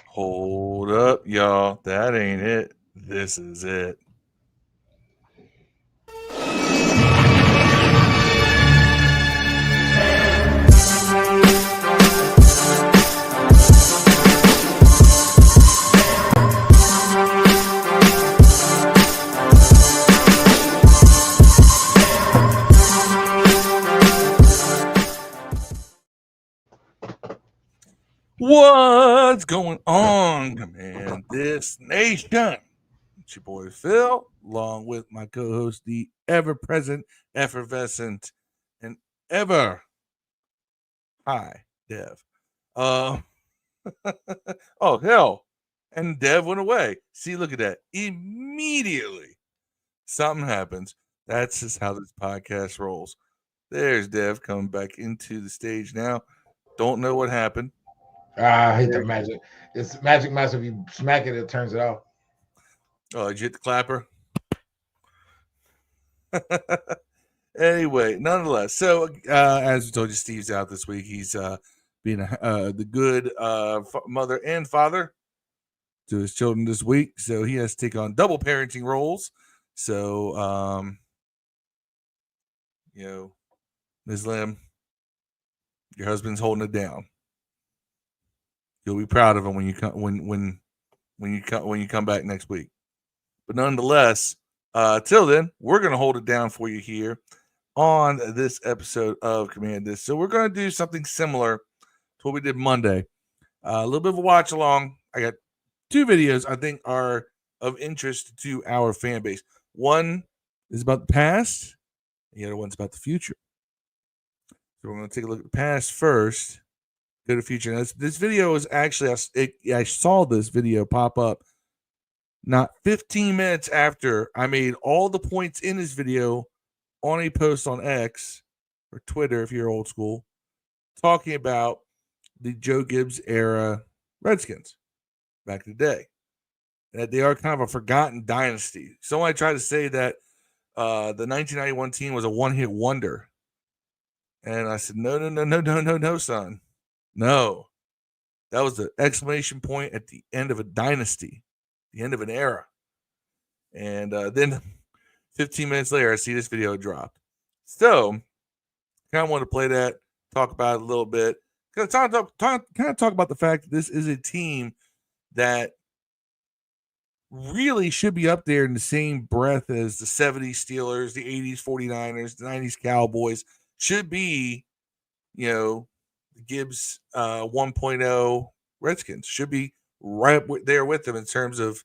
Hold up, y'all. That ain't it. This is it. What's going on, Command This Nation? It's your boy Phil, along with my co-host, the ever-present, effervescent, and ever hi, Dev. Oh hell, and Dev went away. See, look at that. Immediately, something happens. That's just how this podcast rolls. There's Dev coming back into the stage now. Don't know what happened. I hate the magic. It's magic mouse. If you smack it, it turns it off. Oh, did you hit the clapper? Anyway, nonetheless, so as we told you, Steve's out this week. He's being the good mother and father to his children this week, so he has to take on double parenting roles. So, Ms. Lim, your husband's holding it down. You'll be proud of him when you come when you come back next week. But nonetheless, till then, we're going to hold it down for you here on this episode of Command This. So we're going to do something similar to what we did Monday. A little bit of a watch along. I got two videos I think are of interest to our fan base. One is about the past, and the other one's about the future. So we're going to take a look at the past first. Go to future. Now, this video is actually, I saw this video pop up not 15 minutes after I made all the points in this video on a post on X or Twitter, if you're old school, talking about the Joe Gibbs era Redskins back in the day. That they are kind of a forgotten dynasty. Someone tried to say that the 1991 team was a one-hit wonder. And I said, no, son. No, that was the exclamation point at the end of a dynasty, the end of an era. And then 15 minutes later, I see this video dropped. So, kind of want to play that, talk about it a little bit. Kind of talk about the fact that this is a team that really should be up there in the same breath as the 70s Steelers, the 80s 49ers, the 90s Cowboys. Should be, Gibbs 1.0 Redskins should be right there with them in terms of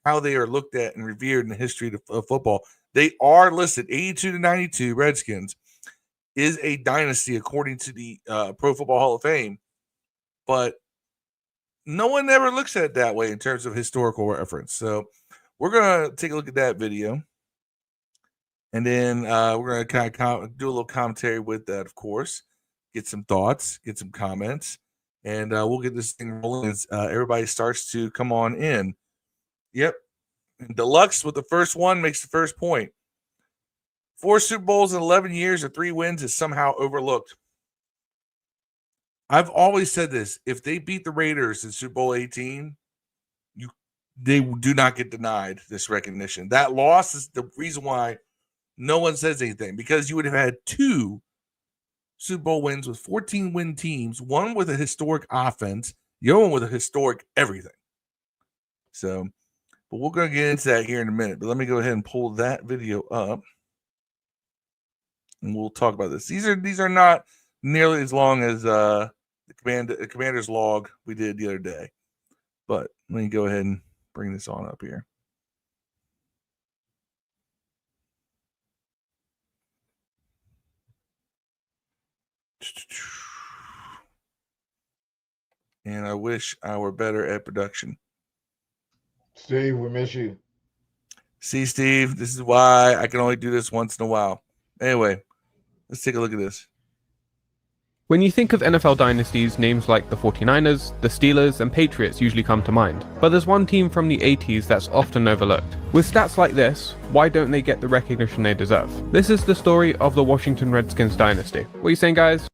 how they are looked at and revered in the history of football. They are listed 82 to 92 Redskins is a dynasty according to the Pro Football Hall of Fame, but no one ever looks at it that way in terms of historical reference. So we're going to take a look at that video, and then we're going to kind of do a little commentary with that, of course. Get some thoughts, get some comments, and we'll get this thing rolling as everybody starts to come on in. Yep. And Deluxe with the first one makes the first point. 4 Super Bowls in 11 years or 3 wins is somehow overlooked. I've always said this. If they beat the Raiders in Super Bowl 18, they do not get denied this recognition. That loss is the reason why no one says anything, because you would have had 2 Super Bowl wins with 14-win teams, one with a historic offense, the other one with a historic everything. So, but we're going to get into that here in a minute. But let me go ahead and pull that video up, and we'll talk about this. These are not nearly as long as the Commander's log we did the other day. But let me go ahead and bring this on up here. And I wish I were better at production. Steve, we miss you. See, Steve, this is why I can only do this once in a while. Anyway, let's take a look at this. When you think of NFL dynasties, names like the 49ers, the Steelers, and Patriots usually come to mind. But there's one team from the 80s that's often overlooked. With stats like this, why don't they get the recognition they deserve? This is the story of the Washington Redskins dynasty. What are you saying, guys?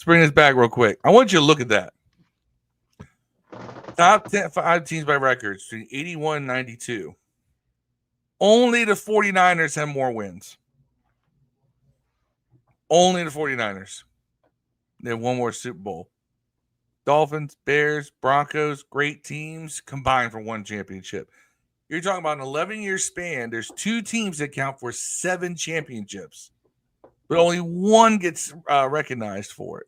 Let's bring this back real quick. I want you to look at that. Top 5 teams by records between 81 and 92. Only the 49ers have more wins. Only the 49ers. They have one more Super Bowl. Dolphins, Bears, Broncos, great teams combined for one championship. You're talking about an 11-year span. There's 2 teams that count for 7 championships, but only one gets recognized for it.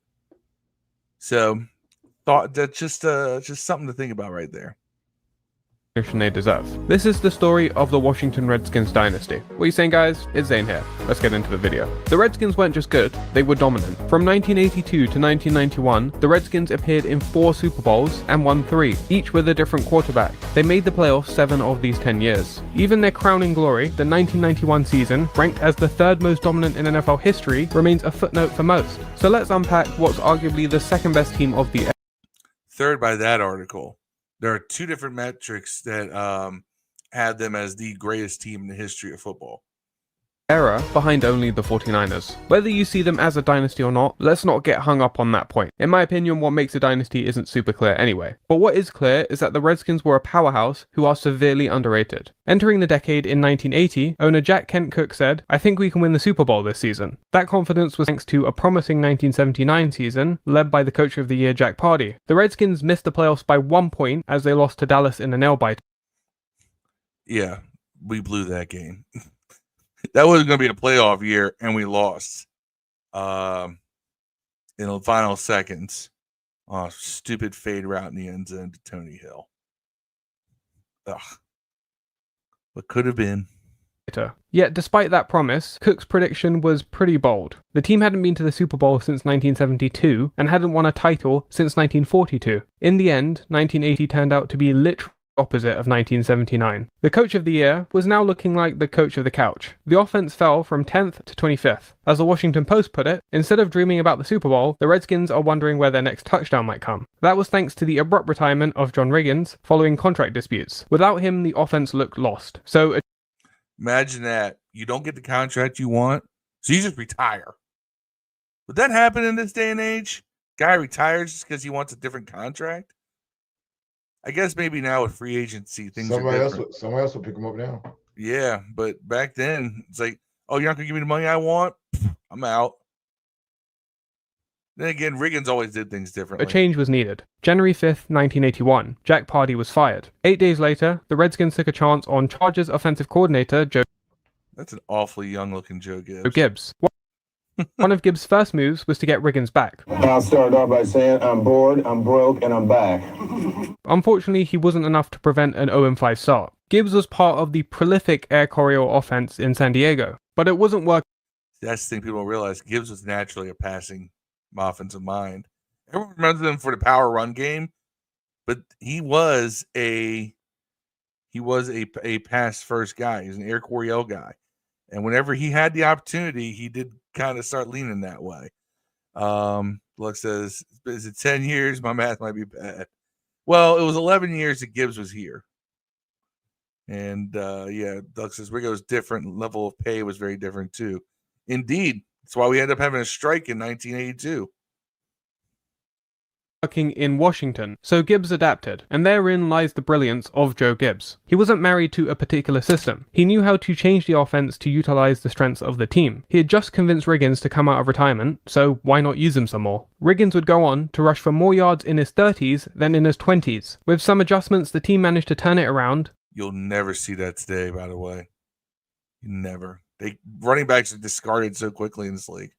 So, thought that's just something to think about right there. They deserve. This is the story of the Washington Redskins dynasty. What are you saying, guys? It's Zane here. Let's get into the video. The Redskins weren't just good, they were dominant. From 1982 to 1991, the Redskins appeared in 4 Super Bowls and won 3, each with a different quarterback. They made the playoffs 7 of these 10 years. Even their crowning glory, the 1991 season, ranked as the 3rd most dominant in NFL history, remains a footnote for most. So let's unpack what's arguably the 2nd best team of the 3rd by that article. There are 2 different metrics that had them as the greatest team in the history of football. Era behind only the 49ers. Whether you see them as a dynasty or not, let's not get hung up on that point. In my opinion, what makes a dynasty isn't super clear anyway. But what is clear is that the Redskins were a powerhouse who are severely underrated. Entering the decade in 1980, owner Jack Kent Cooke said, "I think we can win the Super Bowl this season." That confidence was thanks to a promising 1979 season led by the Coach of the Year Jack Pardee. The Redskins missed the playoffs by 1 point as they lost to Dallas in a nail-biter. Yeah, we blew that game. That was going to be a playoff year, and we lost in the final seconds. Oh, stupid fade route in the end zone to Tony Hill. Ugh. What could have been. Yet, despite that promise, Cook's prediction was pretty bold. The team hadn't been to the Super Bowl since 1972 and hadn't won a title since 1942. In the end, 1980 turned out to be literally opposite of 1979. The Coach of the Year was now looking like the coach of the couch. The offense fell from 10th to 25th. As the Washington Post put it, instead of dreaming about the Super Bowl, the Redskins are wondering where their next touchdown might come. That was thanks to the abrupt retirement of John Riggins following contract disputes. Without him, the offense looked lost. So imagine that. You don't get the contract you want, so you just retire. Would that happen in this day and age? Guy retires just because he wants a different contract? I guess maybe now with free agency, things are different. Somebody else will pick him up now. Yeah, but back then, it's like, oh, you're not going to give me the money I want? I'm out. Then again, Riggins always did things differently. A change was needed. January 5th, 1981, Jack Pardee was fired. 8 days later, the Redskins took a chance on Chargers offensive coordinator Joe. That's an awfully young-looking Joe Gibbs. Gibbs. One of Gibbs' first moves was to get Riggins back. I'll start off by saying I'm bored, I'm broke, and I'm back. Unfortunately, he wasn't enough to prevent an 0-5 start. Gibbs was part of the prolific Air Coryell offense in San Diego, but it wasn't working. That's the thing people don't realize. Gibbs was naturally a passing offensive mind. Everyone remembers him for the power run game, but he was a pass first guy. He was an Air Coryell guy. And whenever he had the opportunity, he did kind of start leaning that way. Luck says, is it 10 years? My math might be bad. Well, it was 11 years that Gibbs was here. And, Luck says Riggo's different level of pay was very different too. Indeed. That's why we ended up having a strike in 1982. Working in Washington, so Gibbs adapted, and therein lies the brilliance of Joe Gibbs. He wasn't married to a particular system. He knew how to change the offense to utilize the strengths of the team. He had just convinced Riggins to come out of retirement, so why not use him some more? Riggins would go on to rush for more yards in his 30s than in his 20s. With some adjustments, the team managed to turn it around. You'll never see that today, by the way. Never. Running backs are discarded so quickly in this league.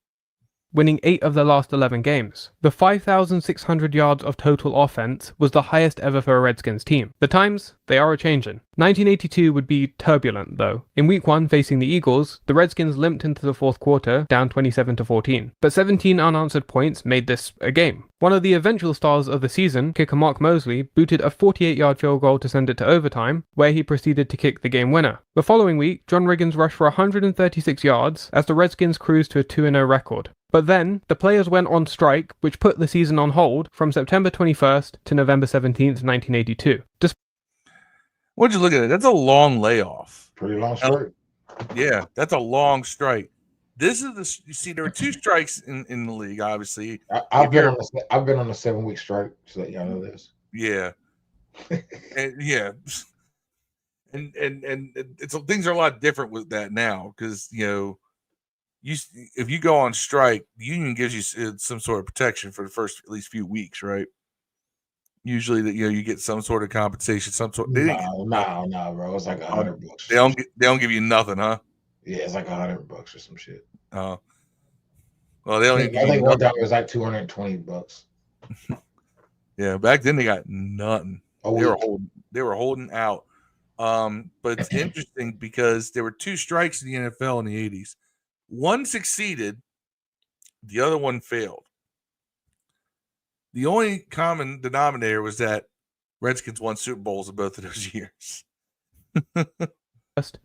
Winning 8 of the last 11 games. The 5,600 yards of total offense was the highest ever for a Redskins team. The times, they are a-changin'. 1982 would be turbulent, though. In Week 1, facing the Eagles, the Redskins limped into the fourth quarter, down 27-14. But 17 unanswered points made this a game. One of the eventual stars of the season, kicker Mark Mosley, booted a 48-yard field goal to send it to overtime, where he proceeded to kick the game winner. The following week, John Riggins rushed for 136 yards, as the Redskins cruised to a 2-0 record. But then, the players went on strike, which put the season on hold from September 21st to November 17th, 1982. What'd you look at it? That's a long layoff. Pretty long strike. Yeah, that's a long strike. This is you see, there were 2 strikes in the league, obviously. I've been on a 7-week strike, so that y'all know this. Yeah. And it's things are a lot different with that now because if you go on strike, the union gives you some sort of protection for the first at least few weeks, right? Usually that you get some sort of compensation, some sort. No, bro. It's like $100. They don't give you nothing, huh? Yeah, it's like $100 or some shit. Oh, well, they only. I think one time it was like $220. Yeah, back then they got nothing. They were holding out. But it's interesting because there were 2 strikes in the NFL in the 80s. One succeeded, the other one failed. The only common denominator was that Redskins won Super Bowls in both of those years.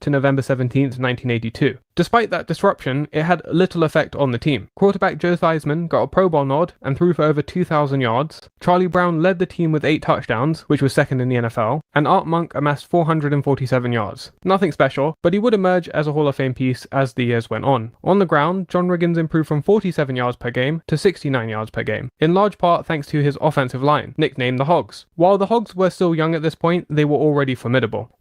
To November 17th, 1982. Despite that disruption, it had little effect on the team. Quarterback Joe Theismann got a Pro Bowl nod and threw for over 2,000 yards. Charlie Brown led the team with 8 touchdowns, which was second in the NFL, and Art Monk amassed 447 yards. Nothing special, but he would emerge as a Hall of Fame piece as the years went on. On the ground, John Riggins improved from 47 yards per game to 69 yards per game, in large part thanks to his offensive line, nicknamed the Hogs. While the Hogs were still young at this point, they were already formidable.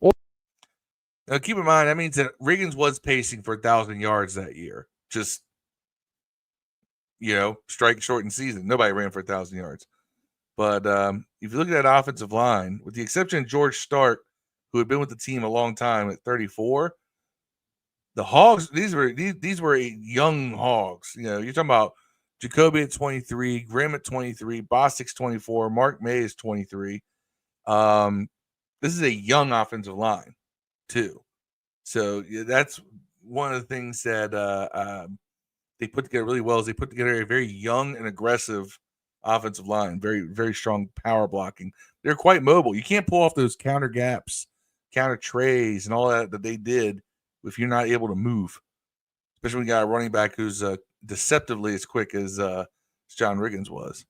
Now, keep in mind, that means that Riggins was pacing for 1,000 yards that year. Just, strike shortened season. Nobody ran for 1,000 yards. But if you look at that offensive line, with the exception of George Stark, who had been with the team a long time at 34, the Hogs, these were young Hogs. You're talking about Jacoby at 23, Grimm at 23, Bostic's 24, Mark May is 23. This is a young offensive line, too. So that's one of the things that they put together really well is they put together a very young and aggressive offensive line, very, very strong power blocking. They're quite mobile. You can't pull off those counter gaps, counter trays, and all that they did if you're not able to move, especially when you got a running back who's deceptively as quick as John Riggins was.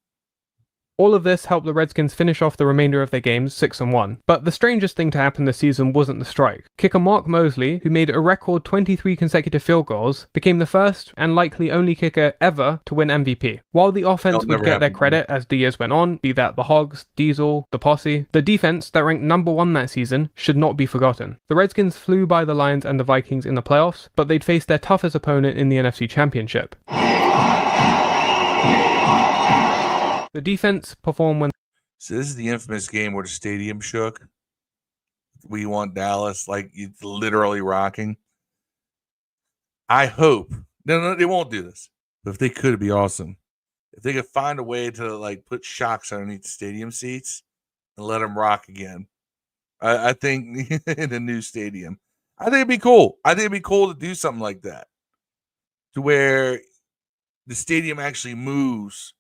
All of this helped the Redskins finish off the remainder of their games 6-1. But the strangest thing to happen this season wasn't the strike. Kicker Mark Mosley, who made a record 23 consecutive field goals, became the first and likely only kicker ever to win MVP. While the offense would get their credit as the years went on, be that the Hogs, Diesel, the Posse, the defense that ranked number 1 that season should not be forgotten. The Redskins flew by the Lions and the Vikings in the playoffs, but they'd face their toughest opponent in the NFC Championship. The defense performed when... So this is the infamous game where the stadium shook. We want Dallas, like it's literally rocking. I hope. No, they won't do this. But if they could, it'd be awesome. If they could find a way to put shocks underneath the stadium seats and let them rock again. I think in a new stadium. I think it'd be cool. I think it'd be cool to do something like that. To where the stadium actually moves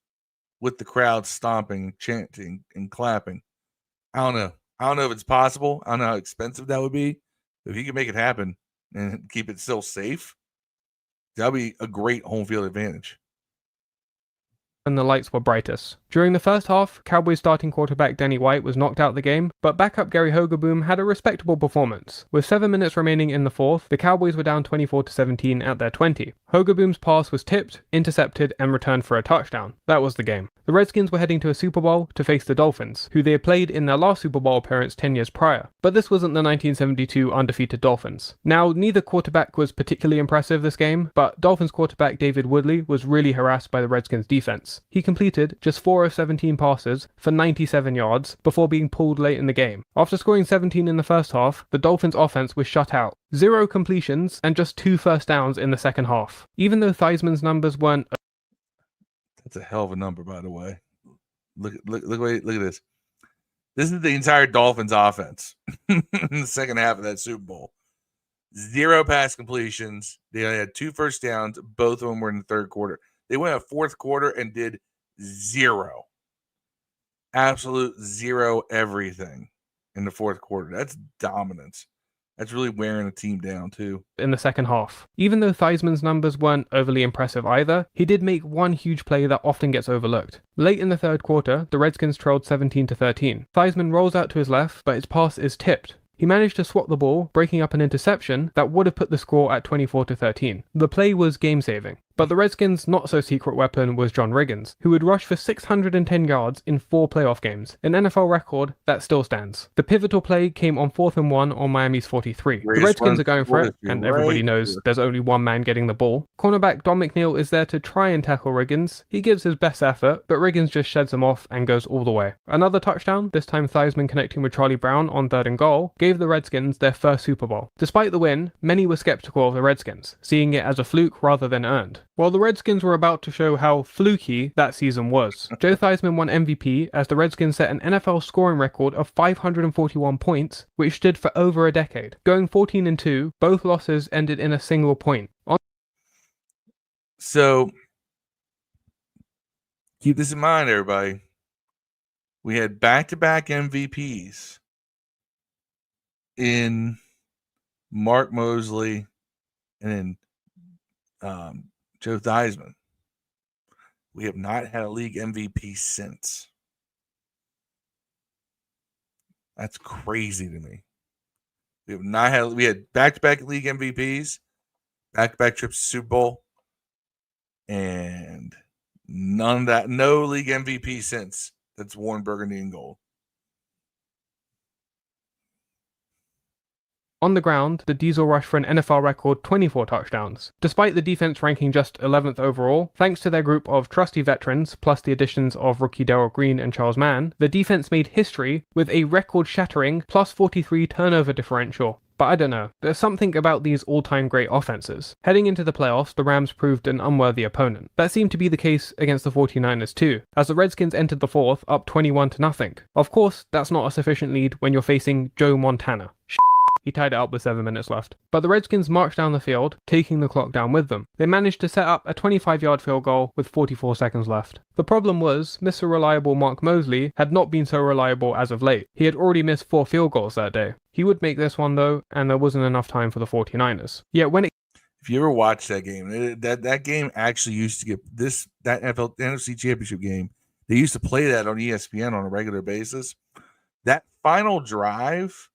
with the crowd stomping, chanting, and clapping. I don't know if it's possible. I don't know how expensive that would be. If you can make it happen and keep it still safe, that'd be a great home field advantage. The lights were brightest. During the first half, Cowboys starting quarterback Danny White was knocked out the game, but backup Gary Hogeboom had a respectable performance. With 7 minutes remaining in the fourth, the Cowboys were down 24-17 at their 20. Hogeboom's pass was tipped, intercepted, and returned for a touchdown. That was the game. The Redskins were heading to a Super Bowl to face the Dolphins, who they had played in their last Super Bowl appearance 10 years prior. But this wasn't the 1972 undefeated Dolphins. Now, neither quarterback was particularly impressive this game, but Dolphins quarterback David Woodley was really harassed by the Redskins defense. He completed just 4 of 17 passes for 97 yards before being pulled late in the game. After scoring 17 in the first half, the Dolphins offense was shut out. 0 completions and just 2 first downs in the second half. Even though Theismann's numbers weren't... That's a hell of a number, by the way. Look at this. This is the entire Dolphins offense in the second half of that Super Bowl. 0 pass completions. They only had 2 first downs. Both of them were in the third quarter. They went a fourth quarter and did 0. Absolute 0 everything in the fourth quarter. That's dominance. That's really wearing a team down, too. In the second half. Even though Theismann's numbers weren't overly impressive either, he did make one huge play that often gets overlooked. Late in the third quarter, the Redskins trailed 17-13. Theismann rolls out to his left, but his pass is tipped. He managed to swat the ball, breaking up an interception that would have put the score at 24-13. The play was game-saving. But the Redskins' not-so-secret weapon was John Riggins, who would rush for 610 yards in 4 playoff games, an NFL record that still stands. The pivotal play came on 4th and 1 on Miami's 43. The Redskins are going for it, and everybody knows there's only one man getting the ball. Cornerback Don McNeil is there to try and tackle Riggins. He gives his best effort, but Riggins just sheds him off and goes all the way. Another touchdown, this time Theismann connecting with Charlie Brown on 3rd and goal, gave the Redskins their first Super Bowl. Despite the win, many were skeptical of the Redskins, seeing it as a fluke rather than earned. While the Redskins were about to show how fluky that season was, Joe Theismann won MVP as the Redskins set an NFL scoring record of 541 points, which stood for over a decade. Going 14-2, both losses ended in a single point. So, keep this in mind, everybody. We had back-to-back MVPs in Mark Mosley and in Joe Theismann. We have not had a league MVP since. That's crazy to me. We had back-to-back league MVPs, back-to-back trips to Super Bowl, and none of that, no league MVP since that's worn burgundy and gold. On the ground, the Diesel rushed for an NFL record 24 touchdowns. Despite the defense ranking just 11th overall, thanks to their group of trusty veterans, plus the additions of rookie Darrell Green and Charles Mann, the defense made history with a record-shattering plus 43 turnover differential. But I don't know, there's something about these all-time great offenses. Heading into the playoffs, the Rams proved an unworthy opponent. That seemed to be the case against the 49ers too, as the Redskins entered the 4th up 21-0. Of course, that's not a sufficient lead when you're facing Joe Montana. He tied it up with 7 minutes left. But the Redskins marched down the field, taking the clock down with them. They managed to set up a 25-yard field goal with 44 seconds left. The problem was, Mr. Reliable Mark Mosley had not been so reliable as of late. He had already missed 4 field goals that day. He would make this one though, and there wasn't enough time for the 49ers. Yet when it... If you ever watched that game, that game actually used to get that NFC Championship game. They used to play that on ESPN on a regular basis. That final drive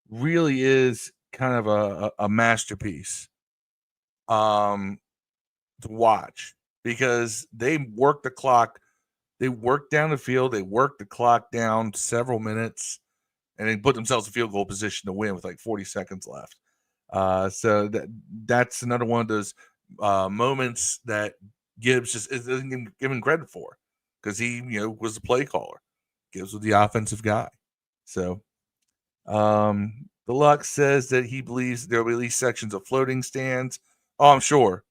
really is kind of a masterpiece to watch, because they worked the clock, they worked down the field, they worked the clock down several minutes, and they put themselves in field goal position to win with like 40 seconds left. So that's another one of those moments that Gibbs just isn't given credit for, because he was the play caller. Gibbs was the offensive guy. So Deluxe says that he believes there will be at least sections of floating stands. Oh, I'm sure.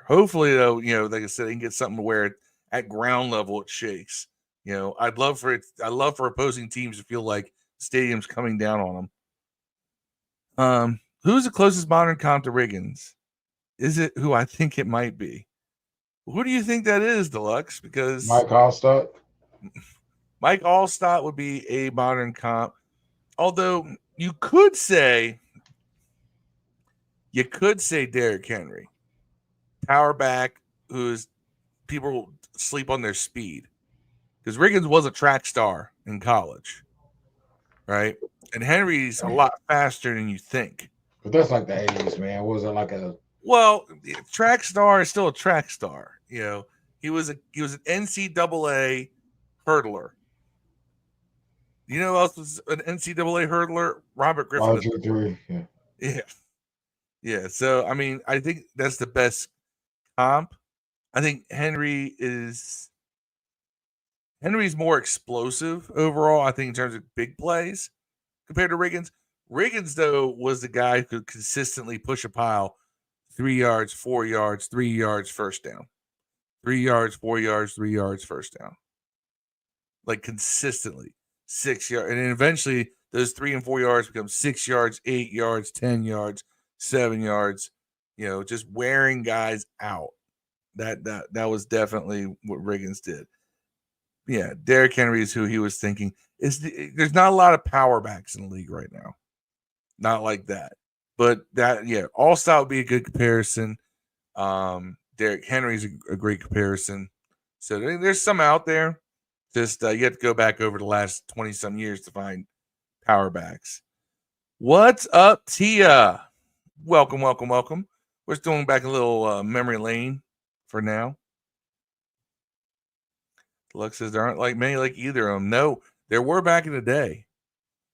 Hopefully, though, like I said, they can get something to where at ground level it shakes. I'd love for opposing teams to feel like the stadium's coming down on them. Who's the closest modern comp to Riggins? Is it who I think it might be? Who do you think that is, Deluxe? Because Mike Allstott. Mike Allstott would be a modern comp. Although you could say Derrick Henry, power back, who's people sleep on their speed, because Riggins was a track star in college, right? And Henry's a lot faster than you think. But that's like the 80s, man. Was it like a... Well, track star is still a track star. He was an NCAA hurdler. You know who else was an NCAA hurdler? Robert Griffin. Yeah. So, I mean, I think that's the best comp. I think Henry's more explosive overall, I think, in terms of big plays compared to Riggins. Riggins, though, was the guy who could consistently push a pile 3 yards, 4 yards, 3 yards, first down. 3 yards, 4 yards, 3 yards, first down. Like consistently. 6 yards. And then eventually those 3 and 4 yards become 6 yards, 8 yards, 10 yards, 7 yards, just wearing guys out. That was definitely what Riggins did. Yeah, Derrick Henry is who he was thinking. There's not a lot of power backs in the league right now. Not like that. But Allstott would be a good comparison. Derrick Henry's a great comparison. So there's some out there. Just you have to go back over the last 20-some years to find power backs. What's up, Tia? Welcome. We're just doing back a little memory lane for now. Lux says there aren't like many like either of them. No, there were back in the day.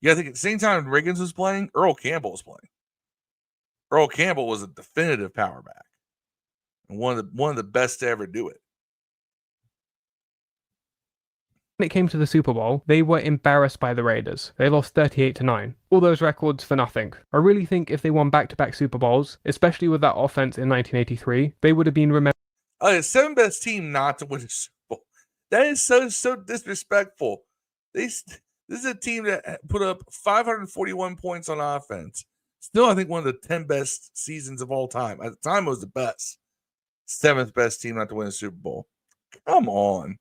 Yeah, I think at the same time Riggins was playing, Earl Campbell was playing. Earl Campbell was a definitive power back. And one of the best to ever do it. When it came to the Super Bowl, they were embarrassed by the Raiders. They lost 38-9. All those records for nothing. I really think if they won back-to-back Super Bowls, especially with that offense in 1983, they would have been remembered. Oh, the 7th best team not to win a Super Bowl. That is so disrespectful. This is a team that put up 541 points on offense. Still, I think one of the 10 best seasons of all time. At the time, it was the best. 7th best team not to win a Super Bowl. Come on.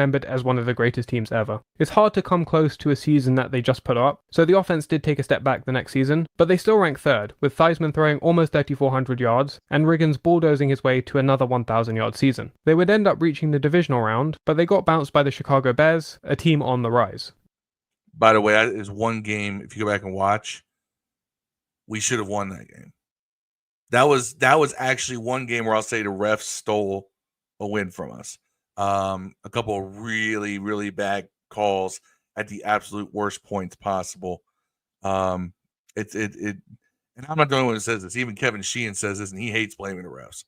Remembered as one of the greatest teams ever. It's hard to come close to a season that they just put up, so the offense did take a step back the next season, but they still rank 3rd, with Theismann throwing almost 3,400 yards, and Riggins bulldozing his way to another 1,000-yard season. They would end up reaching the divisional round, but they got bounced by the Chicago Bears, a team on the rise. By the way, that is one game, if you go back and watch, we should have won that game. That was actually one game where I'll say the refs stole a win from us. A couple of really, really bad calls at the absolute worst points possible. And I'm not the only one who says this. Even Kevin Sheehan says this, and he hates blaming the refs.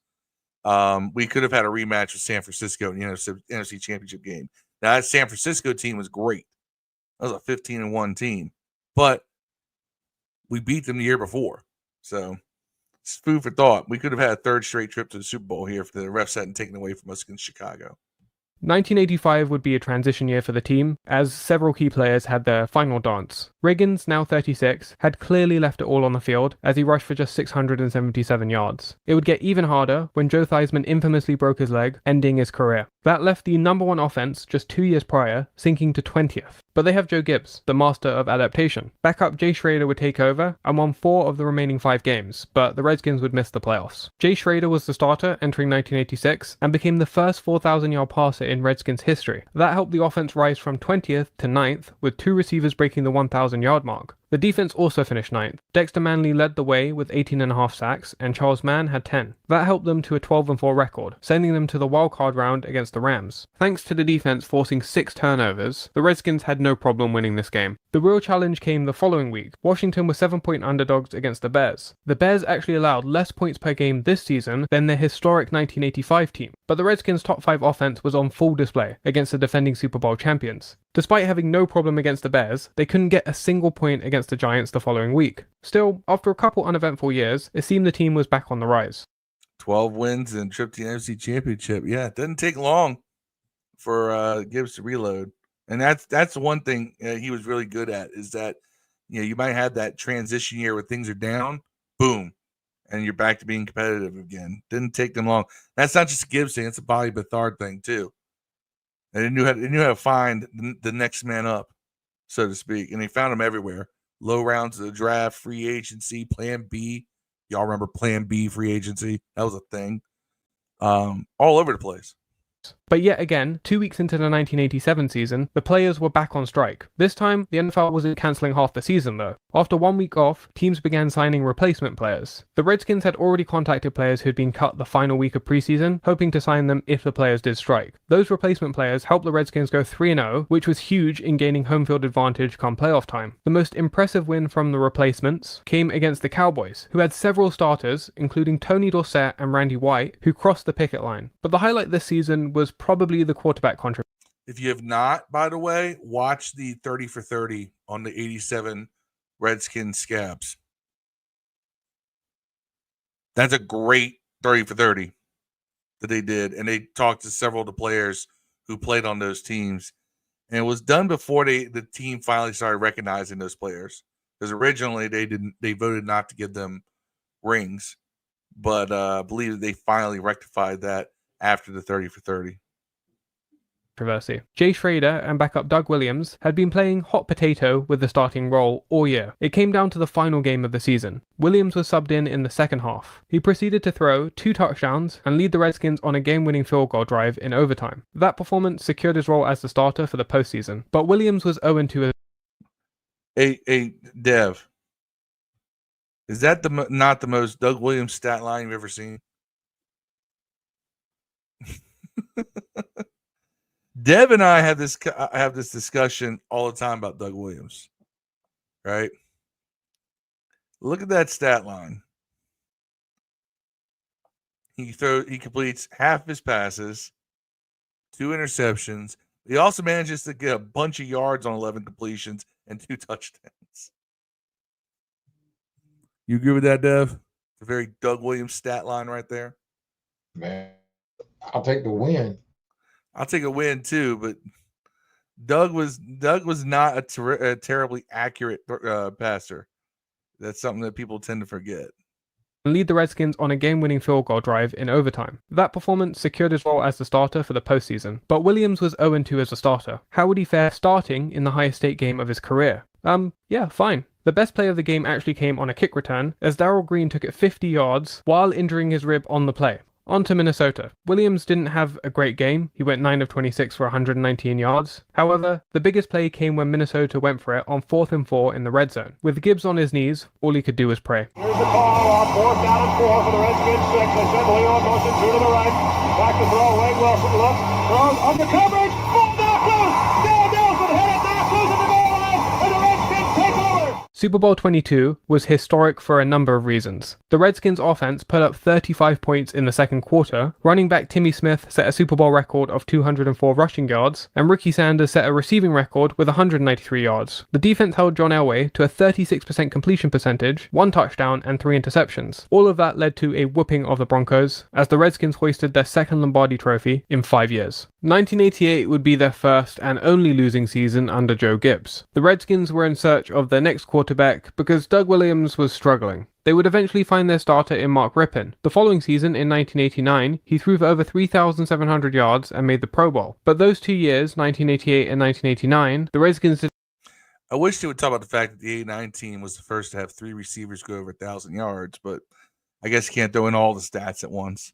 We could have had a rematch with San Francisco in the NFC Championship game. Now, that San Francisco team was great. That was a 15-1 team, but we beat them the year before. So it's food for thought. We could have had a 3rd straight trip to the Super Bowl here if the refs hadn't taken away from us against Chicago. 1985 would be a transition year for the team, as several key players had their final dance. Riggins, now 36, had clearly left it all on the field as he rushed for just 677 yards. It would get even harder when Joe Theismann infamously broke his leg, ending his career. That left the number 1 offense just 2 years prior sinking to 20th. But they have Joe Gibbs, the master of adaptation. Backup Jay Schrader would take over and won 4 of the remaining 5 games, but the Redskins would miss the playoffs. Jay Schrader was the starter entering 1986 and became the first 4,000-yard passer in Redskins history. That helped the offense rise from 20th to 9th, with 2 receivers breaking the 1,000-yard mark. The defense also finished 9th. Dexter Manley led the way with 18.5 sacks, and Charles Mann had 10. That helped them to a 12-4 record, sending them to the wildcard round against the Rams. Thanks to the defense forcing 6 turnovers, the Redskins had no problem winning this game. The real challenge came the following week. Washington were 7-point underdogs against the Bears. The Bears actually allowed less points per game this season than their historic 1985 team, but the Redskins' top 5 offense was on full display against the defending Super Bowl champions. Despite having no problem against the Bears, they couldn't get a single point against the Giants the following week. Still, after a couple uneventful years, it seemed the team was back on the rise. 12 wins and trip to the NFC Championship. Yeah, it doesn't take long for Gibbs to reload. And that's one thing he was really good at, is that you might have that transition year where things are down, boom, and you're back to being competitive again. Didn't take them long. That's not just a Gibbs thing, it's a Bobby Bethard thing too. And they knew how to find the next man up, so to speak. And they found him everywhere. Low rounds of the draft, free agency, Plan B. Y'all remember Plan B free agency? That was a thing. All over the place. But yet again, 2 weeks into the 1987 season, the players were back on strike. This time, the NFL wasn't cancelling half the season though. After 1 week off, teams began signing replacement players. The Redskins had already contacted players who'd been cut the final week of preseason, hoping to sign them if the players did strike. Those replacement players helped the Redskins go 3-0, which was huge in gaining home field advantage come playoff time. The most impressive win from the replacements came against the Cowboys, who had several starters, including Tony Dorsett and Randy White, who crossed the picket line. But the highlight this season was probably the quarterback contribution. If you have not, by the way, watch the 30 for 30 on the 87 Redskins Scabs. That's a great 30 for 30 that they did. And they talked to several of the players who played on those teams. And it was done before the team finally started recognizing those players. Because originally they voted not to give them rings. But I believe that they finally rectified that after the 30 for 30. Controversy. Jay Schrader and backup Doug Williams had been playing hot potato with the starting role all year. It came down to the final game of the season. Williams was subbed in the second half. He proceeded to throw 2 touchdowns and lead the Redskins on a game-winning field goal drive in overtime. That performance secured his role as the starter for the postseason, but Williams was 0-2. Hey, Dev, is that not the most Doug Williams stat line you've ever seen? Dev and I have this discussion all the time about Doug Williams, right? Look at that stat line. He completes half his passes, 2 interceptions. He also manages to get a bunch of yards on 11 completions and 2 touchdowns. You agree with that, Dev? It's a very Doug Williams stat line right there. Man, I'll take the win. I'll take a win too, but Doug was not a terribly accurate passer. That's something that people tend to forget. And lead the Redskins on a game-winning field goal drive in overtime. That performance secured his role as the starter for the postseason, but Williams was 0-2 as a starter. How would he fare starting in the highest stake game of his career? Yeah, fine. The best play of the game actually came on a kick return, as Darrell Green took it 50 yards while injuring his rib on the play. On to Minnesota. Williams didn't have a great game. He went 9 of 26 for 119 yards. However, the biggest play came when Minnesota went for it on 4th and 4 in the red zone. With Gibbs on his knees, all he could do was pray. Here's the call on 4th down and 4 for the Redskins 6. They send Leo in motion 2 to the right. Back to throw. Wayne Wilson looks. Throws under coverage. Ball knocked loose. Darrell Nelson hit it. Knocked loose at the goal line. And the Redskins take over. Super Bowl 22 was historic for a number of reasons. The Redskins offense put up 35 points in the second quarter, running back Timmy Smith set a Super Bowl record of 204 rushing yards, and Ricky Sanders set a receiving record with 193 yards. The defense held John Elway to a 36% completion percentage, 1 touchdown and 3 interceptions. All of that led to a whooping of the Broncos, as the Redskins hoisted their second Lombardi trophy in 5 years. 1988 would be their first and only losing season under Joe Gibbs. The Redskins were in search of their next quarterback because Doug Williams was struggling. They would eventually find their starter in Mark Rippon. The following season, in 1989, he threw for over 3,700 yards and made the Pro Bowl. But those 2 years, 1988 and 1989, the Redskins did. I wish they would talk about the fact that the 89 team was the first to have 3 receivers go over 1,000 yards, but I guess you can't throw in all the stats at once.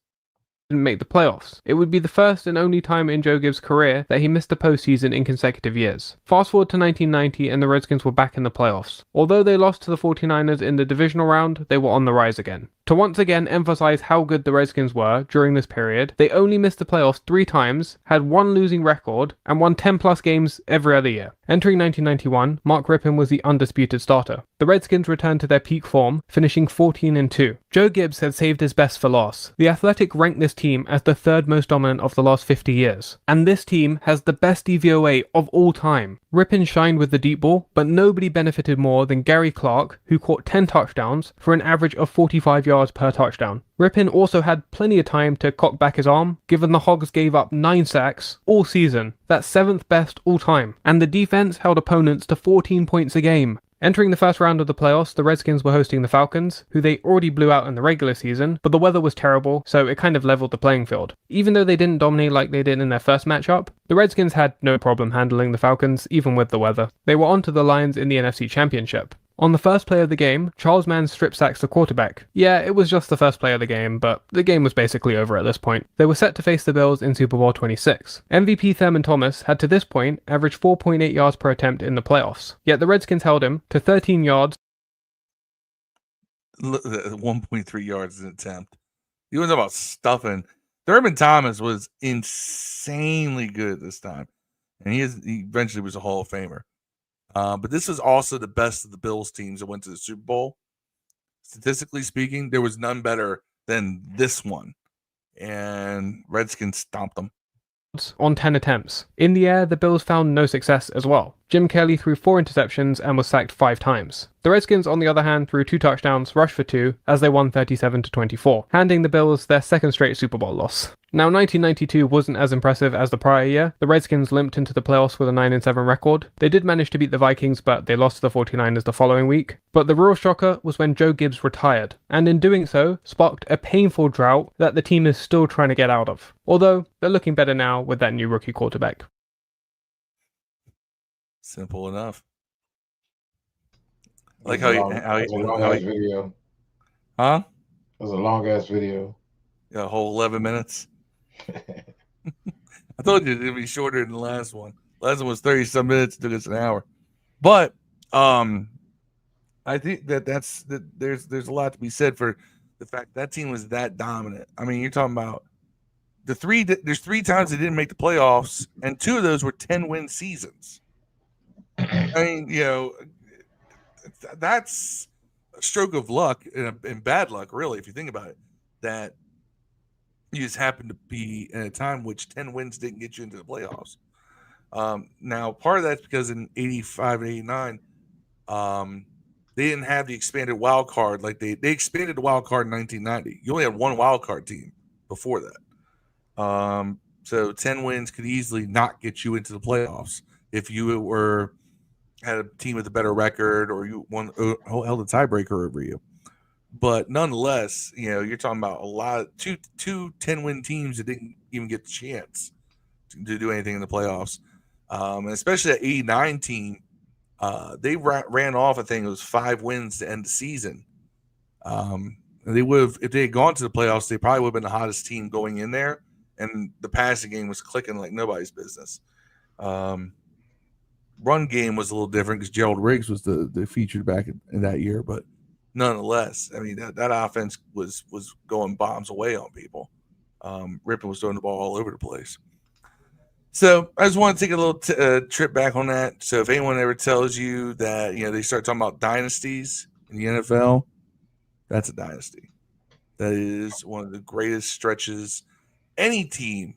Didn't make the playoffs. It would be the first and only time in Joe Gibbs' career that he missed the postseason in consecutive years. Fast forward to 1990 and the Redskins were back in the playoffs. Although they lost to the 49ers in the divisional round, they were on the rise again. To once again emphasize how good the Redskins were during this period, they only missed the playoffs 3 times, had 1 losing record, and won 10 plus games every other year. Entering 1991, Mark Rippon was the undisputed starter. The Redskins returned to their peak form, finishing 14-2. Joe Gibbs had saved his best for last. The Athletic ranked this team as the 3rd most dominant of the last 50 years. And this team has the best DVOA of all time. Rippon shined with the deep ball, but nobody benefited more than Gary Clark, who caught 10 touchdowns for an average of 45 yards per touchdown. Rippon also had plenty of time to cock back his arm, given the Hogs gave up 9 sacks all season. That's 7th best all time. And the defense held opponents to 14 points a game. Entering the first round of the playoffs, the Redskins were hosting the Falcons, who they already blew out in the regular season, but the weather was terrible, so it kind of leveled the playing field. Even though they didn't dominate like they did in their first matchup, the Redskins had no problem handling the Falcons, even with the weather. They were onto the Lions in the NFC Championship. On the first play of the game, Charles Mann strip sacks the quarterback. Yeah, it was just the first play of the game, but the game was basically over at this point. They were set to face the Bills in Super Bowl 26. MVP Thurman Thomas had to this point averaged 4.8 yards per attempt in the playoffs, yet the Redskins held him to 13 yards. 1.3 yards an attempt. You was about stuffing. Thurman Thomas was insanely good this time, and he eventually was a Hall of Famer. But this is also the best of the Bills teams that went to the Super Bowl. Statistically speaking, there was none better than this one. And Redskins stomped them. On 10 attempts. In the air, the Bills found no success as well. Jim Kelly threw 4 interceptions and was sacked 5 times. The Redskins, on the other hand, threw 2 touchdowns, rushed for 2, as they won 37-24, handing the Bills their second straight Super Bowl loss. Now, 1992 wasn't as impressive as the prior year. The Redskins limped into the playoffs with a 9-7 record. They did manage to beat the Vikings, but they lost to the 49ers the following week. But the real shocker was when Joe Gibbs retired, and in doing so, sparked a painful drought that the team is still trying to get out of. Although, they're looking better now with that new rookie quarterback. Simple enough. Like how long-ass video. Huh? It was a long-ass video. Yeah, a whole 11 minutes. I told you it'd be shorter than the last one. Last one was 30-some minutes. It took us an hour. But I think that's there's a lot to be said for the fact that team was that dominant. I mean, you're talking about there's 3 times they didn't make the playoffs, and 2 of those were 10-win seasons. I mean, that's a stroke of luck and bad luck, really, if you think about it. That you just happened to be in a time which 10 wins didn't get you into the playoffs. Now, part of that's because in 85 and 89, they didn't have the expanded wild card. Like they expanded the wild card in 1990. You only had 1 wild card team before that. So 10 wins could easily not get you into the playoffs if you had a team with a better record or you held a tiebreaker over you. But nonetheless, you're talking about a lot of two 10-win teams that didn't even get the chance to do anything in the playoffs. And especially that 89 team, they ran off, I think it was 5 wins to end the season. They would have, if they had gone to the playoffs, they probably would have been the hottest team going in there. And the passing game was clicking like nobody's business. Run game was a little different because Gerald Riggs was the featured back in that year, but nonetheless, I mean that offense was going bombs away on people. Rippon was throwing the ball all over the place. So I just want to take a little trip back on that. So if anyone ever tells you that they start talking about dynasties in the NFL, that's a dynasty. That is one of the greatest stretches any team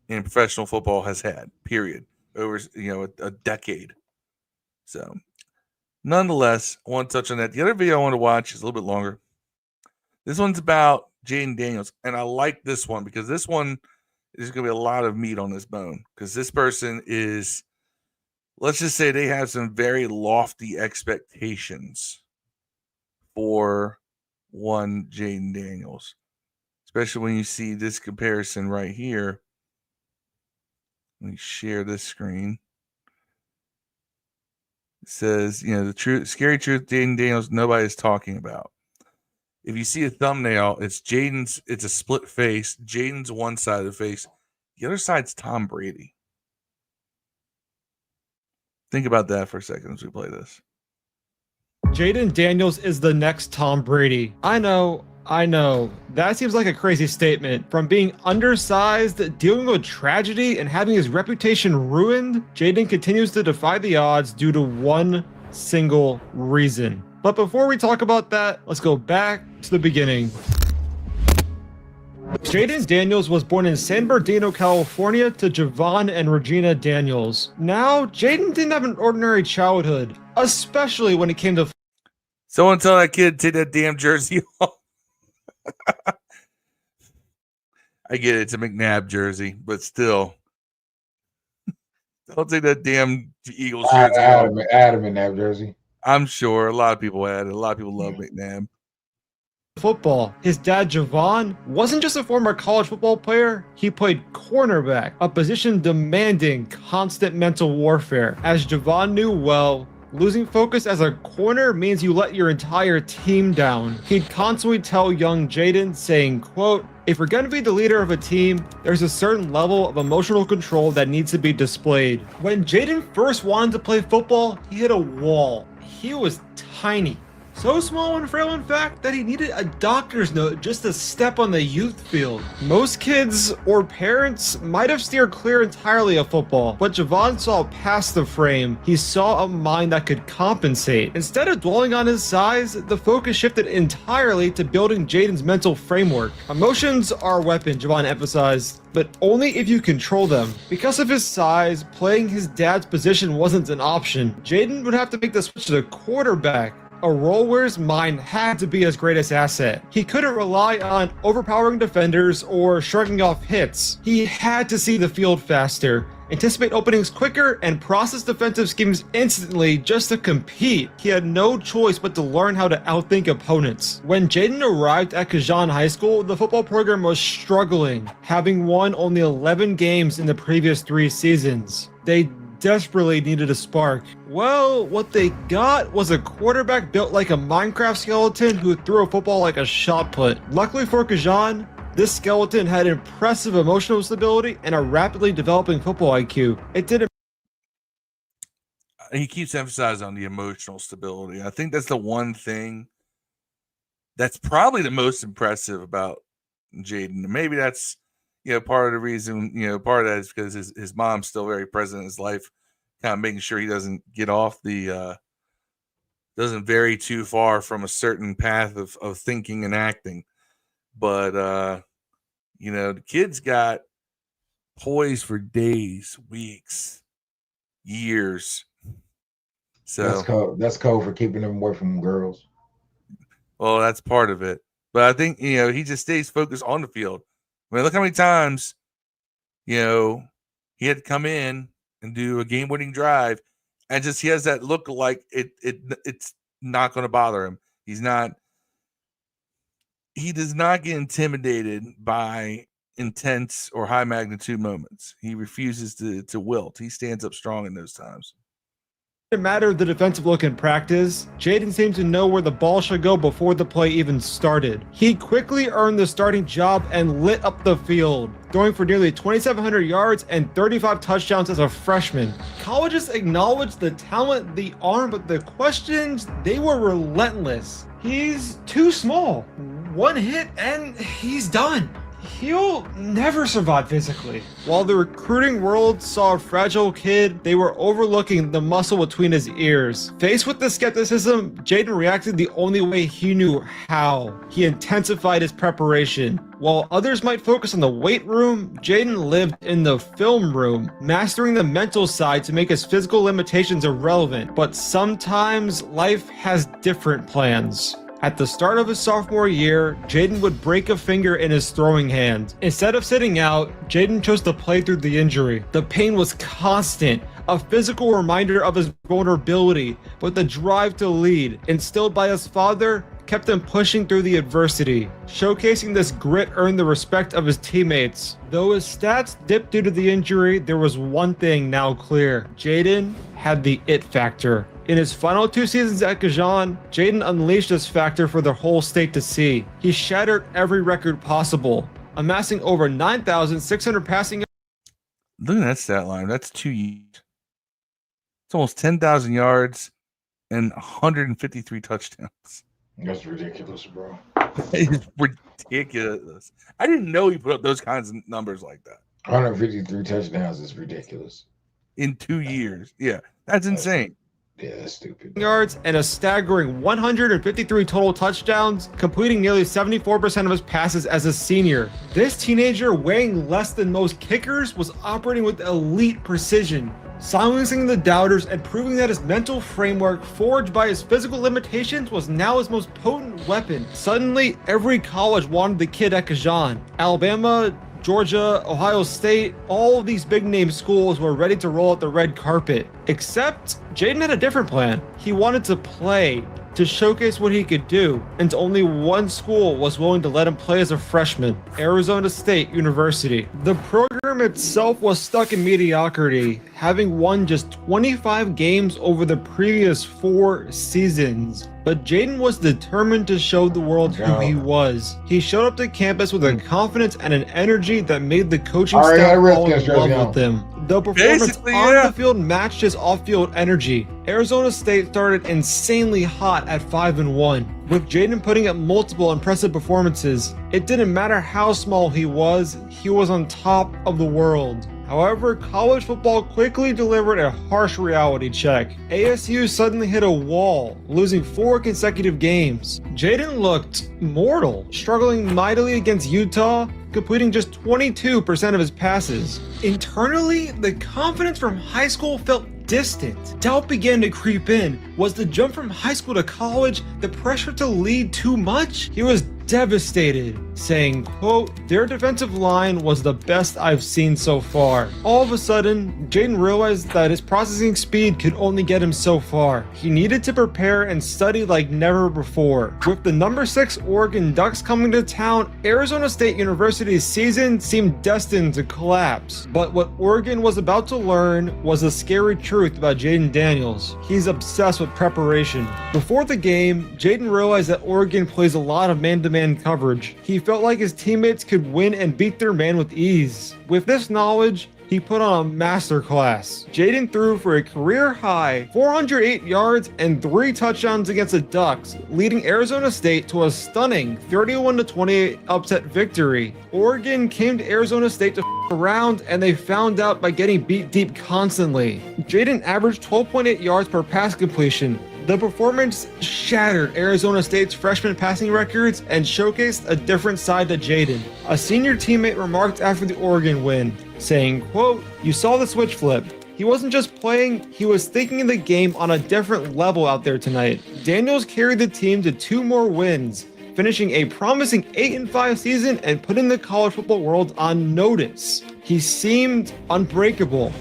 in professional football has had. Period. Over a decade. So nonetheless, I want to touch on that. The other video I want to watch is a little bit longer. This one's about Jayden Daniels, and I like this one because this one is going to be a lot of meat on this bone because this person is, let's just say they have some very lofty expectations for one Jayden Daniels, especially when you see this comparison right here. Let me share this screen. It says, the scary truth Jayden Daniels nobody's talking about. If you see a thumbnail, it's Jayden's, it's a split face. Jayden's one side of the face. The other side's Tom Brady. Think about that for a second as we play this. Jayden Daniels is the next Tom Brady. I know. That seems like a crazy statement. From being undersized, dealing with tragedy, and having his reputation ruined, Jayden continues to defy the odds due to one single reason. But before we talk about that, let's go back to the beginning. Jayden Daniels was born in San Bernardino, California to Javon and Regina Daniels. Now, Jayden didn't have an ordinary childhood, especially when it came to... Someone tell that kid to take that damn jersey off. I get it, it's a McNabb jersey, but still. Don't take that damn Eagles jersey. Adam McNabb jersey. I'm sure a lot of people had it. A lot of people love McNabb. Football. His dad, Javon, wasn't just a former college football player, he played cornerback, a position demanding constant mental warfare. As Javon knew well, losing focus as a corner means you let your entire team down. He'd constantly tell young Jayden, saying, quote, "If you're going to be the leader of a team, there's a certain level of emotional control that needs to be displayed." When Jayden first wanted to play football, he hit a wall. He was tiny. So small and frail, in fact, that he needed a doctor's note just to step on the youth field. Most kids or parents might have steered clear entirely of football, but Javon saw past the frame. He saw a mind that could compensate. Instead of dwelling on his size, the focus shifted entirely to building Jayden's mental framework. Emotions are a weapon, Javon emphasized, but only if you control them. Because of his size, playing his dad's position wasn't an option. Jayden would have to make the switch to the quarterback, a role where his mind had to be his greatest asset. He couldn't rely on overpowering defenders or shrugging off hits. He had to see the field faster, anticipate openings quicker, and process defensive schemes instantly just to compete. He had no choice but to learn how to outthink opponents. When Jayden arrived at Kazan High School, the football program was struggling, having won only 11 games in the previous 3 seasons. They desperately needed a spark. Well, what they got was a quarterback built like a Minecraft skeleton who threw a football like a shot put. Luckily for Kazan, this skeleton had impressive emotional stability and a rapidly developing football IQ. It didn't. he keeps emphasizing on the emotional stability. I think that's the one thing that's probably the most impressive about Jaden. Maybe that's, part of the reason, part of that is because his mom's still very present in his life, kind of making sure he doesn't get off doesn't vary too far from a certain path of thinking and acting. But, the kid's got poise for days, weeks, years. So that's code for keeping them away from girls. Well, that's part of it. But I think, he just stays focused on the field. I mean, look how many times, he had to come in and do a game-winning drive, and he has that look like it's not going to bother him. He does not get intimidated by intense or high magnitude moments. He refuses to wilt. He stands up strong in those times. No matter the defensive look in practice, Jaden seemed to know where the ball should go before the play even started. He quickly earned the starting job and lit up the field, throwing for nearly 2,700 yards and 35 touchdowns as a freshman. Colleges acknowledged the talent, the arm, but the questions, they were relentless. He's too small. One hit and he's done. He'll never survive physically. While the recruiting world saw a fragile kid, they were overlooking the muscle between his ears. Faced with the skepticism, Jaden reacted the only way he knew how. He intensified his preparation. While others might focus on the weight room, Jaden lived in the film room, mastering the mental side to make his physical limitations irrelevant. But sometimes life has different plans. At the start of his sophomore year, Jaden would break a finger in his throwing hand. Instead of sitting out, Jaden chose to play through the injury. The pain was constant, a physical reminder of his vulnerability, but the drive to lead, instilled by his father, kept him pushing through the adversity. Showcasing this grit earned the respect of his teammates. Though his stats dipped due to the injury, there was one thing now clear. Jaden had the it factor. In his final 2 seasons at Gajan, Jaden unleashed this factor for the whole state to see. He shattered every record possible, amassing over 9,600 passing yards. Look at that stat line. That's 2 years. It's almost 10,000 yards and 153 touchdowns. That's ridiculous, bro. It's ridiculous. I didn't know he put up those kinds of numbers like that. 153 touchdowns is ridiculous. In 2 years. Yeah, that's insane. Yeah, that's stupid. Yards and a staggering 153 total touchdowns, completing nearly 74% of his passes as a senior. This teenager, weighing less than most kickers, was operating with elite precision, silencing the doubters and proving that his mental framework, forged by his physical limitations, was now his most potent weapon. Suddenly, every college wanted the kid at Gajan. Alabama, Georgia, Ohio State, all of these big name schools were ready to roll out the red carpet. Except Jaden had a different plan. He wanted to play, to showcase what he could do, and only one school was willing to let him play as a freshman, Arizona State University. The program itself was stuck in mediocrity, having won just 25 games over the previous 4 seasons. But Jaden was determined to show the world who he was. He showed up to campus with a confidence and an energy that made the coaching staff fall in love with him. The performance on the field matched his off-field energy. Arizona State started insanely hot at 5-1, with Jaden putting up multiple impressive performances. It didn't matter how small he was on top of the world. However, college football quickly delivered a harsh reality check. ASU suddenly hit a wall, losing 4 consecutive games. Jaden looked mortal, struggling mightily against Utah, completing just 22% of his passes. Internally, the confidence from high school felt distant. Doubt began to creep in. Was the jump from high school to college, the pressure to lead, too much? He was devastated, saying, quote, "Their defensive line was the best I've seen so far." All of a sudden, Jaden realized that his processing speed could only get him so far. He needed to prepare and study like never before. With the number 6 Oregon Ducks coming to town, Arizona State University's season seemed destined to collapse. But what Oregon was about to learn was a scary truth about Jaden Daniels. He's obsessed with preparation. Before the game, Jaden realized that Oregon plays a lot of man-to-man coverage. He felt like his teammates could win and beat their man with ease. With this knowledge, he he put on a masterclass. Jaden threw for a career-high 408 yards and 3 touchdowns against the Ducks, leading Arizona State to a stunning 31-28 upset victory. Oregon came to Arizona State to around, and they found out by getting beat deep constantly. Jaden averaged 12.8 yards per pass completion. The performance shattered Arizona State's freshman passing records and showcased a different side to Jaden. A senior teammate remarked after the Oregon win, saying, quote, "You saw the switch flip. He wasn't just playing, he was thinking the game on a different level out there tonight." Daniels carried the team to 2 more wins, finishing a promising 8-5 season and putting the college football world on notice. He seemed unbreakable.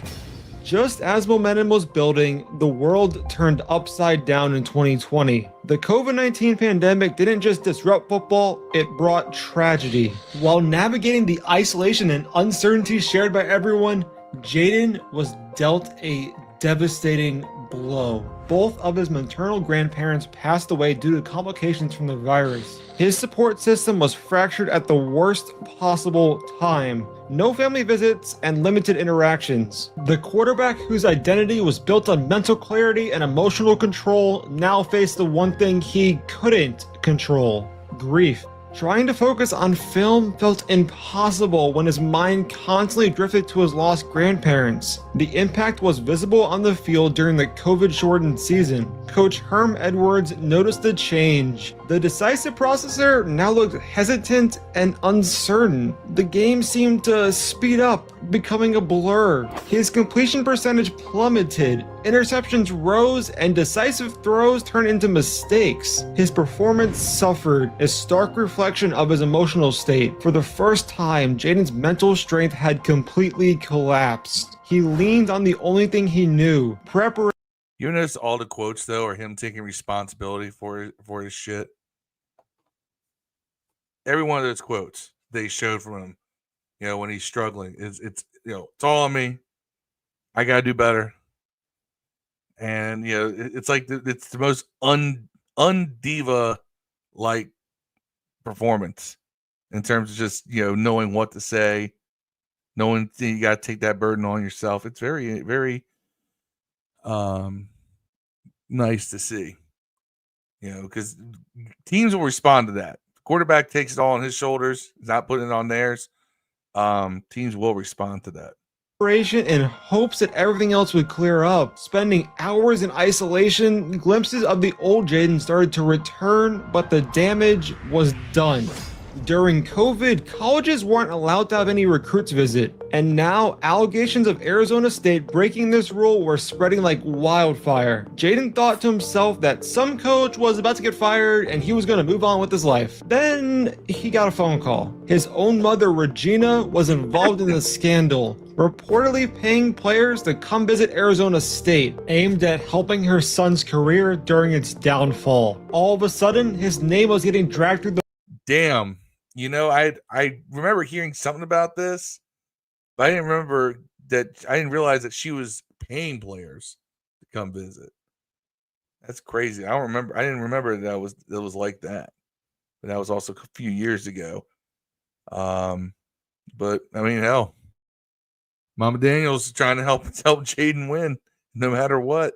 Just as momentum was building, the world turned upside down in 2020. The COVID-19 pandemic didn't just disrupt football, it brought tragedy. While navigating the isolation and uncertainty shared by everyone, Jaden was dealt a devastating blow. Both of his maternal grandparents passed away due to complications from the virus. His support system was fractured at the worst possible time. No family visits and limited interactions. The quarterback whose identity was built on mental clarity and emotional control now faced the one thing he couldn't control: grief. Trying to focus on film felt impossible when his mind constantly drifted to his lost grandparents. The impact was visible on the field during the COVID-shortened season. Coach Herm Edwards noticed the change. The decisive processor now looked hesitant and uncertain. The game seemed to speed up, becoming a blur. His completion percentage plummeted. Interceptions rose and decisive throws turned into mistakes. His performance suffered, a stark reflection of his emotional state. For the first time, Jaden's mental strength had completely collapsed. He leaned on the only thing he knew: preparation. You notice all the quotes though are him taking responsibility for his shit. Every one of those quotes they showed from him, when he's struggling, it's it's all on me. I gotta do better. And it's like it's the most undiva like performance in terms of just knowing what to say, knowing you got to take that burden on yourself. It's very, very nice to see, because teams will respond to that. The quarterback takes it all on his shoulders, he's not putting it on theirs. Teams will respond to that. In hopes that everything else would clear up. Spending hours in isolation, glimpses of the old Jaden started to return, but the damage was done. During COVID, colleges weren't allowed to have any recruits visit, and now allegations of Arizona State breaking this rule were spreading like wildfire. Jaden thought to himself that some coach was about to get fired and he was going to move on with his life. Then he got a phone call. His own mother, Regina, was involved in the scandal, reportedly paying players to come visit Arizona State, aimed at helping her son's career during its downfall. All of a sudden, his name was getting dragged through the... Damn. I remember hearing something about this, but I didn't realize that she was paying players to come visit. That's crazy. I didn't remember that was like that. But that was also a few years ago. But I mean, hell, Mama Daniels is trying to help Jaden win no matter what.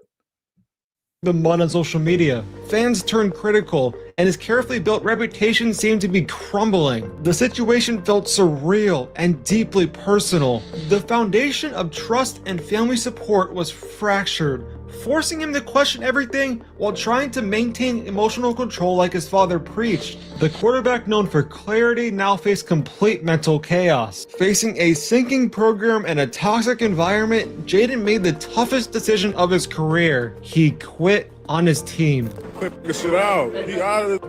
The mud on social media. Fans turned critical, and his carefully built reputation seemed to be crumbling. The situation felt surreal and deeply personal. The foundation of trust and family support was fractured, forcing him to question everything while trying to maintain emotional control like his father preached. The quarterback known for clarity now faced complete mental chaos. Facing a sinking program and a toxic environment, Jaden made the toughest decision of his career. He quit on his team. Quit this shit out. He out of it.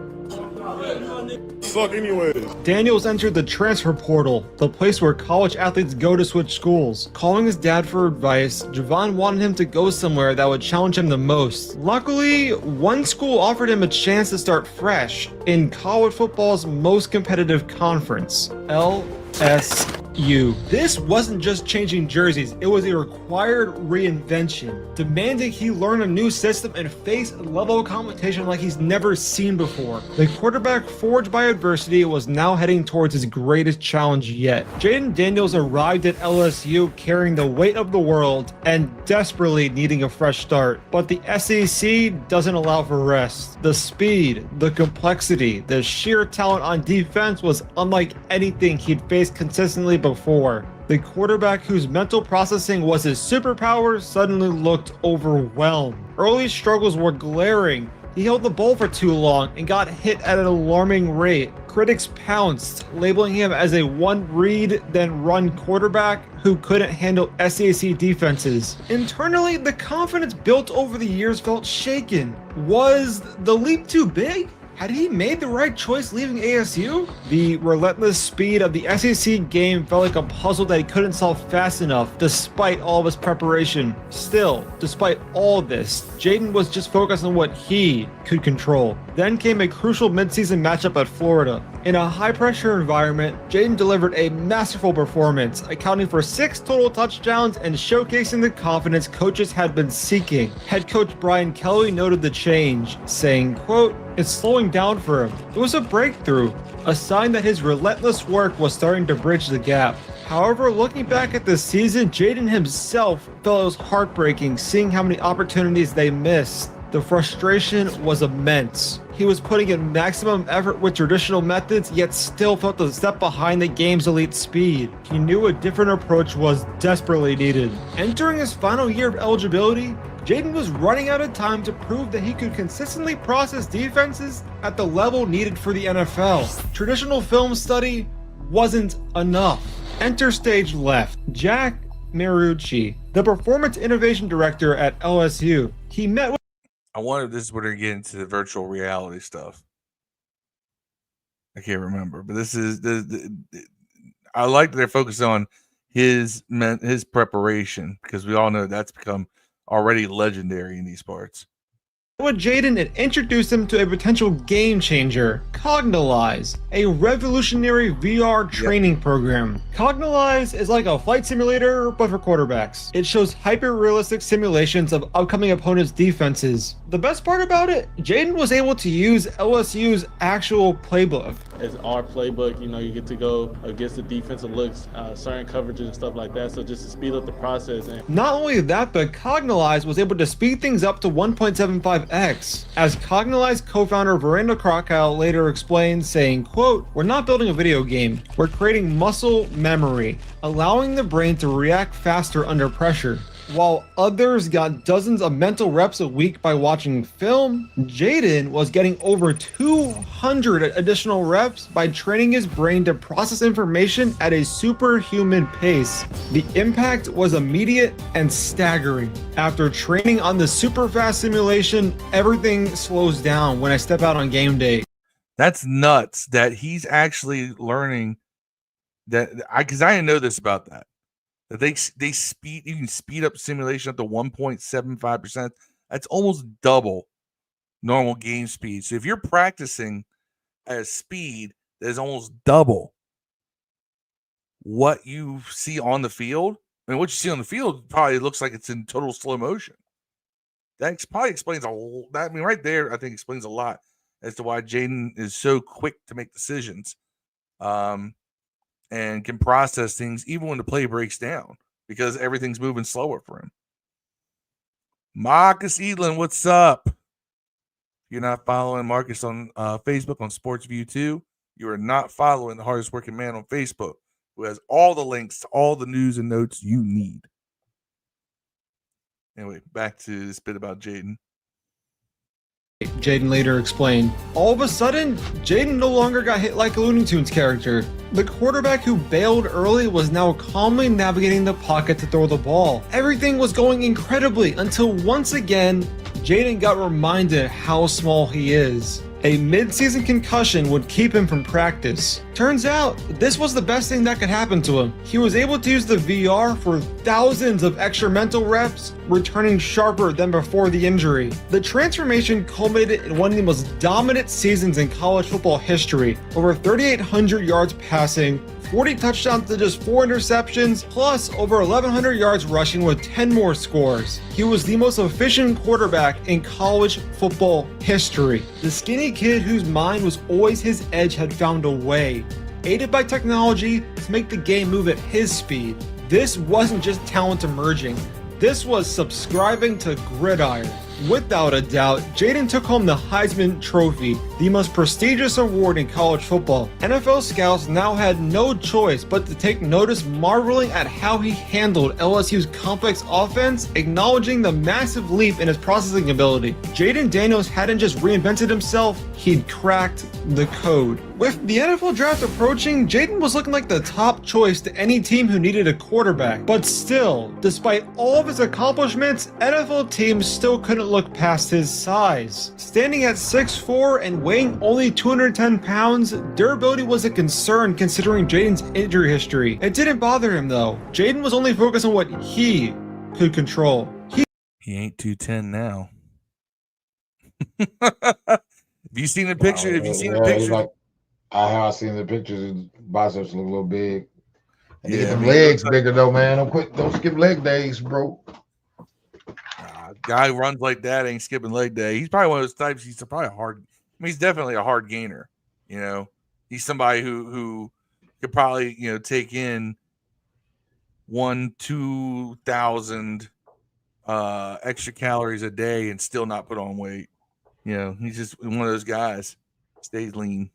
Suck anyways. Daniels entered the transfer portal, the place where college athletes go to switch schools. Calling his dad for advice, Javon wanted him to go somewhere that would challenge him the most. Luckily, one school offered him a chance to start fresh in college football's most competitive conference, LSU. LSU. This wasn't just changing jerseys, it was a required reinvention, demanding he learn a new system and face a level of competition like he's never seen before. The quarterback forged by adversity was now heading towards his greatest challenge yet. Jayden Daniels arrived at LSU carrying the weight of the world and desperately needing a fresh start. But the SEC doesn't allow for rest. The speed, the complexity, the sheer talent on defense was unlike anything he'd faced consistently before. The quarterback whose mental processing was his superpower suddenly looked overwhelmed. Early struggles were glaring. He held the ball for too long and got hit at an alarming rate. Critics pounced, labeling him as a one-read, then run quarterback who couldn't handle SEC defenses. Internally, the confidence built over the years felt shaken. Was the leap too big? Had he made the right choice leaving ASU? The relentless speed of the SEC game felt like a puzzle that he couldn't solve fast enough, despite all of his preparation. Still, despite all this, Jayden was just focused on what he could control. Then came a crucial midseason matchup at Florida. In a high-pressure environment, Jayden delivered a masterful performance, accounting for 6 total touchdowns and showcasing the confidence coaches had been seeking. Head coach Brian Kelly noted the change, saying, quote, "It's slowing down for him. It was a breakthrough, a sign that his relentless work was starting to bridge the gap." However, looking back at this season, Jayden himself felt it was heartbreaking seeing how many opportunities they missed. The frustration was immense. He was putting in maximum effort with traditional methods, yet still felt a step behind the game's elite speed. He knew a different approach was desperately needed. Entering his final year of eligibility, Jayden was running out of time to prove that he could consistently process defenses at the level needed for the NFL. Traditional film study wasn't enough. Enter stage left, Jack Marucci, the Performance Innovation Director at LSU. He met with I wonder if this is where they're getting to the virtual reality stuff. I can't remember, but this is I like that they're focused on his preparation, because we all know that's become already legendary in these parts. with Jayden and introduced him to a potential game changer, Cognilyze, a revolutionary VR training program. Cognilyze is like a flight simulator, but for quarterbacks. It shows hyper-realistic simulations of upcoming opponents' defenses. The best part about it, Jayden was able to use LSU's actual playbook. It's our playbook, you know, you get to go against the defensive looks, certain coverages and stuff like that, so just to speed up the process. And not only that, but Cognilyze was able to speed things up to 1.75x. As Cognilyze co-founder Veranda Crockow later explained, saying, quote, "We're not building a video game, we're creating muscle memory, allowing the brain to react faster under pressure." While others got dozens of mental reps a week by watching film, Jayden was getting over 200 additional reps by training his brain to process information at a superhuman pace. The impact was immediate and staggering. After training on the super fast simulation, everything slows down when I step out on game day. That's nuts that he's actually learning that, because I didn't know this about that. That they speed, you can speed up simulation up to 1.75%. That's almost double normal game speed. So if you're practicing at a speed that is almost double what you see on the field, I mean, what you see on the field probably looks like it's in total slow motion. That probably explains a lot. I mean, right there, I think explains a lot as to why Jayden is so quick to make decisions. And can process things even when the play breaks down because everything's moving slower for him. Marcus Edlin, what's up? If you're not following Marcus on Facebook on SportsView 2, you are not following the hardest working man on Facebook, who has all the links to all the news and notes you need. Anyway, back to this bit about Jayden. Jayden later explained, all of a sudden, Jayden no longer got hit like a Looney Tunes character. The quarterback who bailed early was now calmly navigating the pocket to throw the ball. Everything was going incredibly until once again, Jayden got reminded how small he is. A mid-season concussion would keep him from practice. Turns out, this was the best thing that could happen to him. He was able to use the VR for thousands of extra mental reps, returning sharper than before the injury. The transformation culminated in one of the most dominant seasons in college football history. Over 3,800 yards passing, 40 touchdowns to just 4 interceptions, plus over 1,100 yards rushing with 10 more scores. He was the most efficient quarterback in college football history. The skinny kid whose mind was always his edge had found a way, aided by technology, to make the game move at his speed. This wasn't just talent emerging. This was subscribing to gridiron. Without a doubt, Jayden took home the Heisman Trophy, the most prestigious award in college football. NFL scouts now had no choice but to take notice, marveling at how he handled LSU's complex offense, acknowledging the massive leap in his processing ability. Jayden Daniels hadn't just reinvented himself, he'd cracked the code. With the NFL draft approaching, Jayden was looking like the top choice to any team who needed a quarterback. But still, despite all of his accomplishments, NFL teams still couldn't look past his size. Standing at 6'4" and weighing only 210 pounds, durability was a concern considering Jayden's injury history. It didn't bother him though. Jayden was only focused on what he could control. He ain't 210 now. Have you seen the picture? Have you seen the picture? Like, I have seen the pictures. His biceps look a little big. And Yeah, get them I mean, legs like, bigger though, man. Don't skip leg days, bro. Guy who runs like that ain't skipping leg day. He's probably one of those types. He's probably a hard. I mean, he's definitely a hard gainer. You know, he's somebody who could probably take in 2,000 extra calories a day and still not put on weight. He's just one of those guys. Stays lean.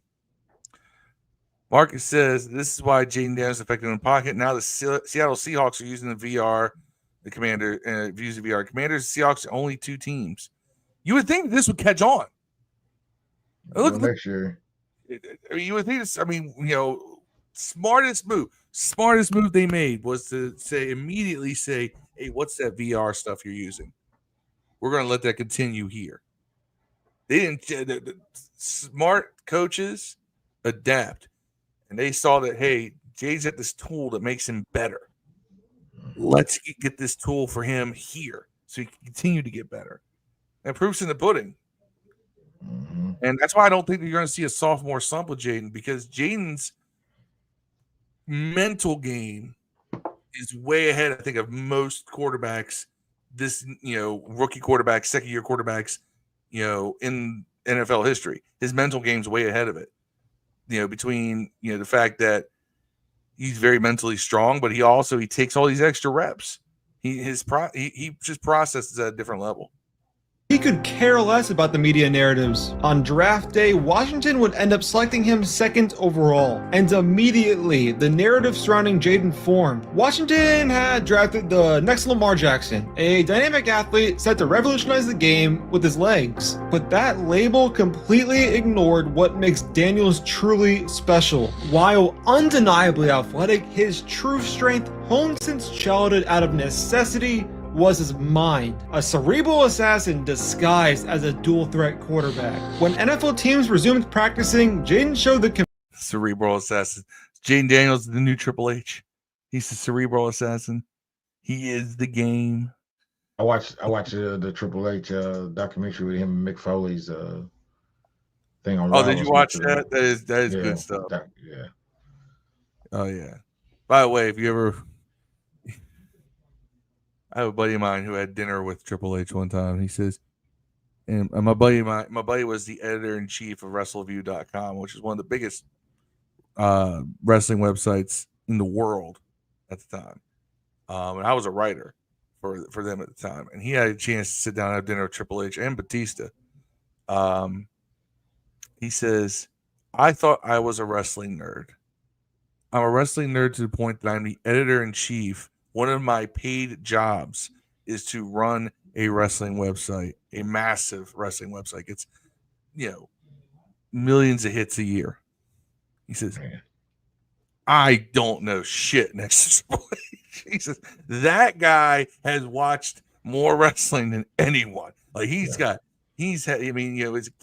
Marcus says this is why Jayden Daniels is effective in the pocket. Now the Seattle Seahawks are using the VR. The Commander views the VR. Commanders and Seahawks are only two teams. You would think this would catch on. Look next year. I mean, you would think this. I mean, smartest move they made was to immediately say, "Hey, what's that VR stuff you're using? We're going to let that continue here." They didn't. The smart coaches adapt, and they saw that, hey, Jay's got this tool that makes him better. Let's get this tool for him here so he can continue to get better. And proof's in the pudding. Mm-hmm. And that's why I don't think you're going to see a sophomore slump with Jayden, because Jayden's mental game is way ahead, I think, of most quarterbacks. This, rookie quarterbacks, second-year quarterbacks, in NFL history. His mental game's way ahead of it. Between the fact that he's very mentally strong, but he takes all these extra reps. He just processes at a different level. He could care less about the media narratives. On draft day, Washington would end up selecting him second overall, and immediately the narrative surrounding Jayden formed. Washington had drafted the next Lamar Jackson, a dynamic athlete set to revolutionize the game with his legs. But that label completely ignored what makes Daniels truly special. While undeniably athletic, his true strength, honed since childhood out of necessity, was his mind, a cerebral assassin disguised as a dual-threat quarterback. When NFL teams resumed practicing, Jayden showed the cerebral assassin. Jayden Daniels is the new Triple H. He's the cerebral assassin. He is the game. I watched the Triple H documentary with him and Mick Foley's thing on. Oh, did you watch that? That is good stuff. Yeah. Oh yeah. By the way, if you ever, I have a buddy of mine who had dinner with Triple H one time. He says, and my buddy was the editor-in-chief of WrestleView.com, which is one of the biggest wrestling websites in the world at the time. And I was a writer for them at the time. And he had a chance to sit down and have dinner with Triple H and Batista. He says, I thought I was a wrestling nerd. I'm a wrestling nerd to the point that I'm the editor-in-chief. One of my paid jobs is to run a wrestling website, a massive wrestling website. It's, millions of hits a year. He says, I don't know shit next to Triple H. He says, that guy has watched more wrestling than anyone. Like as a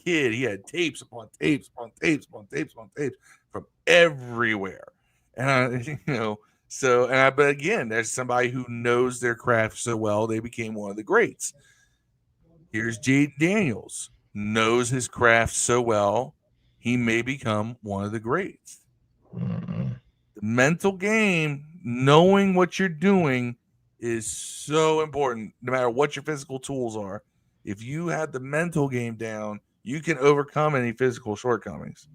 kid, he had tapes upon tapes upon tapes upon tapes upon tapes from everywhere. And but again, there's somebody who knows their craft so well, they became one of the greats. Here's Jayden Daniels, knows his craft so well, he may become one of the greats. Mm-hmm. The mental game, knowing what you're doing, is so important. No matter what your physical tools are, if you have the mental game down, you can overcome any physical shortcomings.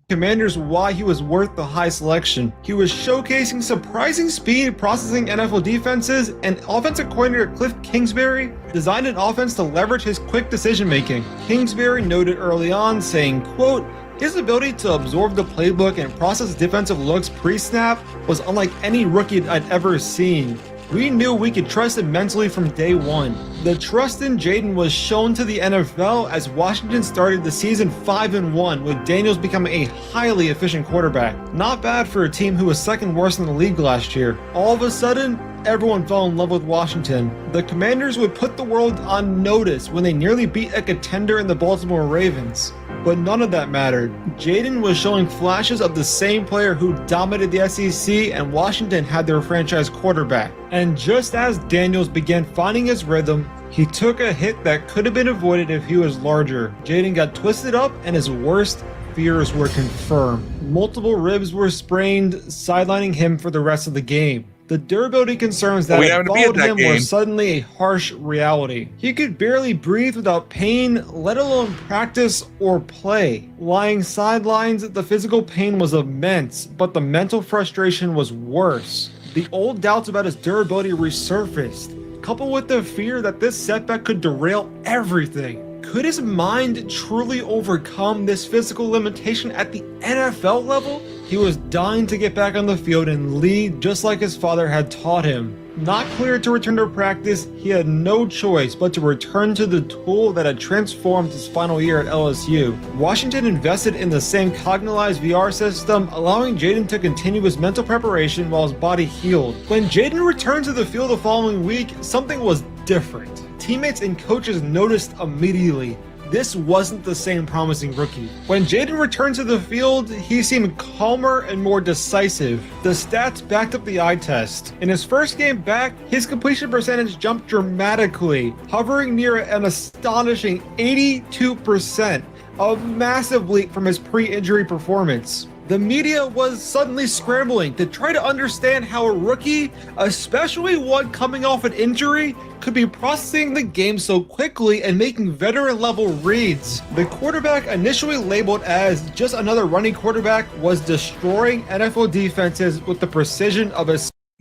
Commanders why he was worth the high selection. He was showcasing surprising speed, processing NFL defenses, and offensive coordinator Cliff Kingsbury designed an offense to leverage his quick decision making. Kingsbury noted early on, saying, quote, his ability to absorb the playbook and process defensive looks pre-snap was unlike any rookie I'd ever seen. We knew we could trust him mentally from day one. The trust in Jayden was shown to the NFL as Washington started the season 5-1, with Daniels becoming a highly efficient quarterback. Not bad for a team who was second worst in the league last year. All of a sudden, everyone fell in love with Washington. The Commanders would put the world on notice when they nearly beat a contender in the Baltimore Ravens. But none of that mattered. Jayden was showing flashes of the same player who dominated the SEC, and Washington had their franchise quarterback. And just as Daniels began finding his rhythm, he took a hit that could have been avoided if he was larger. Jayden got twisted up and his worst fears were confirmed. Multiple ribs were sprained, sidelining him for the rest of the game. The durability concerns that followed him were suddenly a harsh reality. He could barely breathe without pain, let alone practice or play. Lying sidelines, the physical pain was immense, but the mental frustration was worse. The old doubts about his durability resurfaced, coupled with the fear that this setback could derail everything. Could his mind truly overcome this physical limitation at the NFL level? He was dying to get back on the field and lead just like his father had taught him. Not cleared to return to practice, he had no choice but to return to the tool that had transformed his final year at LSU. Washington invested in the same Cognized VR system, allowing Jayden to continue his mental preparation while his body healed. When Jayden returned to the field the following week, something was different. Teammates and coaches noticed immediately. This wasn't the same promising rookie. When Jayden returned to the field, he seemed calmer and more decisive. The stats backed up the eye test. In his first game back, his completion percentage jumped dramatically, hovering near an astonishing 82%, a massive leap from his pre-injury performance. The media was suddenly scrambling to try to understand how a rookie, especially one coming off an injury, could be processing the game so quickly and making veteran-level reads. The quarterback, initially labeled as just another running quarterback, was destroying NFL defenses with the precision of a...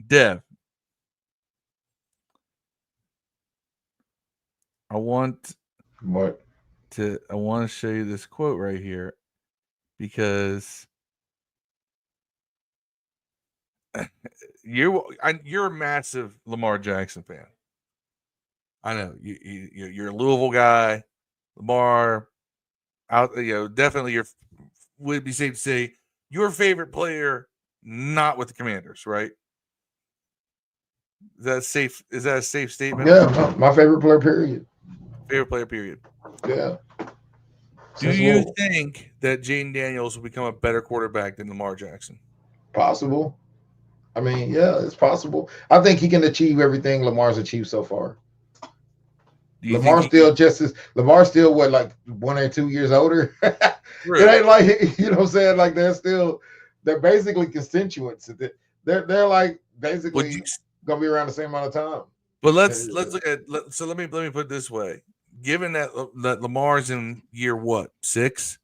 Dev, I want to show you this quote right here because you're a massive Lamar Jackson fan. I know you're a Louisville guy. Lamar, definitely would be safe to say your favorite player, not with the Commanders, right? Is that safe? Is that a safe statement? Yeah, my favorite player. Period. Favorite player. Period. Yeah. Do you think that Jayden Daniels will become a better quarterback than Lamar Jackson? Possible. I mean, yeah, it's possible. I think he can achieve everything Lamar's achieved so far. Lamar's still what, like 1 or 2 years older? Really? It ain't like, you know what I'm saying? Like they're basically constituents. They're like basically gonna be around the same amount of time. But let's look at so let me put it this way. Given that Lamar's in year what, 6,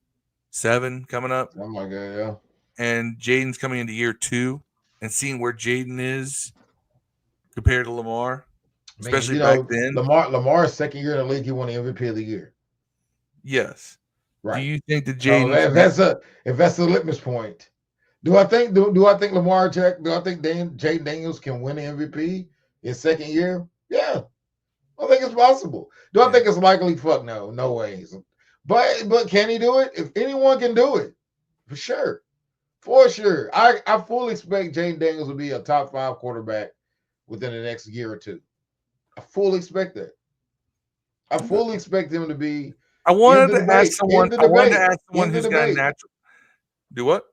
7 coming up? Oh my God, yeah. And Jayden's coming into year 2 and seeing where Jayden is compared to Lamar. Especially back then. Lamar's second year in the league, he won the MVP of the year. Yes. Right. Do you think that Jayden? If that's a litmus point, do I think Jayden Daniels can win the MVP his second year? Yeah, I think it's possible. Do I think it's likely? Fuck no, no ways. But can he do it? If anyone can do it, for sure. I fully expect Jayden Daniels to be a top 5 quarterback within the next year or 2. I fully expect that. I fully expect him to be. I wanted to ask someone who's got a natural. Do what?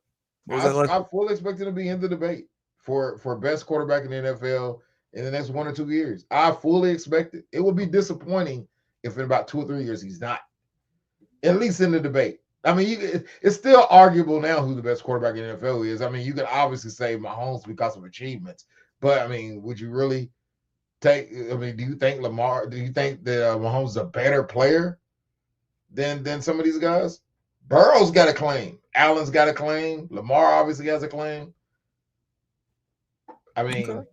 I fully expect him to be in the debate for best quarterback in the NFL in the next 1 or 2 years. I fully expect it. It would be disappointing if in about 2 or 3 years he's not. At least in the debate. I mean, it's still arguable now who the best quarterback in the NFL is. I mean, you can obviously say Mahomes because of achievements, but I mean, would you really take? I mean, do you think Lamar? Do you think that Mahomes is a better player than some of these guys? Burrow's got a claim. Allen's got a claim. Lamar obviously has a claim. I mean, Okay.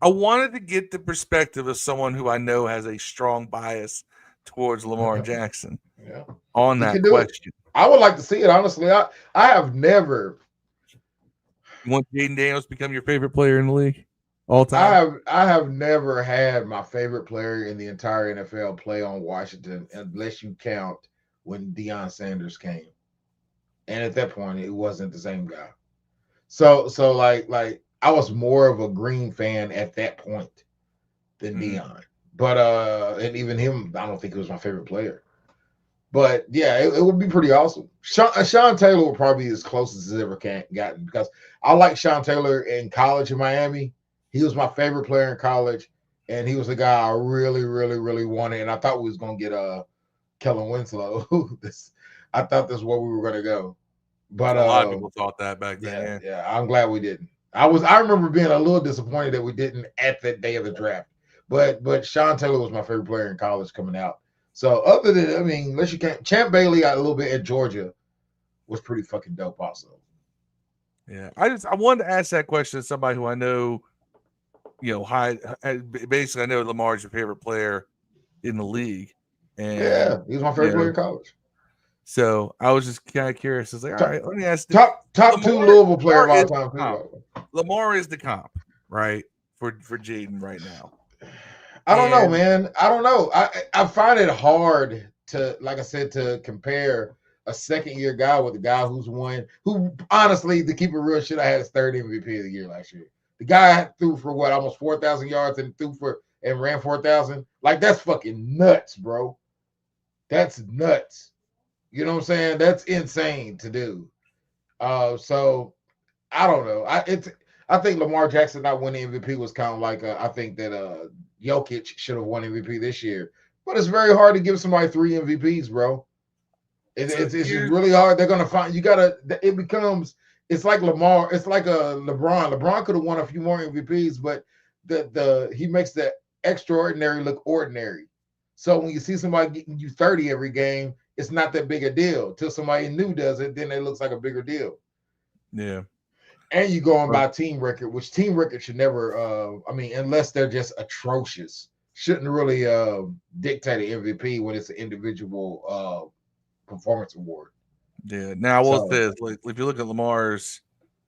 I wanted to get the perspective of someone who I know has a strong bias towards Lamar Jackson yeah, on he that can do it. question. I would like to see it, honestly. I have never. You want Jaden Daniels to become your favorite player in the league all time? I have never had my favorite player in the entire NFL play on Washington, unless you count when Deion Sanders came. And at that point, it wasn't the same guy. So like I was more of a Green fan at that point than Deion. But and even him, I don't think he was my favorite player. But yeah, it would be pretty awesome. Sean Taylor would probably be as close as it's ever gotten, because I like Sean Taylor in college in Miami. He was my favorite player in college, and he was the guy I really, really, really wanted. And I thought we was gonna get Kellen Winslow. I thought that's where we were gonna go. But a lot of people thought that back then. Yeah, I'm glad we didn't. I remember being a little disappointed that we didn't at that day of the draft. But Sean Taylor was my favorite player in college coming out. So other than, I mean, unless you can't, Champ Bailey got a little bit at Georgia, was pretty fucking dope also. Yeah, I wanted to ask that question to somebody who I know, you know, basically I know Lamar's your favorite player in the league, and yeah, he was my favorite player in college. So I was just kind of curious. I was like, all right, let me ask. Top two Louisville player of all time. Lamar is the comp, right, for Jaden right now. I don't know, man. I don't know. I find it hard to, like I said, to compare a second-year guy with a guy who honestly, to keep it real, should have had his third MVP of the year last year. The guy threw for what, almost 4,000 yards and ran 4,000. Like, that's fucking nuts, bro. That's nuts. You know what I'm saying? That's insane to do. So I don't know. I think Lamar Jackson not winning MVP was kind of like I think that Jokic should have won MVP this year. But it's very hard to give somebody 3 MVPs, bro. It's just really hard. They're gonna find it's like Lamar, it's like a LeBron. LeBron could have won a few more MVPs, but he makes the extraordinary look ordinary. So when you see somebody getting you 30 every game, it's not that big a deal. Till somebody new does it, then it looks like a bigger deal. Yeah. And you go on by team record, which team record should never, unless they're just atrocious, shouldn't really dictate an MVP when it's an individual performance award. Yeah. Now, if you look at Lamar's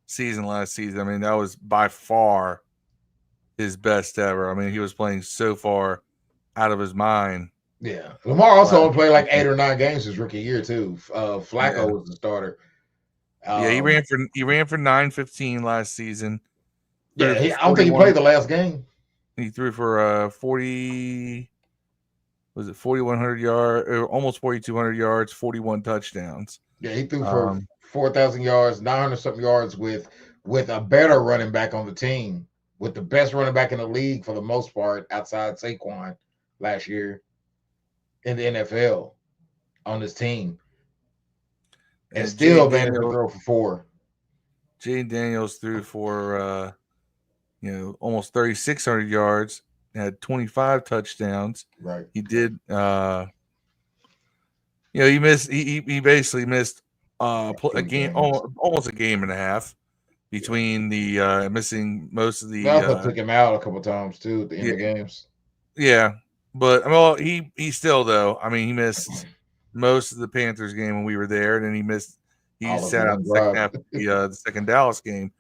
season last season, I mean, that was by far his best ever. I mean, he was playing so far out of his mind. Yeah. Lamar also only played like 8 or 9 games his rookie year, too. Flacco was the starter. He ran for 915 last season. Yeah, I don't think he played the last game. He threw for 4,100 yards, or almost 4,200 yards, 41 touchdowns. Yeah, he threw for 4,000 yards, 900 something yards with a better running back on the team, with the best running back in the league for the most part outside Saquon last year in the NFL on this team. And still managed to throw for 4. Jaden Daniels threw for almost 3,600 yards, had 25 touchdowns. Right. He did he missed he basically missed a game, almost a game and a half between the missing most of the took him out a couple times too at the end of games. Yeah. But he still, though, I mean, he missed most of the Panthers game when we were there, and then he sat out the second half of the second Dallas game.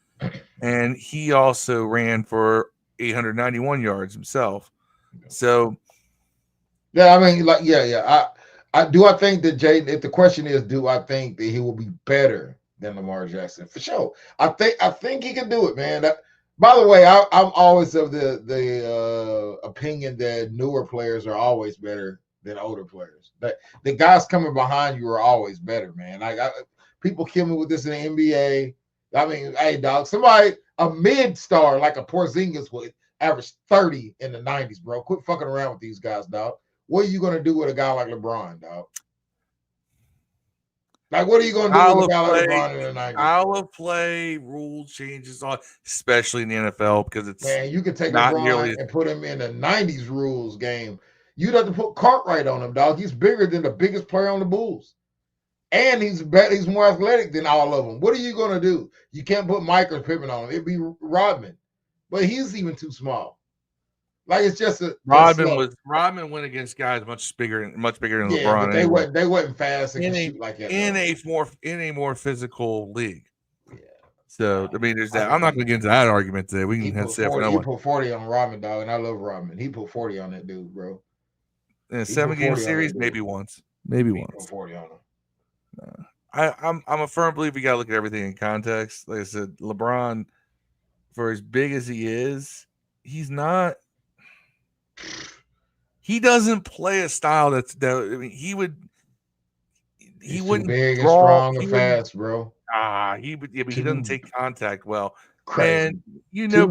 And he also ran for 891 yards himself. So yeah, I mean, I think that Jaden, if the question is, do I think that he will be better than Lamar Jackson? For sure. I think he can do it, man. By the way, I'm always of the opinion that newer players are always better than older players. That the guys coming behind you are always better, man. People kill me with this in the NBA. I mean, hey, dog, a mid-star like a Porzingis would average 30 in the 90s, bro. Quit fucking around with these guys, dog. What are you going to do with a guy like LeBron, dog? Like, what are you going to do with a guy like LeBron in the 90s? Style of play, rule changes, especially in the NFL, because it's Man, you could take not LeBron nearly and put him in the 90s rules game. You'd have to put Cartwright on him, dog. He's bigger than the biggest player on the Bulls. And he's better, he's more athletic than all of them. What are you going to do? You can't put Mike or Pippen on him. It'd be Rodman. But he's even too small. Like, it's just Rodman went against guys much bigger than LeBron. But they wasn't fast and could shoot like that. In a more physical league. Yeah. So I mean, there's that. I'm not going to get into that argument today. We can have He put 40 on Rodman, dog, and I love Rodman. He put 40 on that dude, bro. In a 7-game series, maybe once. Maybe once. Put 40 on him. I'm a firm believer you got to look at everything in context. Like I said, LeBron, for as big as he is, he's not. He doesn't play a style that I mean, he wouldn't big draw, and strong and fast, bro. He doesn't take contact well. Crazy. And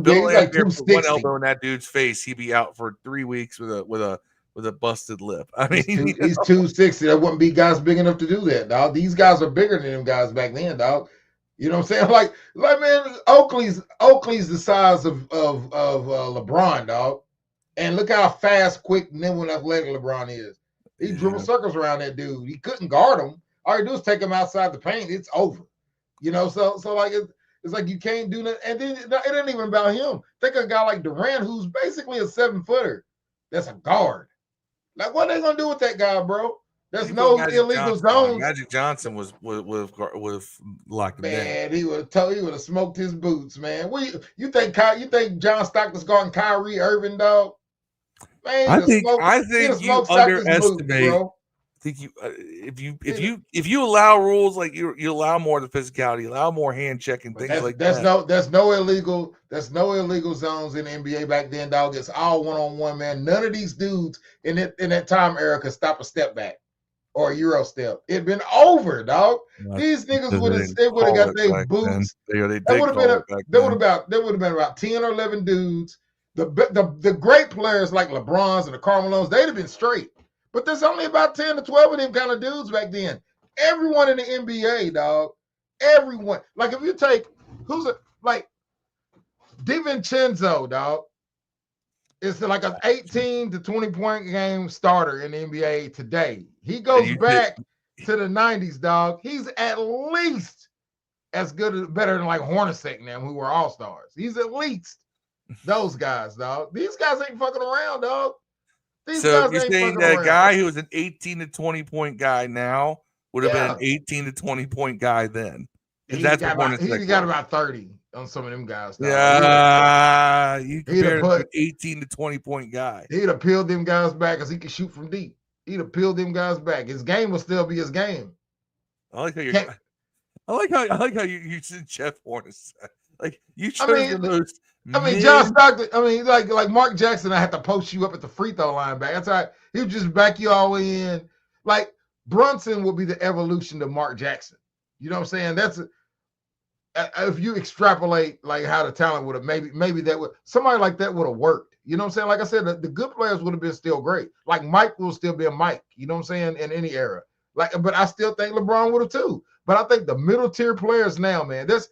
Bill Laimbeer put one elbow in that dude's face, he'd be out for 3 weeks with a busted lip. I mean, he's 260. There wouldn't be guys big enough to do that, dog. These guys are bigger than them guys back then, dog. You know what I'm saying? Like man, Oakley's the size of LeBron, dog. And look how fast, quick, nimble, and athletic LeBron is. He dribbled circles around that dude. He couldn't guard him. All you do is take him outside the paint. It's over. You know, so like it's like you can't do that. And then it ain't even about him. Think of a guy like Durant, who's basically a 7-footer. That's a guard. Like, what are they gonna do with that guy, bro? There's no illegal zones. Magic Johnson was locked him down. Man, he would have smoked his boots, man. You think John Stockton's guarding Kyrie Irving, dog? Man, I think you underestimate. Boots, I think if you allow rules like you allow more of the physicality, allow more hand checking things like that. There's no illegal zones in the NBA back then, dog. It's all 1-on-1, man. None of these dudes in that time era could stop a step back or a Euro step. It'd been over, dog. These niggas would have got their boots. There would have been about 10 or 11 dudes. The great players like LeBron's and the Carmelones, they'd have been straight. But there's only about 10 to 12 of them kind of dudes back then. Everyone in the NBA, dog. Everyone. Like, if you take DiVincenzo, dog, it's like an 18 to 20 point game starter in the NBA today. He goes back to the 90s, dog. He's at least as good, better than like Hornacek and them, who were all-stars. He's at least those guys, dog. These guys ain't fucking around, dog. So you're saying that a guy who was an 18 to 20 point guy now would have been an 18 to 20 point guy then? He got about 30 on some of them guys. Dog. Yeah, you compared to an 18 to 20 point guy. He'd have peeled them guys back because he could shoot from deep. He'd have peeled them guys back. His game will still be his game. I like how you said Jeff Hornacek. Like you chose the most. John Stockton. Like Mark Jackson. I had to post you up at the free throw line back. That's how he would just back you all the way in. Like Brunson will be the evolution of Mark Jackson. You know what I'm saying? That's if you extrapolate like how the talent would have maybe that would somebody like that would have worked. You know what I'm saying? Like I said, the good players would have been still great. Like Mike will still be a Mike. You know what I'm saying? In any era. But I still think LeBron would have too. But I think the middle tier players now, man, there's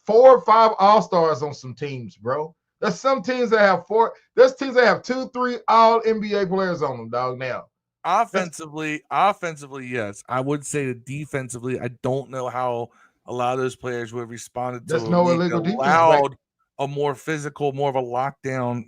4 or 5 all-stars on some teams, bro. There's some teams that have 4. There's teams that have 2, 3 all NBA players on them, dog. Now, offensively, yes. I would say that defensively, I don't know how a lot of those players would have responded to. There's no illegal defense. Allowed a more physical, more of a lockdown,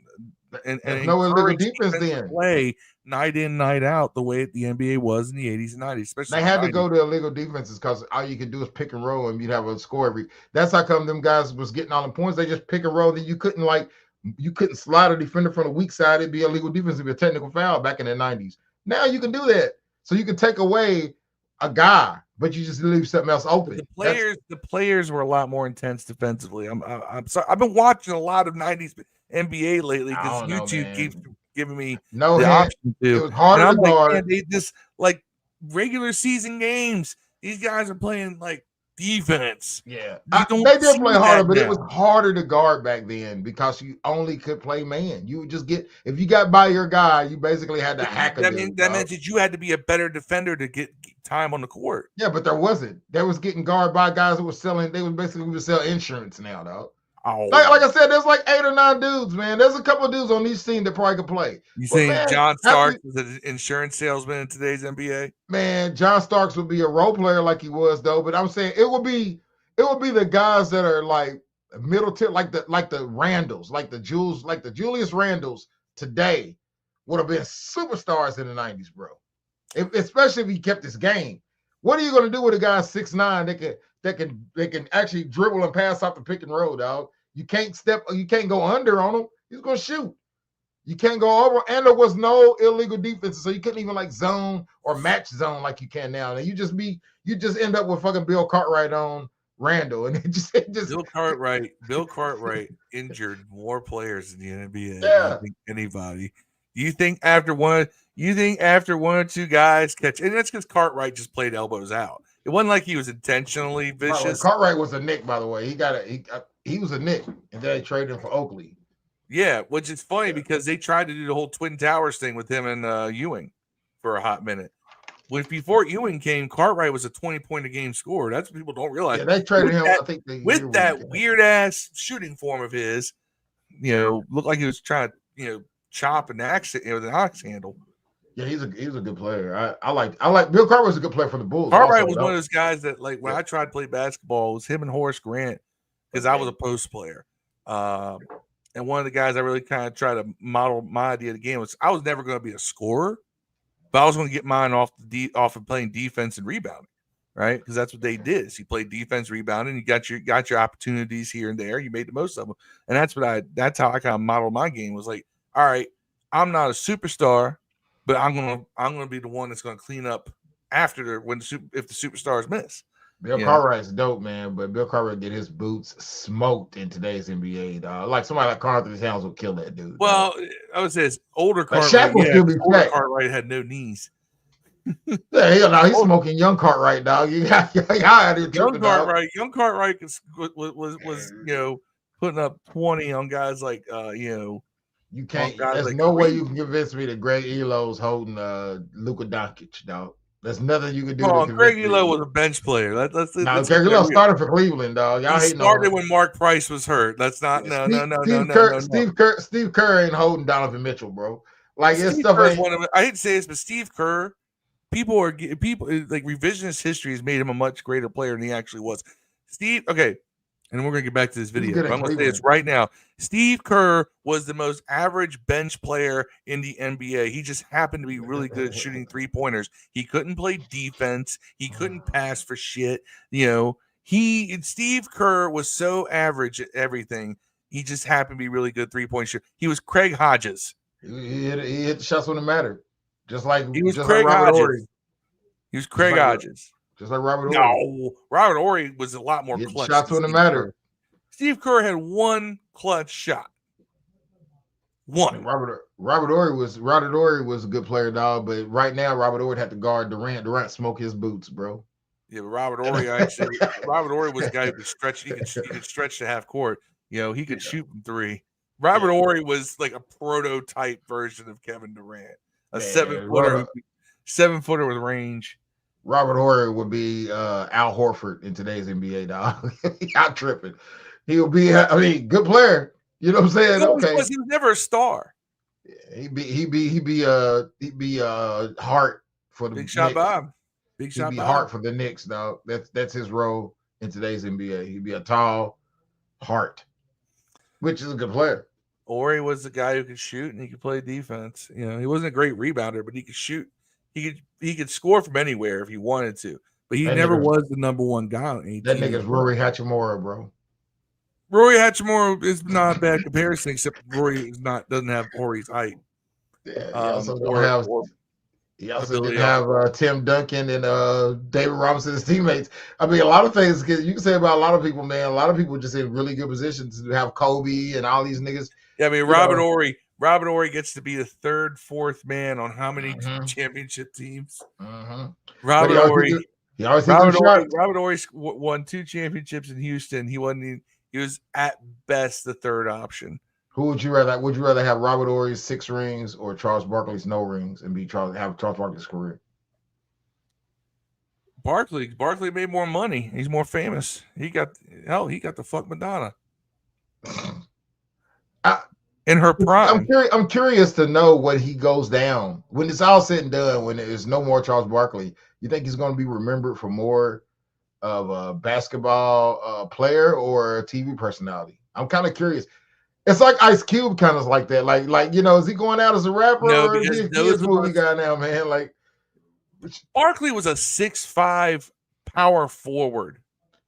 and no illegal defense then. Play night in, night out, the way the NBA was in the 80s and 90s. Especially they had to go to illegal defenses because all you could do is pick and roll, and you'd have a score every. That's how come them guys was getting all the points. They just pick and roll. That you couldn't slide a defender from the weak side. It'd be illegal defense. It'd be a technical foul back in the 90s. Now you can do that, so you can take away a guy, but you just leave something else open. The players were a lot more intense defensively. I'm sorry. I've been watching a lot of 90s NBA lately because YouTube keeps giving me the option to. It was harder to guard. They just like regular season games. These guys are playing like defense. Yeah, don't they did see play harder, that but it was now. harder to guard back then because you only could play man. You would just get if you got by your guy, you basically had to hack a That dude. meant that you had to be a better defender to get time on the court. Yeah, but there wasn't. There was getting guarded by guys who were selling. They was basically sell insurance now, dog. Oh, Like I said, there's like 8 or 9 dudes, man. There's a couple of dudes on each team that probably could play. You But, think man, John Starks is an insurance salesman in today's NBA? Man, John Starks would be a role player like he was though. But I'm saying it would be the guys that are like middle tier, like the Randalls, like the Julius Randalls today would have been superstars in the 90s, bro. Especially if he kept his game. What are you going to do with a guy 6'9" that can actually dribble and pass off the pick and roll, dog? You can't go under on him. He's going to shoot. You can't go over, and there was no illegal defense, so you couldn't even like zone or match zone like you can now. And you just end up with fucking Bill Cartwright on Randall, and it just Bill Cartwright injured more players in the NBA Yeah. than anybody. You think after one or two guys catch, and that's because Cartwright just played elbows out. It wasn't like he was intentionally vicious. Cartwright was a Knick, by the way. He was a Knick, and then they traded him for Oakley. Yeah, which is funny because they tried to do the whole Twin Towers thing with him and Ewing for a hot minute. Before Ewing came, Cartwright was a 20-point a game scorer. That's what people don't realize. Yeah, they traded him. I think with that weird ass shooting form of his, looked like he was trying to, chop an axe with an ox handle. Yeah, he's a good player. I like Bill Cartwright was a good player for the Bulls. Cartwright was one of those guys that, like, when I tried to play basketball, it was him and Horace Grant because I was a post player. And one of the guys I really kind of try to model my idea of the game was I was never going to be a scorer, but I was going to get mine off of playing defense and rebounding, right? Because that's what they did. So you played defense, rebounding, you got your opportunities here and there. You made the most of them, and that's how I kind of modeled my game. Was like, all right, I'm not a superstar, but I'm gonna be the one that's going to clean up after if the superstars miss. Bill Cartwright's dope, man, but Bill Cartwright get his boots smoked in today's NBA, dog. Like somebody like Carl Anthony Towns will kill that dude. Well, dog. I would say it's older Cartwright. Cartwright had no knees. Yeah, hell no, he's smoking young Cartwright, dog. You got out here young Cartwright was putting up 20 on guys like You can't. There's no way you can convince me that Greg Elo's holding Luka Doncic, dog. There's nothing you can do. Greg Elo was a bench player. Greg Elo started for Cleveland, dog. He started when Mark Price was hurt. That's not Steve Kerr ain't holding Donovan Mitchell, bro. Like it's stuff. I hate to say this, but Steve Kerr, people like revisionist history has made him a much greater player than he actually was. And we're gonna get back to this video. But I'm gonna say this right now. Steve Kerr was the most average bench player in the NBA. He just happened to be really good at shooting 3-pointers. He couldn't play defense. He couldn't pass for shit. Steve Kerr was so average at everything. He just happened to be really good 3-point shooter. He was Craig Hodges. He hit the shots when it mattered. Just like he was just Craig like Robert Hodges. Horry. He was Craig Hodges. Just like Robert Horry. No, Robert Horry was a lot more clutch. Shots when it mattered. Steve Kerr had one clutch shot. One. Robert Horry was a good player, dog. But right now, Robert Horry had to guard Durant. Durant smoked his boots, bro. Yeah, but Robert Horry was a guy who could stretch. He could stretch to half court. He could shoot from 3. Robert Horry was like a prototype version of Kevin Durant, a 7-footer with range. Robert Horry would be Al Horford in today's NBA, dog. I'm tripping. He'll be, good player. You know what I'm saying? No, he was never a star. He'd be Hart for the Big Shot Bob. He'd be Hart for the Knicks, dog. That's his role in today's NBA. He'd be a tall Hart, which is a good player. Horry was the guy who could shoot and he could play defense. He wasn't a great rebounder, but he could shoot. He could score from anywhere if he wanted to, but he never was the number one guy. That nigga's Rory Hachimura, bro. Rory Hachimura is not a bad comparison, except Rory doesn't have Horry's height. Yeah, he also didn't have Tim Duncan and David Robinson as teammates. A lot of things you can say about a lot of people, man. A lot of people just in really good positions to have Kobe and all these niggas. Yeah, Robert Horry gets to be the 3rd, 4th man on how many championship teams? Mm-hmm. Robert Horry. He always hit them shots. Robert Horry won 2 championships in Houston. He was at best the third option. Who would you rather? Would you rather have Robert Horry's 6 rings or Charles Barkley's no rings and have Charles Barkley's career? Barkley made more money. He's more famous. He got the fuck Madonna in her prime. I'm curious to know what he goes down when it's all said and done. When there's no more Charles Barkley, you think he's going to be remembered for more of a basketball player or a TV personality? I'm kind of curious. It's like Ice Cube, kind of like that. Like is he going out as a rapper or is he a kids movie guy now, man? Like. Barkley was a 6'5" power forward.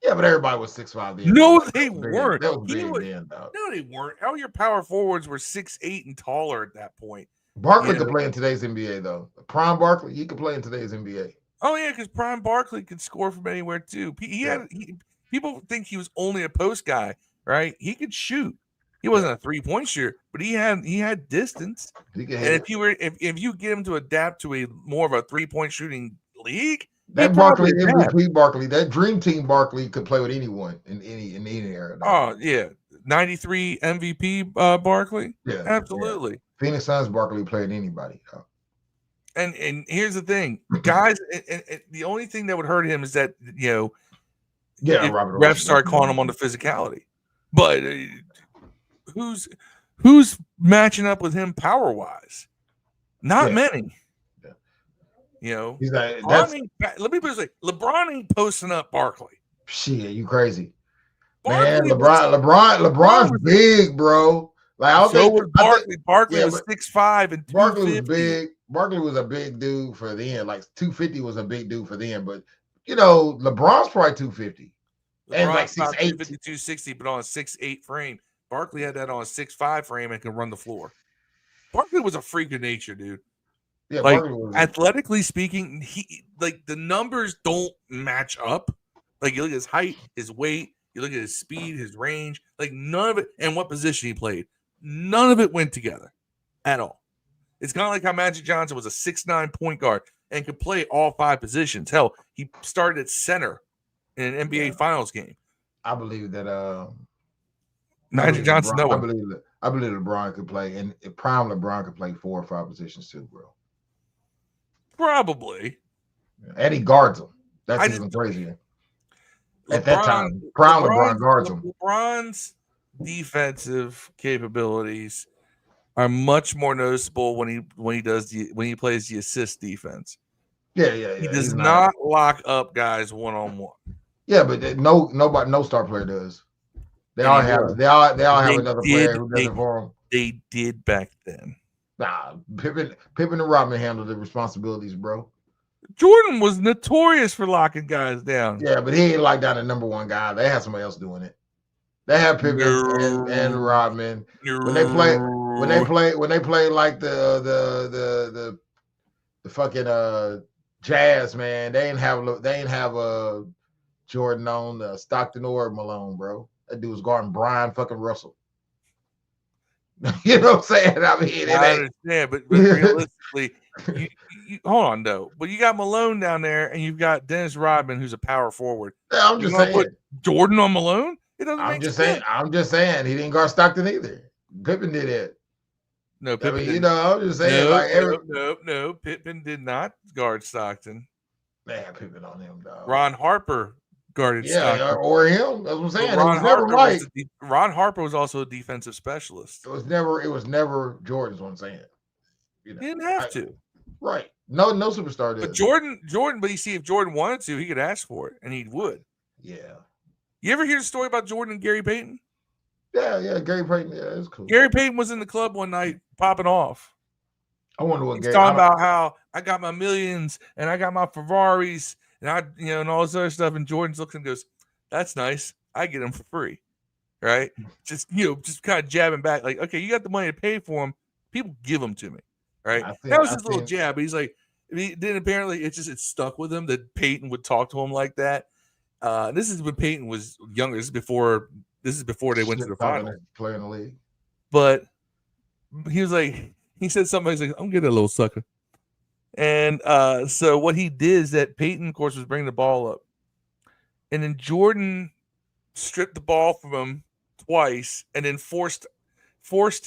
Yeah, but everybody was 6'5" then. No, they weren't. That was big then, dog. No, they weren't. All your power forwards were 6'8" and taller at that point. Barkley could play in today's NBA, though. Prime Barkley, he could play in today's NBA. Oh, yeah, because Prime Barkley could score from anywhere, too. People think he was only a post guy, right? He could shoot. He wasn't a 3-point shooter, but he had distance. And if you get him to adapt to a more of a 3-point shooting league, that Barkley, MVP Barkley, that dream team Barkley could play with anyone in any era. Oh yeah, 93 MVP Barkley. Yeah, absolutely. Yeah. Phoenix Suns Barkley played anybody. And here's the thing, guys. and the only thing that would hurt him is that refs start calling him on the physicality, but. Who's matching up with him power wise? Not many. Yeah. He's like, let me put it this way: LeBron ain't posting up Barkley. Shit, you crazy, man? LeBron's big, bro. Like Barkley. Barkley was 6'5" and 250. Barkley was big. Barkley was a big dude for then. Like 250 was a big dude for then, but LeBron's probably 250 and like 6'8", 260, but on a 6'8" frame. Barkley had that on a 6'5" frame and could run the floor. Barkley was a freak of nature, dude. Yeah, like athletically speaking, the numbers don't match up. Like you look at his height, his weight, you look at his speed, his range, like none of it, and what position he played. None of it went together at all. It's kind of like how Magic Johnson was a 6'9" point guard and could play all 5 positions. Hell, he started at center in an NBA Finals game. I believe that Magic Johnson, I believe LeBron could play, and prime LeBron could play 4 or 5 positions too, bro. Probably. And he guards them. That's even crazier. At that time, prime LeBron guards them. LeBron's defensive capabilities are much more noticeable when he plays the assist defense. Yeah. He does not lock up guys one-on-one. Yeah, but no star player does. They all have another player who does it for them. They did back then. Nah, Pippen and Rodman handled the responsibilities, bro. Jordan was notorious for locking guys down. Yeah, but he ain't locked down the number one guy. They had somebody else doing it. They had Pippen and Rodman. When they play like the fucking Jazz, man, they ain't have a Jordan on Stockton or Malone, bro. That dude was guarding Brian fucking Russell. You know what I'm saying? I mean, I understand, but realistically, you hold on though. But you got Malone down there, and you've got Dennis Rodman, who's a power forward. Yeah, I'm just saying. Put Jordan on Malone? It doesn't make sense. I'm just saying he didn't guard Stockton either. Pippen did it. No, Pippen. I mean, I'm just saying. No. Pippen did not guard Stockton. Man, Pippen on him, dog. Ron Harper guarded Stockton. Or him. That's what I'm saying. Ron Harper was also a defensive specialist. It was never Jordan's what I'm saying. He didn't have to. Right. No superstar did. But Jordan, but you see, if Jordan wanted to, he could ask for it, and he would. Yeah. You ever hear the story about Jordan and Gary Payton? Yeah, Gary Payton. Yeah, it's cool. Gary Payton was in the club one night popping off. I wonder what He's talking about how I got my millions and I got my Ferraris and and all this other stuff. And Jordan looks and goes, "That's nice. I get them for free." Right? Just kind of jabbing back, like, okay, you got the money to pay for them. People give them to me. Right? That was his little jab. But he's like, then apparently it stuck with him that Peyton would talk to him like that. This is when Peyton was younger. This is before they went to the final. Play in the league. But he was like, he said something. He's like, "I'm getting a little sucker," And so what he did is that Peyton, of course, was bringing the ball up. And then Jordan stripped the ball from him twice and then forced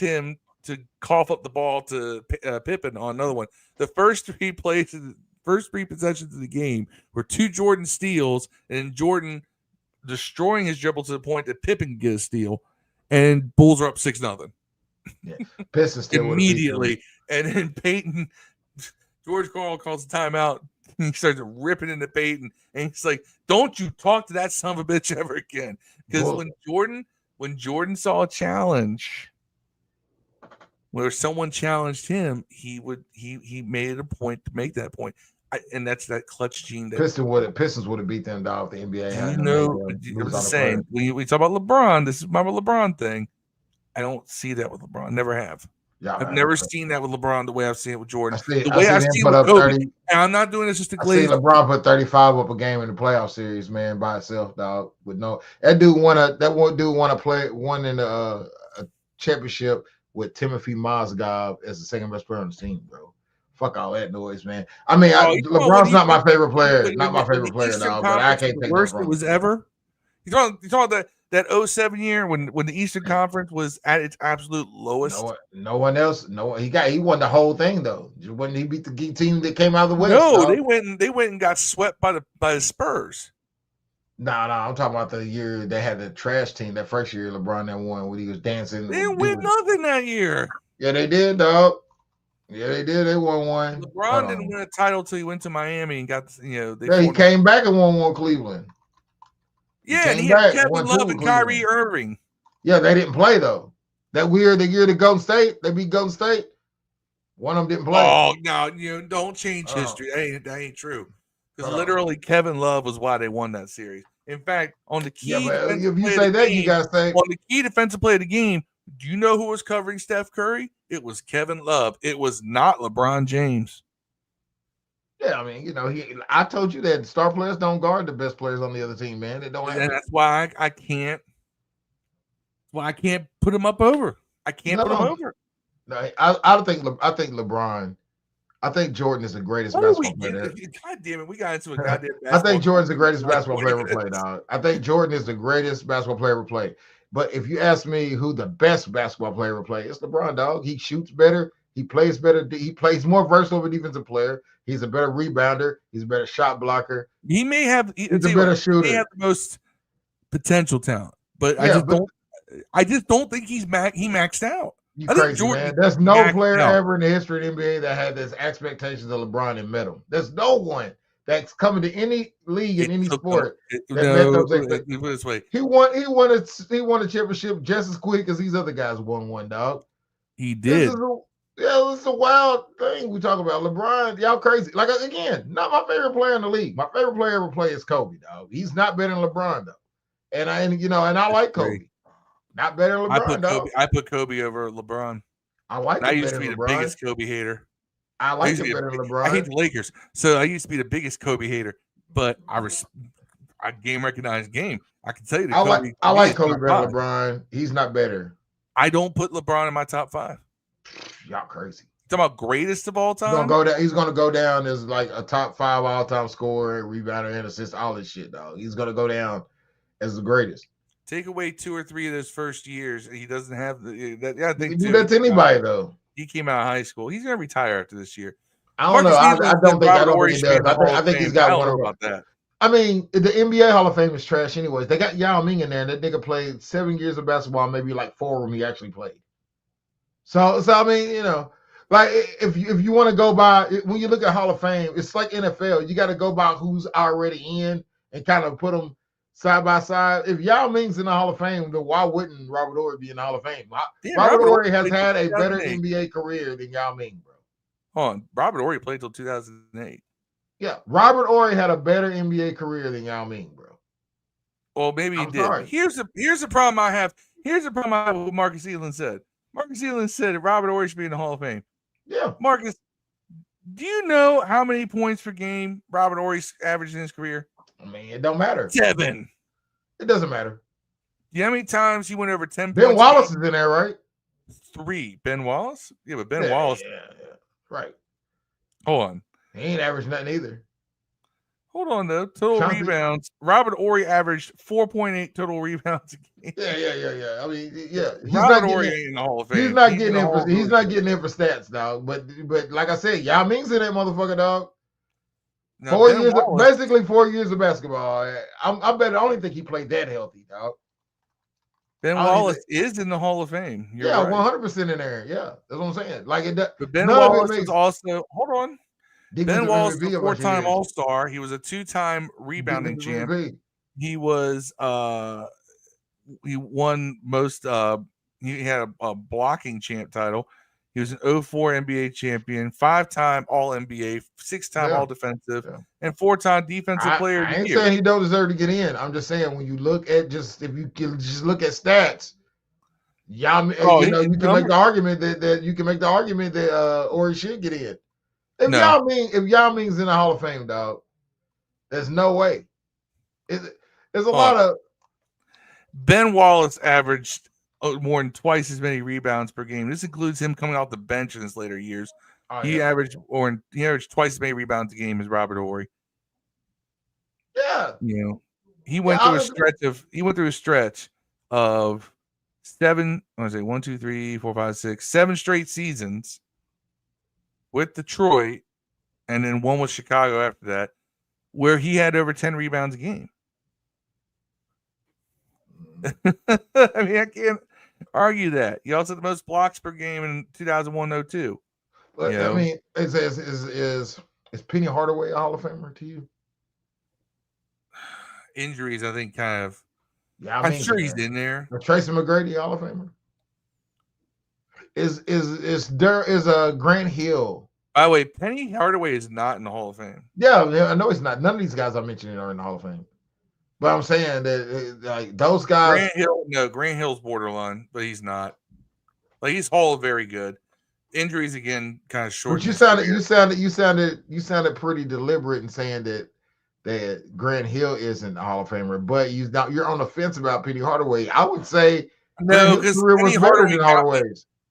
him to cough up the ball to Pippen on another one. The first three possessions of the game were 2 Jordan steals, and Jordan destroying his dribble to the point that Pippen could get a steal, and Bulls are up 6-0. Yeah, Pistons still immediately. And then Peyton, George Karl calls the timeout. He starts ripping into Peyton, and he's like, "Don't you talk to that son of a bitch ever again." Because when Jordan saw a challenge where someone challenged him, he made it a point to make that point. And that's that clutch gene. That Pistons would have beat them, dog. If the NBA had I was saying, we talk about LeBron. This is my LeBron thing. I don't see that with LeBron. Never have. Yeah, I've never seen that with LeBron the way I've seen it with Jordan. The way I've seen it with Kobe. And I'm not doing this just to glaze. I see LeBron put 35 up a game in the playoff series, man, by itself, dog. With that dude won in a championship with Timothy Mozgov as the second best player on the team, bro. Fuck all that noise, man. I mean, LeBron's not my favorite player. Not my favorite player, dog. But I can't take the worst it was ever. You talking that 07 year when the Eastern Conference was at its absolute lowest. No one else. He won the whole thing though. When he beat the team that came out of the West. No, they went and got swept by the Spurs. No, I'm talking about the year they had the trash team. That first year LeBron that won when he was dancing. They didn't win nothing that year. Yeah, they did, dog. Yeah, they did. They won one. LeBron didn't win a title till he went to Miami and got he came back and won one Cleveland. Yeah, and he had Kevin Love and Kyrie Irving. Yeah, they didn't play though. The year to Golden State, they beat Golden State. One of them didn't play. Oh no, don't change history. That ain't true. Because literally, Kevin Love was why they won that series. In fact, on the key, if you say that, you gotta say on the key defensive play of the game. Do you know who was covering Steph Curry? It was Kevin Love. It was not LeBron James. Yeah, I mean, I told you that star players don't guard the best players on the other team, man. They don't. And that's why I can't. Well, I can't put him up over. I can't put him over. No, I think LeBron. I think Jordan is the greatest basketball player. God damn it, we got into a goddamn. I think Jordan's the greatest basketball player ever played, dog. I think Jordan is the greatest basketball player ever played. But if you ask me who the best basketball player ever played, it's LeBron, dog. He shoots better. He plays better. He plays more versatile of a defensive player. He's a better rebounder. He's a better shot blocker. He may have. He's a better shooter. He may have the most potential talent, but I just don't think he maxed out. You crazy, man. There's no player ever in the history of the NBA that had this expectations of LeBron and met him. There's no one that's coming to any league in any sport that met those expectations. He won a championship just as quick as these other guys won one, dog. He did. This is a wild thing we talk about. LeBron, y'all crazy. Like, again, not my favorite player in the league. My favorite player ever played is Kobe, dog. He's not better than LeBron, though. And I like Kobe. Not better than LeBron, I put Kobe over LeBron. I used to be the biggest Kobe hater. I like him better than LeBron. I hate the Lakers, so I used to be the biggest Kobe hater. But I game recognized game. I can tell you that I like Kobe better than LeBron. He's not better. I don't put LeBron in my top 5. Y'all crazy. Talking about greatest of all time? He's gonna go down as like a top 5 all-time scorer, rebounder, and assist, all this shit, dog. He's gonna go down as the greatest. Take away 2 or 3 of those first years, he doesn't have that. Yeah, I think do that to anybody though. He came out of high school. He's gonna retire after this year. I don't know. I don't think he does. I think he's got one about that. I mean, the NBA Hall of Fame is trash anyways. They got Yao Ming in there, and that nigga played 7 years of basketball, maybe like 4 of them he actually played. So I mean, like if you want to go by, when you look at Hall of Fame, it's like NFL. You got to go by who's already in and kind of put them side by side. If Yao Ming's in the Hall of Fame, then why wouldn't Robert Horry be in the Hall of Fame? Robert Horry has had a better NBA career than Yao Ming, bro. Hold on, Robert Horry played till 2008. Yeah, Robert Horry had a better NBA career than Yao Ming, bro. Well, maybe he did. Sorry. Here's the problem I have. Here's the problem I have with what Marcus Eaton said. Marcus Eaton said that Robert Horry should be in the Hall of Fame. Yeah. Marcus, do you know how many points per game Robert Horry's averaged in his career? I mean, it don't matter. 7. It doesn't matter. You know how many times he went over 10 Ben points? Wallace is in there, right? 3. Ben Wallace? Yeah, but Ben Wallace. Yeah. Right. Hold on. He ain't averaged nothing either. Hold on though. Total rebounds. Robert Horry averaged 4.8 total rebounds a game. Yeah. I mean, yeah. He's Robert not Horry getting ain't in the Hall of Fame. He's not getting in for stats, dog. But like I said, Yao Ming's in that motherfucker, dog. Now, 4 years, basically 4 years of basketball. I bet I don't even think he played that healthy, dog. Ben Wallace is in the Hall of Fame. You're yeah, right. 100% in there. Yeah, that's what I'm saying. Like it. But Ben Wallace was also Ben Wallace was a 4-time All-Star. He was a 2-time rebounding champ. He was he won most he had a blocking champ title. He was an 04 NBA champion, 5-time All-NBA, 6-time All-Defensive, and 4-time Defensive Player of the Year. I ain't saying he don't deserve to get in. I'm just saying when you look at if you can just look at stats, you can make the argument that Horry should get in. If Yao Ming's in the Hall of Fame, dog, there's no way. There's a lot of Ben Wallace averaged more than twice as many rebounds per game. This includes him coming off the bench in his later years. He averaged twice as many rebounds a game as Robert Horry. Yeah, he went through a stretch of 7 straight seasons with Detroit, and then one with Chicago after that, where he had over 10 rebounds a game. I mean, I can't argue that. He also had the most blocks per game in 2001-02. I mean, is Penny Hardaway a Hall of Famer to you? Injuries, I think, kind of. Yeah, I'm sure he's in there. Tracy McGrady, Hall of Famer. Is Grant Hill? By the way, Penny Hardaway is not in the Hall of Fame. Yeah, I know he's not. None of these guys I'm mentioning are in the Hall of Fame. But I'm saying that like those guys. Grant Hill's borderline, but he's not. Like he's very good. Injuries again, kind of short. But you sounded pretty deliberate in saying that Grant Hill isn't a Hall of Famer, but you're on the fence about Penny Hardaway. I would say no, because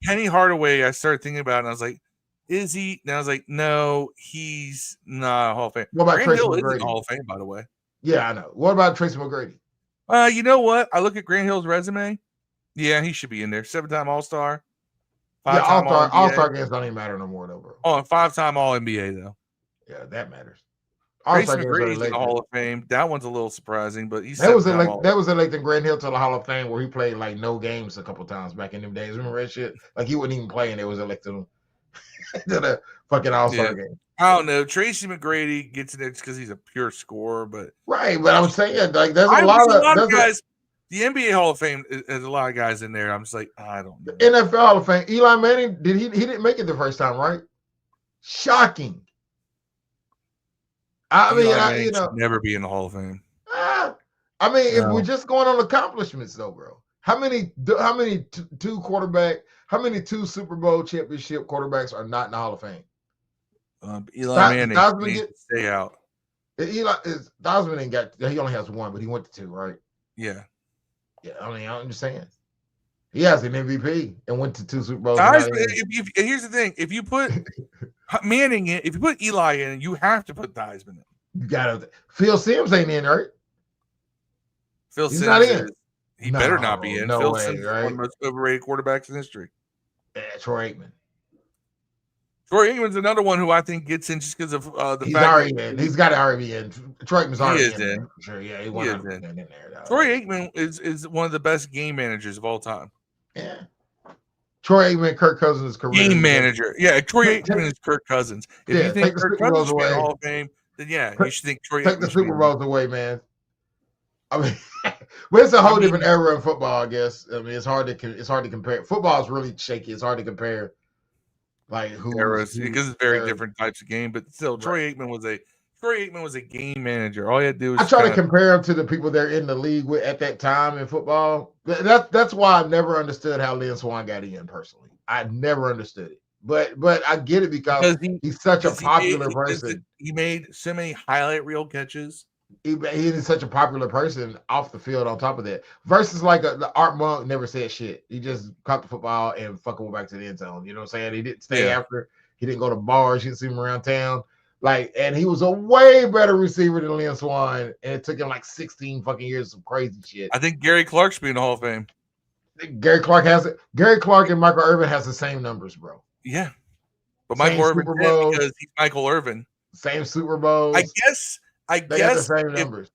Penny Hardaway, I started thinking about it and I was like, is he? And I was like, no, he's not a Hall of Fame. What about Grant Tracy Hill McGrady? Is a Hall of Fame, by the way. Yeah, I know. What about Tracy McGrady? You know what? I look at Grant Hill's resume. Yeah, he should be in there. 7-time All-Star. 5-time All-Star games don't even matter no more, though, bro. Oh, and 5-time All-NBA, though. Yeah, that matters. Tracy McGrady's in the Hall of Fame. That one's a little surprising, but he's that was electing Grant Hill to the Hall of Fame where he played like no games a couple times back in them days. Remember that shit? Like he wouldn't even play, and they was electing him to the fucking All-Star game. I don't know. Tracy McGrady gets in it because he's a pure scorer, but but I'm saying like there's a lot of guys. The NBA Hall of Fame has a lot of guys in there. I'm just like, I don't know. NFL Hall of Fame. Eli Manning he didn't make it the first time, right? Shocking. I mean, should never be in the Hall of Fame. If we're just going on accomplishments, though, bro, how many two Super Bowl championship quarterbacks are not in the Hall of Fame? Eli Manning needs to stay out. Dosman ain't got. He only has one, but he went to 2, right? Yeah. Yeah, I mean, I'm just saying. He has an MVP and went to 2 Super Bowls. Here's the thing: if you put Manning in, if you put Eli in, you have to put Theismann in. You gotta. Phil Simms ain't in, right? He's Simms not in. He better not be in. No Phil way, Simms right? is one of the most overrated quarterbacks in history. Yeah, Troy Aikman. Troy Aikman's another one who I think gets in just because of the he's fact already in. He's got to already be in. Troy Aikman's already in. Sure, yeah, he is in there. Troy Aikman is one of the best game managers of all time. Yeah. Troy Aikman, Kirk Cousins' career. Game manager. Yeah, Troy Aikman is Kirk Cousins. If you think Kirk Cousins should be in the Hall of Fame, then you should think Troy Aikman. Take the Super Bowls away, man. I mean, but it's a whole different era in football, I guess. I mean, it's hard to compare. Football is really shaky. It's hard to compare. Like because it's very different types of game, but still, Troy Aikman was a game manager. All he had to do was I try to compare him to the people they're in the league with at that time in football. That's why I've never understood how Lynn Swann got in personally. I never understood it, but I get it because he's such a popular person. He made so many highlight reel catches. He is such a popular person off the field. On top of that, versus like the Art Monk never said shit. He just caught the football and fucking went back to the end zone. You know what I'm saying? He didn't stay after. He didn't go to bars. You didn't see him around town. Like, and he was a way better receiver than Lynn Swan, and it took him like 16 fucking years of some crazy shit. I think Gary Clark should be in the Hall of Fame. Gary Clark has it. Gary Clark and Michael Irvin has the same numbers, bro. Yeah, but Same Michael Irvin Super did Bowl. because he's Michael Irvin. Same Super Bowls. I guess they got the same numbers.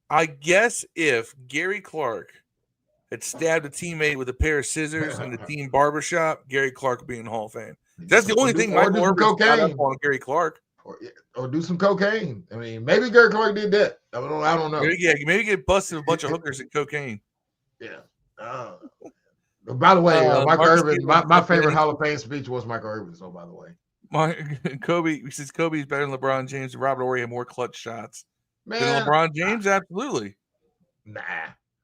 I guess if Gary Clark had stabbed a teammate with a pair of scissors in the team barbershop, Gary Clark would be in the Hall of Fame. That's the only thing Michael Irvin got up on Gary Clark. Or do some cocaine. I mean, maybe Gary Clark did that. I don't know. Maybe get busted with a bunch of hookers and cocaine. Yeah. By the way, Michael Irvin, my favorite Hall of Fame speech was Michael Irvin. So, by the way, Kobe says Kobe's better than LeBron James. And Robert Horry had more clutch shots than LeBron James. Absolutely. Nah.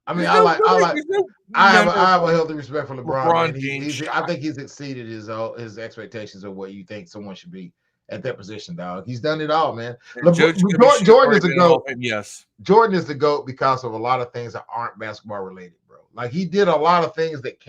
I mean, I have a healthy respect for LeBron James. I think he's exceeded his expectations of what you think someone should be at that position, dog. He's done it all, man. Jordan is the GOAT. Yes. Jordan is the GOAT because of a lot of things that aren't basketball related, bro. Like, he did a lot of things that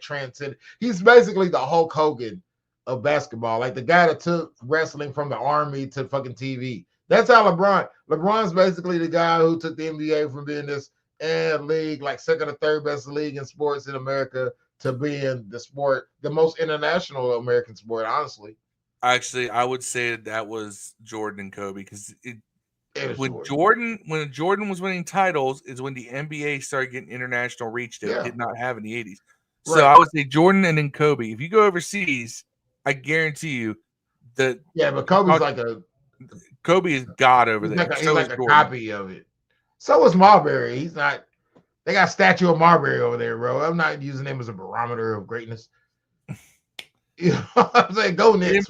transcend. He's basically the Hulk Hogan of basketball. Like the guy that took wrestling from the army to fucking TV. That's how LeBron's basically the guy who took the NBA from being this league, like second or third best league in sports in America, to being the most international American sport, honestly. Actually, I would say that was Jordan and Kobe, because when Jordan was winning titles is when the NBA started getting international reach that it did not have in the 80s. So I would say Jordan and then Kobe. If you go overseas, I guarantee you that but Kobe's Kobe is God over there. He's like a copy of it. So is Marbury. He's not. They got a statue of Marbury over there, bro. I'm not using him as a barometer of greatness. You know what I'm saying? Go Knicks.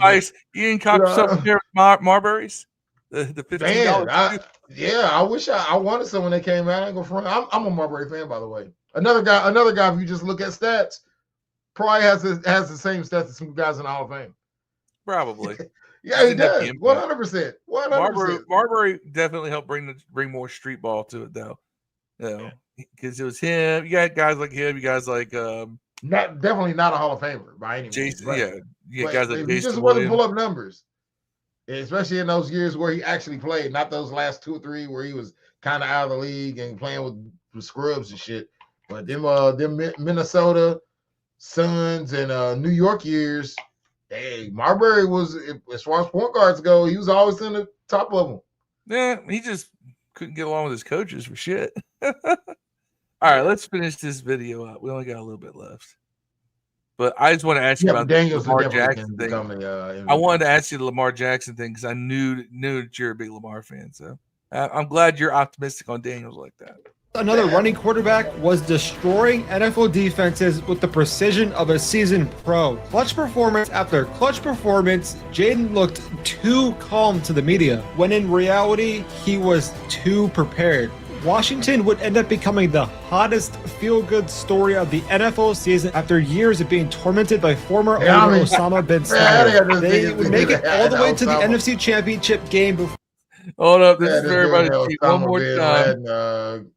You didn't cop yourself a pair of Marburys? The $15. I wish I wanted some when they came out. I ain't gonna front. I'm a Marbury fan, by the way. Another guy. If you just look at stats, probably has the same stats as some guys in the Hall of Fame. Probably. Yeah, he does. 100%. 100%. Marbury definitely helped bring more street ball to it, though. Because it was him. You got guys like him. You guys like definitely not a Hall of Famer by any means. Jason, guys like Jason. He just want to pull up numbers, especially in those years where he actually played, not those last 2 or 3 where he was kind of out of the league and playing with scrubs and shit. But them Minnesota Suns and New York years. Hey, Marbury was, as far as point guards go, he was always in the top level. Yeah, he just couldn't get along with his coaches for shit. All right, let's finish this video up. We only got a little bit left. But I just want to ask you about the Lamar Jackson thing. I wanted to ask you the Lamar Jackson thing because I knew that you're a big Lamar fan. So I'm glad you're optimistic on Daniels like that. Another running quarterback was destroying NFL defenses with the precision of a seasoned pro. Clutch performance after clutch performance, Jaden looked too calm to the media, when in reality, he was too prepared. Washington would end up becoming the hottest feel-good story of the NFL season after years of being tormented by former owner Osama bin Laden. They would make it all the way to the NFC Championship game before. Hold up, this is for everybody. One more time.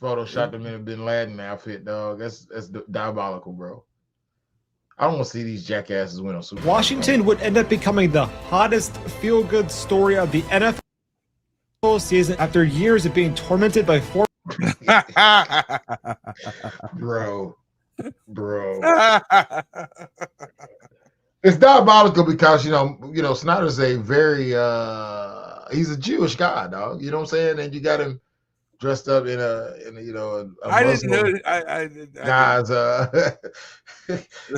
Photoshopped him in a Bin Laden outfit, dog. That's diabolical, bro. I don't want to see these jackasses win on Super Bowl. Washington would end up becoming the hottest feel-good story of the NFL season after years of being tormented by former. bro. It's diabolical because you know Snyder's a very he's a Jewish guy, dog. You know what I'm saying? And you got him dressed up in a I didn't know guys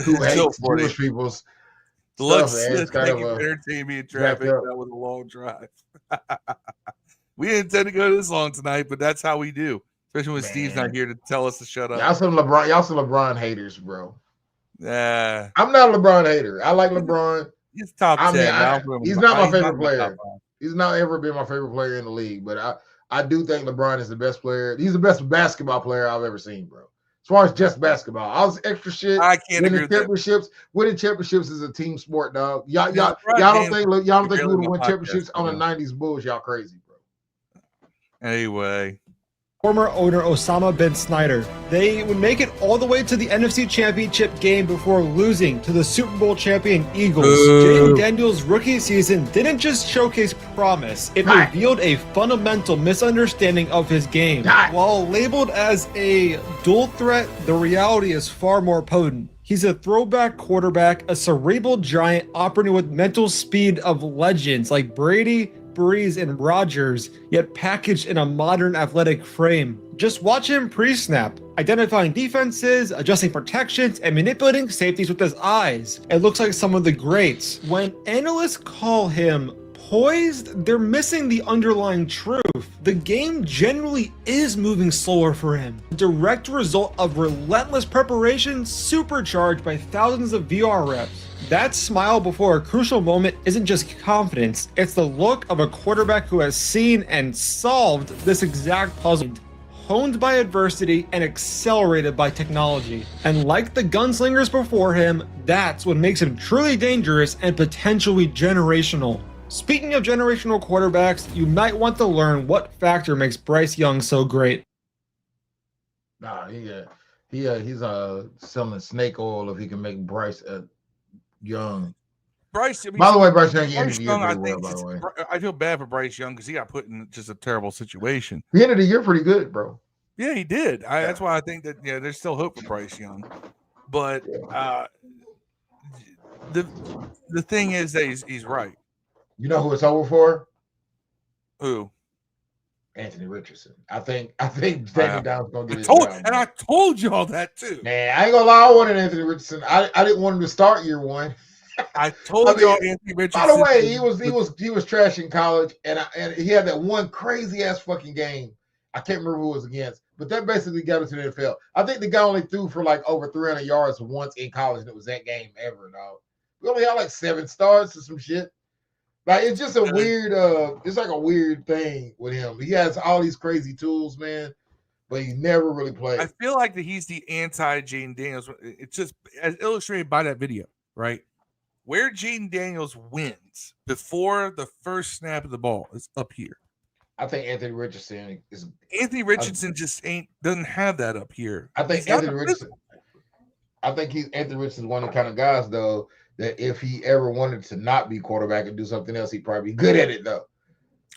who hate Jewish people's looks. It's kind of entertain me in traffic. That was a long drive. We didn't intend to go this long tonight, but that's how we do. Especially when Steve's not here to tell us to shut up. Y'all some LeBron haters, bro. Yeah, I'm not a LeBron hater. I like LeBron. He's top 10. He's not my favorite player. He's not ever been my favorite player in the league, but I do think LeBron is the best player. He's the best basketball player I've ever seen, bro. As far as just basketball, all this extra shit. I can't agree with that. Winning championships is a team sport, dog. Y'all don't think we would have won championships on the '90s Bulls? Y'all crazy, bro. Anyway, former owner Osama bin Snyder. They would make it all the way to the NFC Championship game before losing to the Super Bowl champion Eagles. Jaden Daniels' rookie season didn't just showcase promise, it revealed a fundamental misunderstanding of his game. While labeled as a dual threat, the reality is far more potent. He's a throwback quarterback, a cerebral giant operating with mental speed of legends like Brady, Breeze, and Rodgers, yet packaged in a modern athletic frame. Just watch him pre-snap, identifying defenses, adjusting protections, and manipulating safeties with his eyes. It looks like some of the greats. When analysts call him poised, they're missing the underlying truth. The game generally is moving slower for him. A direct result of relentless preparation supercharged by thousands of VR reps. That smile before a crucial moment isn't just confidence, it's the look of a quarterback who has seen and solved this exact puzzle, honed by adversity and accelerated by technology. And like the gunslingers before him, that's what makes him truly dangerous and potentially generational. Speaking of generational quarterbacks, you might want to learn what factor makes Bryce Young so great. Nah, he's selling snake oil if he can make Bryce Young. Bryce. I mean, by the way, Bryce Young, Bryce Young, I think. I feel bad for Bryce Young because he got put in just a terrible situation. The end of the year, pretty good, bro. Yeah, he did. That's why I think that there's still hope for Bryce Young. But the thing is that he's right. You know who it's over for? Who? Anthony Richardson. I think Danny Downs gonna get his job. And I told you all that too. Man, I ain't gonna lie, I wanted Anthony Richardson. I didn't want him to start year one. I told you Anthony Richardson. By the way, he was trash in college, and he had that one crazy ass fucking game. I can't remember who it was against, but that basically got him to the NFL. I think the guy only threw for like over 300 yards once in college, and it was that game ever, dog. We only had like 7 starts or some shit. Like it's just a weird, it's like a weird thing with him. He has all these crazy tools, man, but he never really played. I feel like that he's the anti-Jaden Daniels. It's just as illustrated by that video, right? Where Jaden Daniels wins before the first snap of the ball is up here. I think Anthony Richardson is. Anthony Richardson doesn't have that up here. I think Anthony Richardson. Anthony Richardson is one of the kind of guys though that if he ever wanted to not be quarterback and do something else, he'd probably be good at it though.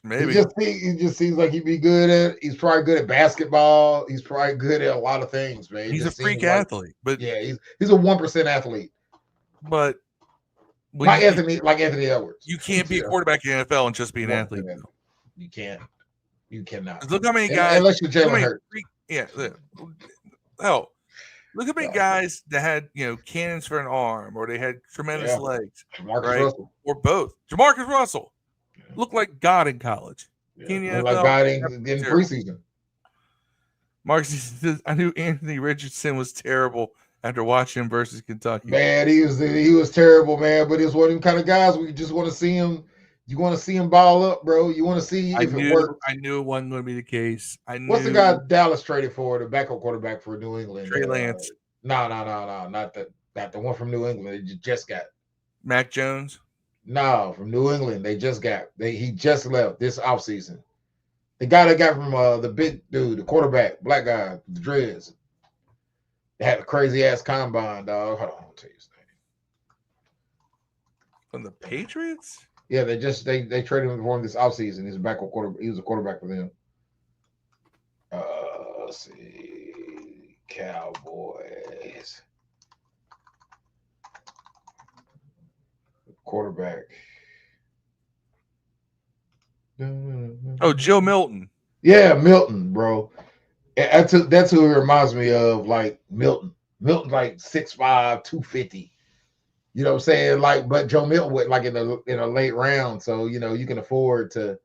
Maybe he just seems like he'd be good at it. He's probably good at basketball. He's probably good at a lot of things, man. He's a freak athlete, but yeah, he's a 1% athlete. But like Anthony Edwards. You can't be a quarterback in the NFL and just be an athlete. You can't. You cannot. Look how many guys unless you're Jalen Hurts. Hell, look how many guys that had cannons for an arm, or they had tremendous legs, Jamarcus Russell, or both. Jamarcus Russell looked like God in college. Like God in preseason. Mark says, I knew Anthony Richardson was terrible after watching him versus Kentucky. Man, he was terrible, man. But he's one of them kind of guys where you just want to see him. You want to see him ball up, bro. You want to see if it works. I knew it wasn't going to be the case. What's the guy Dallas traded for, the backup quarterback for New England? Trey Lance. No, not the one from New England. They just got Mac Jones. No, from New England. He just left this offseason. The guy that got from the big dude, the quarterback, black guy, the dreads. They had a crazy ass combine, dog. Hold on, I'll tell you his name. From the Patriots? Yeah, they traded him for him this offseason. He's a backup quarterback. He was a quarterback for them. Let's see. Cowboys. Quarterback. Oh, Joe Milton. Yeah, Milton, bro. That's who it reminds me of, like Milton. Milton, like 6'5", 250. You know what I'm saying? Like, but Joe Milton went like in a late round, so you can afford to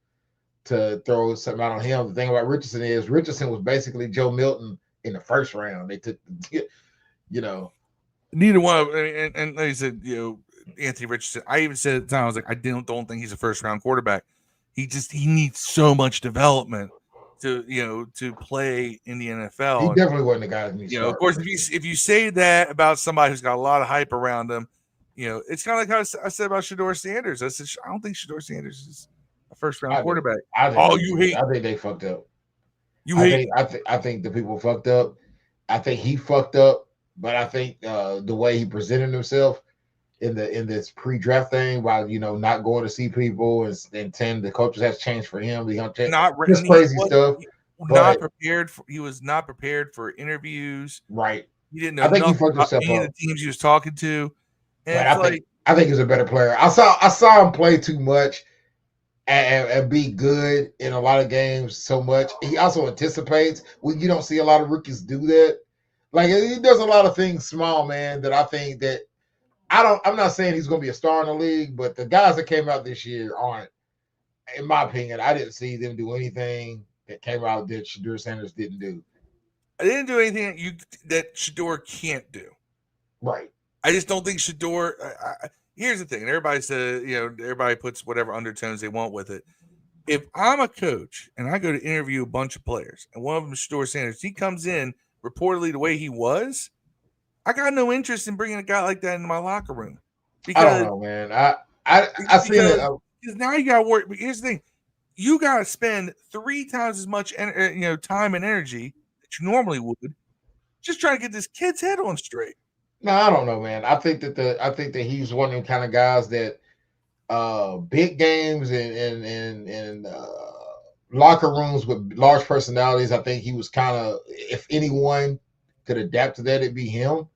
throw something out on him. The thing about Richardson is Richardson was basically Joe Milton in the first round. They took, neither one. And like I said, Anthony Richardson. I even said at the time, I was like, I don't think he's a first round quarterback. He needs so much development to play in the NFL. He definitely wasn't the guy that needs. Of course, if you say that about somebody who's got a lot of hype around him, it's kind of like how I said about Shedeur Sanders. I said I don't think Shedeur Sanders is a first round quarterback. I think they fucked up. I think the people fucked up. I think he fucked up, but I think the way he presented himself in this pre-draft thing, while not going to see people and 10 the coaches has changed for him. Just crazy stuff. Not prepared for. He was not prepared for interviews. Right. He didn't know I think he nothing fucked about himself any of up. the teams he was talking to. And But I think he's a better player. I saw him play too much and be good in a lot of games so much. He also anticipates when you don't see a lot of rookies do that. Like he does a lot of things small, man, that I think that I'm not saying he's going to be a star in the league, but the guys that came out this year aren't, in my opinion. I didn't see them do anything that came out that Shedeur Sanders didn't do. I didn't do anything that Shedeur can't do. Right. I just don't think Shedeur. Here's the thing, and everybody says, everybody puts whatever undertones they want with it. If I'm a coach and I go to interview a bunch of players, and one of them is Shedeur Sanders, he comes in reportedly the way he was, I got no interest in bringing a guy like that into my locker room. Because, I don't know, man. I see it. Because now you got to worry. But here's the thing: you got to spend 3 times as much, time and energy that you normally would, just trying to get this kid's head on straight. No, I don't know, man. I think that he's one of them kind of guys that big games and locker rooms with large personalities. I think he was kind of, if anyone could adapt to that, it'd be him.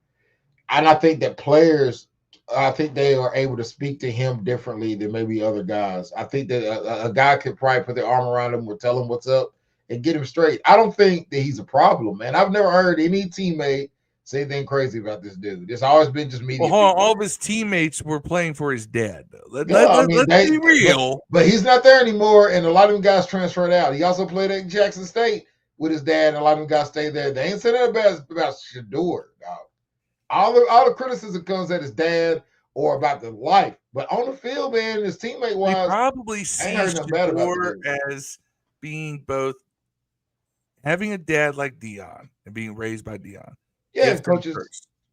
And I think that players, I think they are able to speak to him differently than maybe other guys. I think that a guy could probably put their arm around him or tell him what's up and get him straight. I don't think that he's a problem, man. I've never heard any teammate say anything crazy about this dude. It's always been just media. Well, all of his teammates were playing for his dad, though. Let's be real. But he's not there anymore, and a lot of them guys transferred out. He also played at Jackson State with his dad, and a lot of them guys stayed there. They ain't said that about Shedeur, dog. All the criticism comes at his dad or about the life. But on the field, man, his teammate-wise, they probably see Shedeur as being both having a dad like Dion and being raised by Dion. Yeah, coaches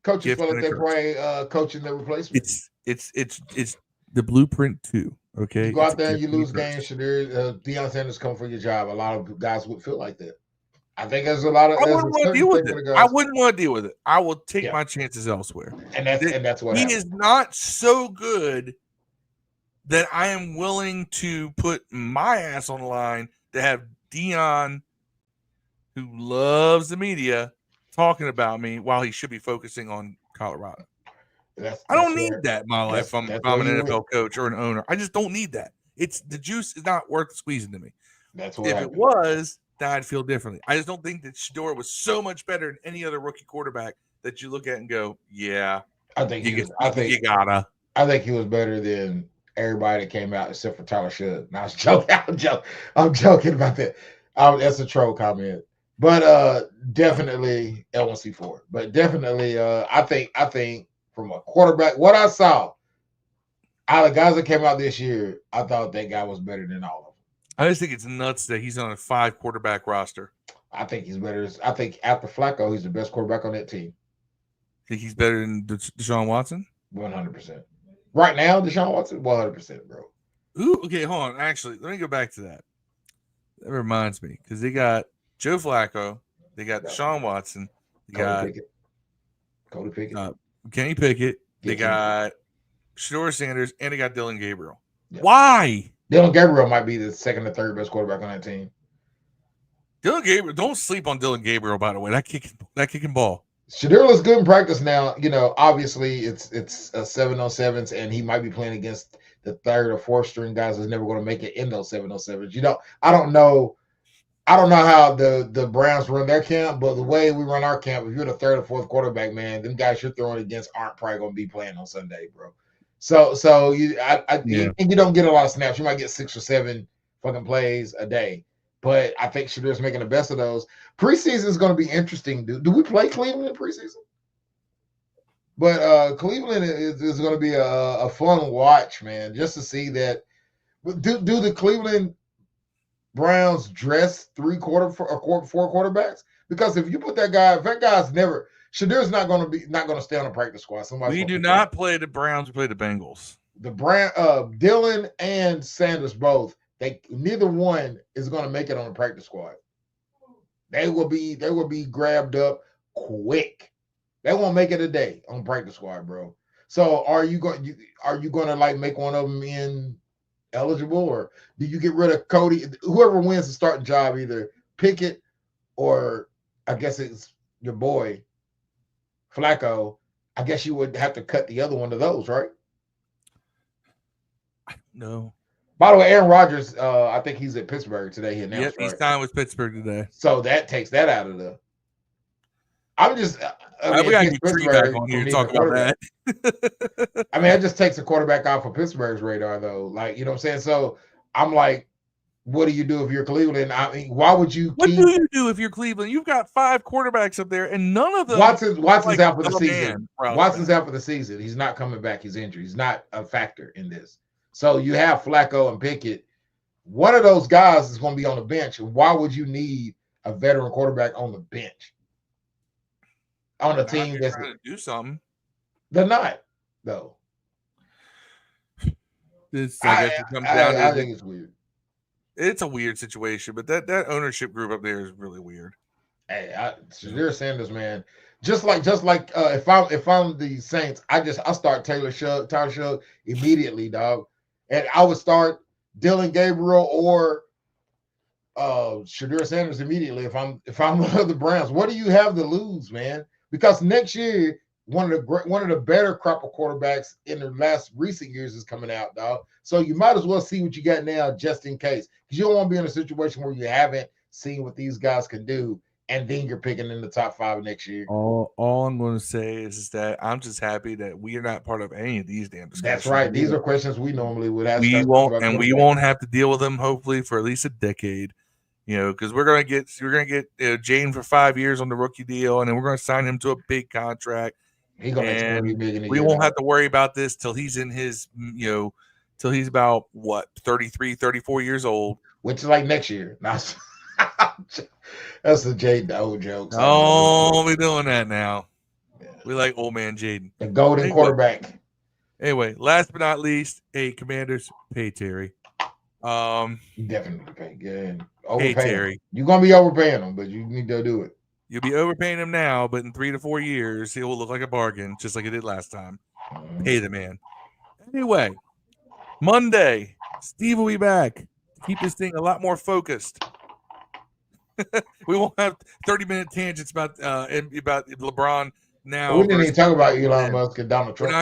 felt like they're probably coaching their replacement. It's the blueprint too. Okay, you go out there and you lose games. Deion Sanders come for your job. A lot of guys would feel like that. I think there's a lot of. I wouldn't want to deal with it. I wouldn't want to deal with it. I will take my chances elsewhere. And that's what he is not so good that I am willing to put my ass on the line to have Dion, who loves the media, talking about me while he should be focusing on Colorado. I don't need that in my life. If I'm an NFL coach or an owner, I just don't need that. The juice is not worth squeezing to me. That's what if it was, then I'd feel differently. I just don't think that Shedeur was so much better than any other rookie quarterback that you look at and go, yeah. I think you gotta. I think he was better than everybody that came out except for Tyler Shudd. No, I was joking. I'm joking about that. That's a troll comment. But definitely L1C4. But definitely, I think from a quarterback, what I saw out of guys that came out this year, I thought that guy was better than all of them. I just think it's nuts that he's on a 5 quarterback roster. I think he's better. I think after Flacco, he's the best quarterback on that team. Think he's better than Deshaun Watson? 100%. Right now, Deshaun Watson, 100%, bro. Ooh, okay, hold on. Actually, let me go back to that. That reminds me, because they got Joe Flacco, they got Deshaun Watson, they got Cody Pickett, Kenny Pickett, they got Shedeur Sanders, and they got Dylan Gabriel. Yeah. Why? Dylan Gabriel might be the second or third best quarterback on that team. Dylan Gabriel, don't sleep on Dylan Gabriel, by the way. That kicking ball. Shedeur looks good in practice now. Obviously it's 7-on-7s, and he might be playing against the third or fourth string guys that's never going to make it in those 7-on-7s. I don't know how the Browns run their camp, but the way we run our camp, if you're the third or fourth quarterback, man, them guys you're throwing against aren't probably going to be playing on Sunday, bro. So you don't get a lot of snaps. You might get 6 or 7 fucking plays a day. But I think Shedeur's making the best of those. Preseason is going to be interesting. Do we play Cleveland in preseason? But Cleveland is going to be a fun watch, man, just to see that. Do the Cleveland Browns dress 4 quarterbacks? Because if you put that guy's Shedeur's not going to stay on the practice squad. We do not play the Browns. We play the Bengals. Dylan and Sanders both. Neither one is going to make it on the practice squad. They will be grabbed up quick. They won't make it a day on practice squad, bro. So are you going to like make one of them ineligible, or do you get rid of Cody? Whoever wins the starting job, either Pickett or I guess it's your boy Flacco. I guess you would have to cut the other one of those, right? No. By the way, Aaron Rodgers, I think he's at Pittsburgh today. He announced, Yep, he's signed with Pittsburgh today. So that takes that out of the. I'm just. I mean, we gotta get Tree back on here to talk about that. I mean, it just takes a quarterback off of Pittsburgh's radar, though. Like, you know what I'm saying? So I'm like, what do you do if you're Cleveland? I mean, why would you? What do you do if you're Cleveland? You've got 5 quarterbacks up there, and none of them. Watson's like out for the season. Watson's out for the season. He's not coming back. He's injured. He's not a factor in this. So you have Flacco and Pickett. One of those guys is going to be on the bench. Why would you need a veteran quarterback on the bench? On a team that's trying to do something. They're not, though. I think it's weird. It's a weird situation, but that ownership group up there is really weird. Hey, Shadir Sanders, man. Just like if I'm the Saints, I start Tyler Shug immediately, dog. And I would start Dylan Gabriel or Shadir Sanders immediately if I'm the Browns. What do you have to lose, man? Because next year, one of the better crop of quarterbacks in the last recent years is coming out, dog. So you might as well see what you got now, just in case, because you don't want to be in a situation where you haven't seen what these guys can do, and then you're picking in the top 5 next year. All I'm going to say is that I'm just happy that we are not part of any of these damn discussions. That's right. These are questions we normally would ask. We won't have to deal with them hopefully for at least a decade. You know, because we're gonna get Jane for 5 years on the rookie deal, and then we're gonna sign him to a big contract. He's gonna make big in a we year, won't have to worry about this till he's in his, till he's about 33, 34 years old. Which is like next year. That's the Jaden old joke. Oh, we're doing that now. Yeah. We like old man Jaden. The golden quarterback. Anyway, last but not least, Commanders pay Terry. You definitely pay. Yeah. Hey Terry, you're gonna be overpaying him, but you need to do it. You'll be overpaying him now, but in 3 to 4 years, he will look like a bargain, just like it did last time. Pay the man. Anyway, Monday, Steve will be back to keep this thing a lot more focused. We won't have 30-minute tangents about LeBron now. We didn't even talk about Elon Musk and Donald Trump. We're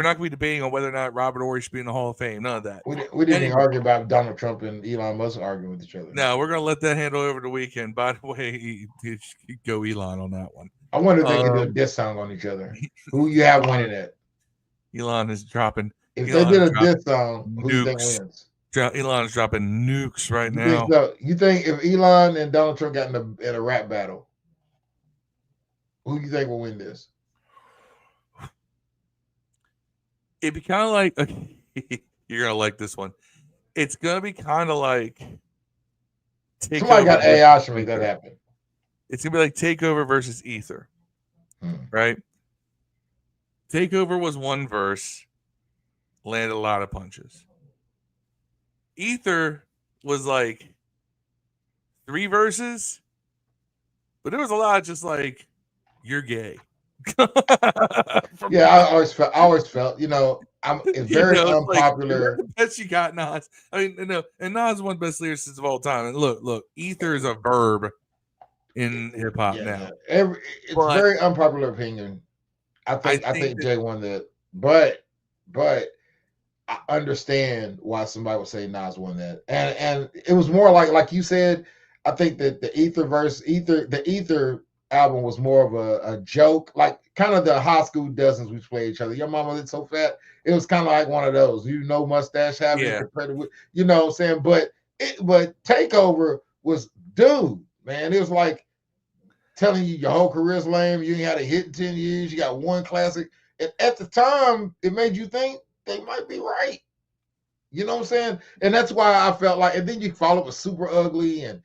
not gonna be debating on whether or not Robert Horry should be in the Hall of Fame. None of that. We didn't even argue about Donald Trump and Elon Musk arguing with each other. No, we're gonna let that handle over the weekend. By the way, go Elon on that one. I wonder if they can do a diss song on each other. Who you have winning it? Elon is dropping. If they did a diss song, who do you think wins? Elon is dropping nukes right now. You think if Elon and Donald Trump got in a rap battle, who do you think will win this? It'd be kind of like you're gonna like this one. It's gonna be kind of like somebody got AI to make that happen. It's gonna be like Takeover versus Ether, right? Takeover was one verse, landed a lot of punches. Ether was like 3 verses, but there was a lot of just like, you're gay. Yeah, I always felt, it's very unpopular. Like, best you got, Nas. I mean, and Nas is one of the best lyricists of all time. And look, Ether is a verb in hip hop now. It's a very unpopular opinion. I think Jay won that, but I understand why somebody would say Nas won that, and it was more like you said. I think that the Ether album was more of a joke, like kind of the high school dozens we play each other. Your mama is so fat. It was kind of like one of those, mustache having compared to, you know what I'm saying? But Takeover was, dude, man, it was like telling you your whole career's lame. You ain't had a hit in 10 years. You got one classic. And at the time, it made you think they might be right. You know what I'm saying? And that's why I felt like, and then you follow up with Super Ugly and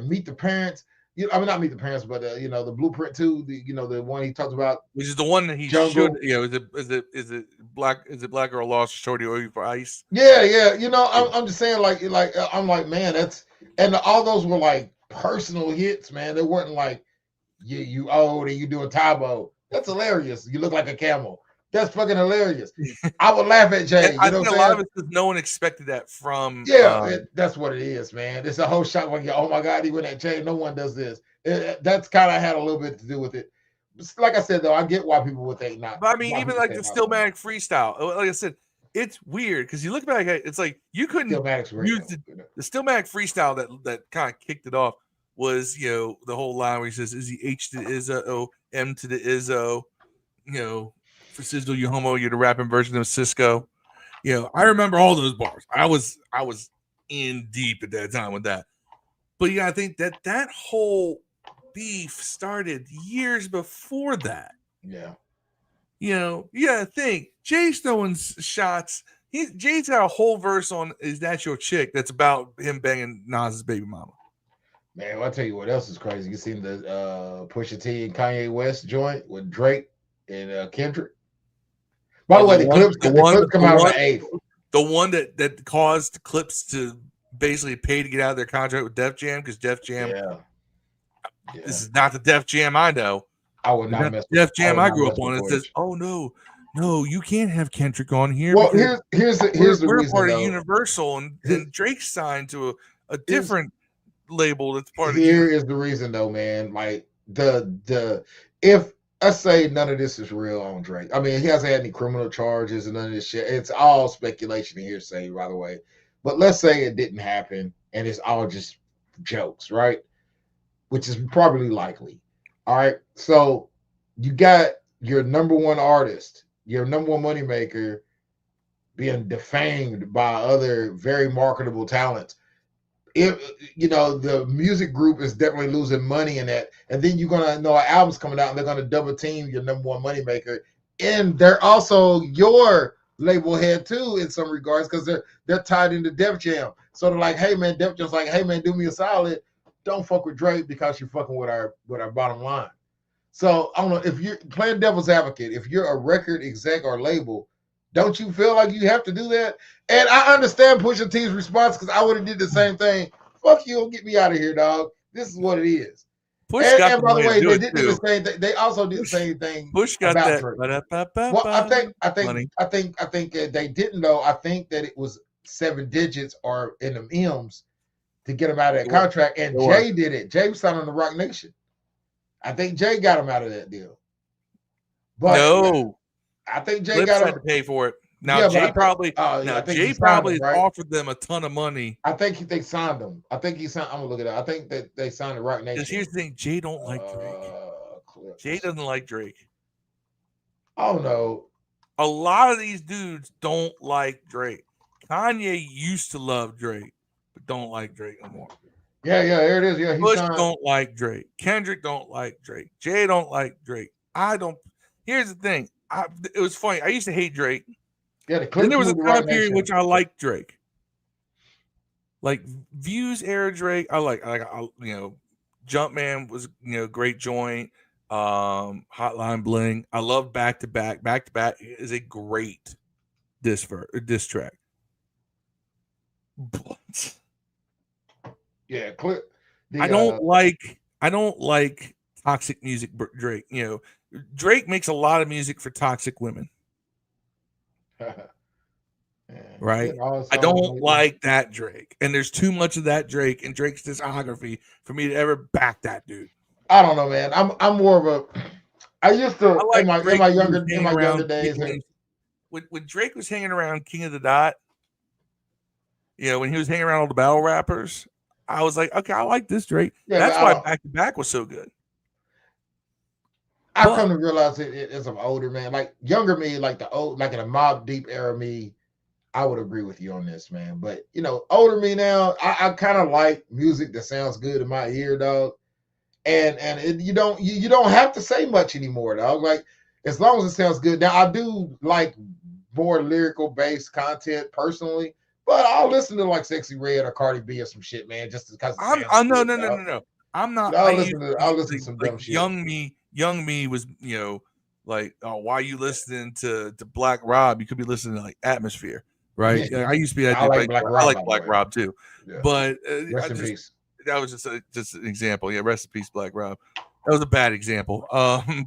Meet the Parents. Not Meet the Parents, but the Blueprint 2, the one he talked about, which is the one that he Jungle. Should. Is it Black Girl Lost Shorty or for Ice? Yeah. I'm just saying, like I'm like, man, that's, and all those were like personal hits, man. They weren't like you old and you doing Tybo. That's hilarious. You look like a camel. That's fucking hilarious. I would laugh at Jay. You I know think what a lot I'm of it because no one expected that from. Yeah, that's what it is, man. It's a whole shot when you, oh my God, he went that Jay. No one does this. That's kind of had a little bit to do with it. Like I said, though, I get why people would think not. But I mean, even like the Stillmatic freestyle, like I said, it's weird because you look back at it, it's like you couldn't use the Stillmatic freestyle that kind of kicked it off was, you know, the whole line where he says, "Is he H to the Izzo, M to the Izzo, you know, for Sizzle, you homo, you're the rapping version of Cisco." You know, I remember all those bars. I was in deep at that time with that. But you gotta think that whole beef started years before that. Yeah. You know, you gotta think Jay's throwing shots. Jay's got a whole verse on "Is That Your Chick" that's about him banging Nas's baby mama. Man, I'll tell you what else is crazy. You seen the Pusha T and Kanye West joint with Drake and Kendrick? By the way, the clips come out on the 8th. The one that caused Clips to basically pay to get out of their contract with Def Jam because Def Jam. Yeah. This is not the Def Jam I know. I would not mess with Def Jam I grew up on. It says, "Oh no, you can't have Kendrick on here." Well, here's the we're reason, part of Universal, and Drake's signed to a different label that's part of. Here is the reason, though, man. Like if I say none of this is real on Drake, I mean he hasn't had any criminal charges and none of this shit. It's all speculation and hearsay, by the way. But let's say it didn't happen and it's all just jokes, right? Which is probably likely. All right. So you got your number one artist, your number one moneymaker being defamed by other very marketable talents. If you know the music group is definitely losing money in that, and then you're gonna know an album's coming out and they're gonna double team your number one moneymaker, and they're also your label head too in some regards because they're tied into Def Jam. So they're like, hey man, Def Jam's like, hey man, do me a solid, don't fuck with Drake because you're fucking with our bottom line. So I don't know if you're playing devil's advocate, if you're a record exec or label, don't you feel like you have to do that? And I understand Pusha T's response because I would have did the same thing. Fuck you, get me out of here, dog. This is what it is. And by the way, they did the same thing. They also did the same thing. Push got that. Well, I think they didn't know. I think that it was 7 digits or in the M's to get him out of that contract. And Jay did it. Jay was signed on the Rock Nation. I think Jay got him out of that deal. But no. I think Jay Clips got him had to pay for it. Now Jay probably right? offered them a ton of money. I think they signed him. I think he signed. I'm gonna look it up. I think that they signed the Rock Nation. Because here's the thing: Jay don't like Drake. Jay doesn't like Drake. Oh no. A lot of these dudes don't like Drake. Kanye used to love Drake, but don't like Drake no more. Yeah, here it is. Yeah, Bush don't like Drake. Kendrick don't like Drake. Jay don't like Drake. I don't. Here's the thing. It was funny. I used to hate Drake. Yeah, then there was a time period in which I liked Drake. Like Views era Drake, I like you know, Jumpman was, you know, great joint. Hotline Bling. I love Back to Back. Back to Back is a great diss track. But yeah, I don't like toxic music, Drake. You know, Drake makes a lot of music for toxic women. Right? I don't like that Drake. And there's too much of that Drake in Drake's discography for me to ever back that dude. I don't know, man. I'm more of a I used to in my younger days. When Drake was hanging around King of the Dot, you know, when he was hanging around all the battle rappers, I was like, okay, I like this Drake. Yeah, that's why Back to Back was so good. I've come to realize it as I'm older, man. Like younger me, like in a Mobb Deep era me, I would agree with you on this, man. But you know, older me now, I kind of like music that sounds good in my ear, dog. And you don't have to say much anymore, dog. Like as long as it sounds good. Now I do like more lyrical based content personally, but I'll listen to like Sexy Red or Cardi B or some shit, man, just because. No. I'm not. I'll listen to some dumb shit. Young me was, you know, like, oh, why are you listening to Black Rob? You could be listening to like Atmosphere, right? I used to be that. I like Black Rob too, yeah. But rest in peace. that was just an example. Yeah, rest in peace, Black Rob. That was a bad example.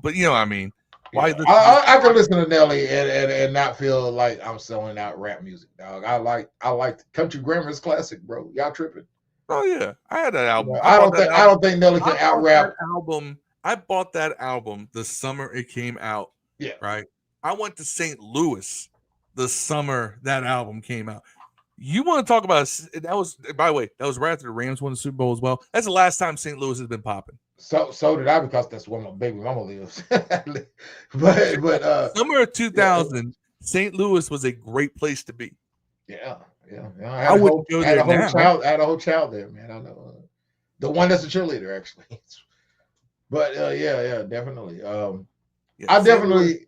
But you know what I mean. Why I can listen to Nelly and not feel like I'm selling out rap music, dog. I like Country Grammar's classic, bro. Y'all tripping? Oh yeah, I had that album. I don't think Nelly can out rap album. I bought that album the summer it came out. Yeah, right. I went to St. Louis the summer that album came out. You want to talk about that was, by the way, that was right after the Rams won the Super Bowl as well. That's the last time St. Louis has been popping. So did I, because that's where my baby mama lives. but summer of 2000, St. Louis was a great place to be. Yeah. I would go there now. I had a whole child there, man. I know the one that's a cheerleader, actually. But yeah, definitely. I definitely.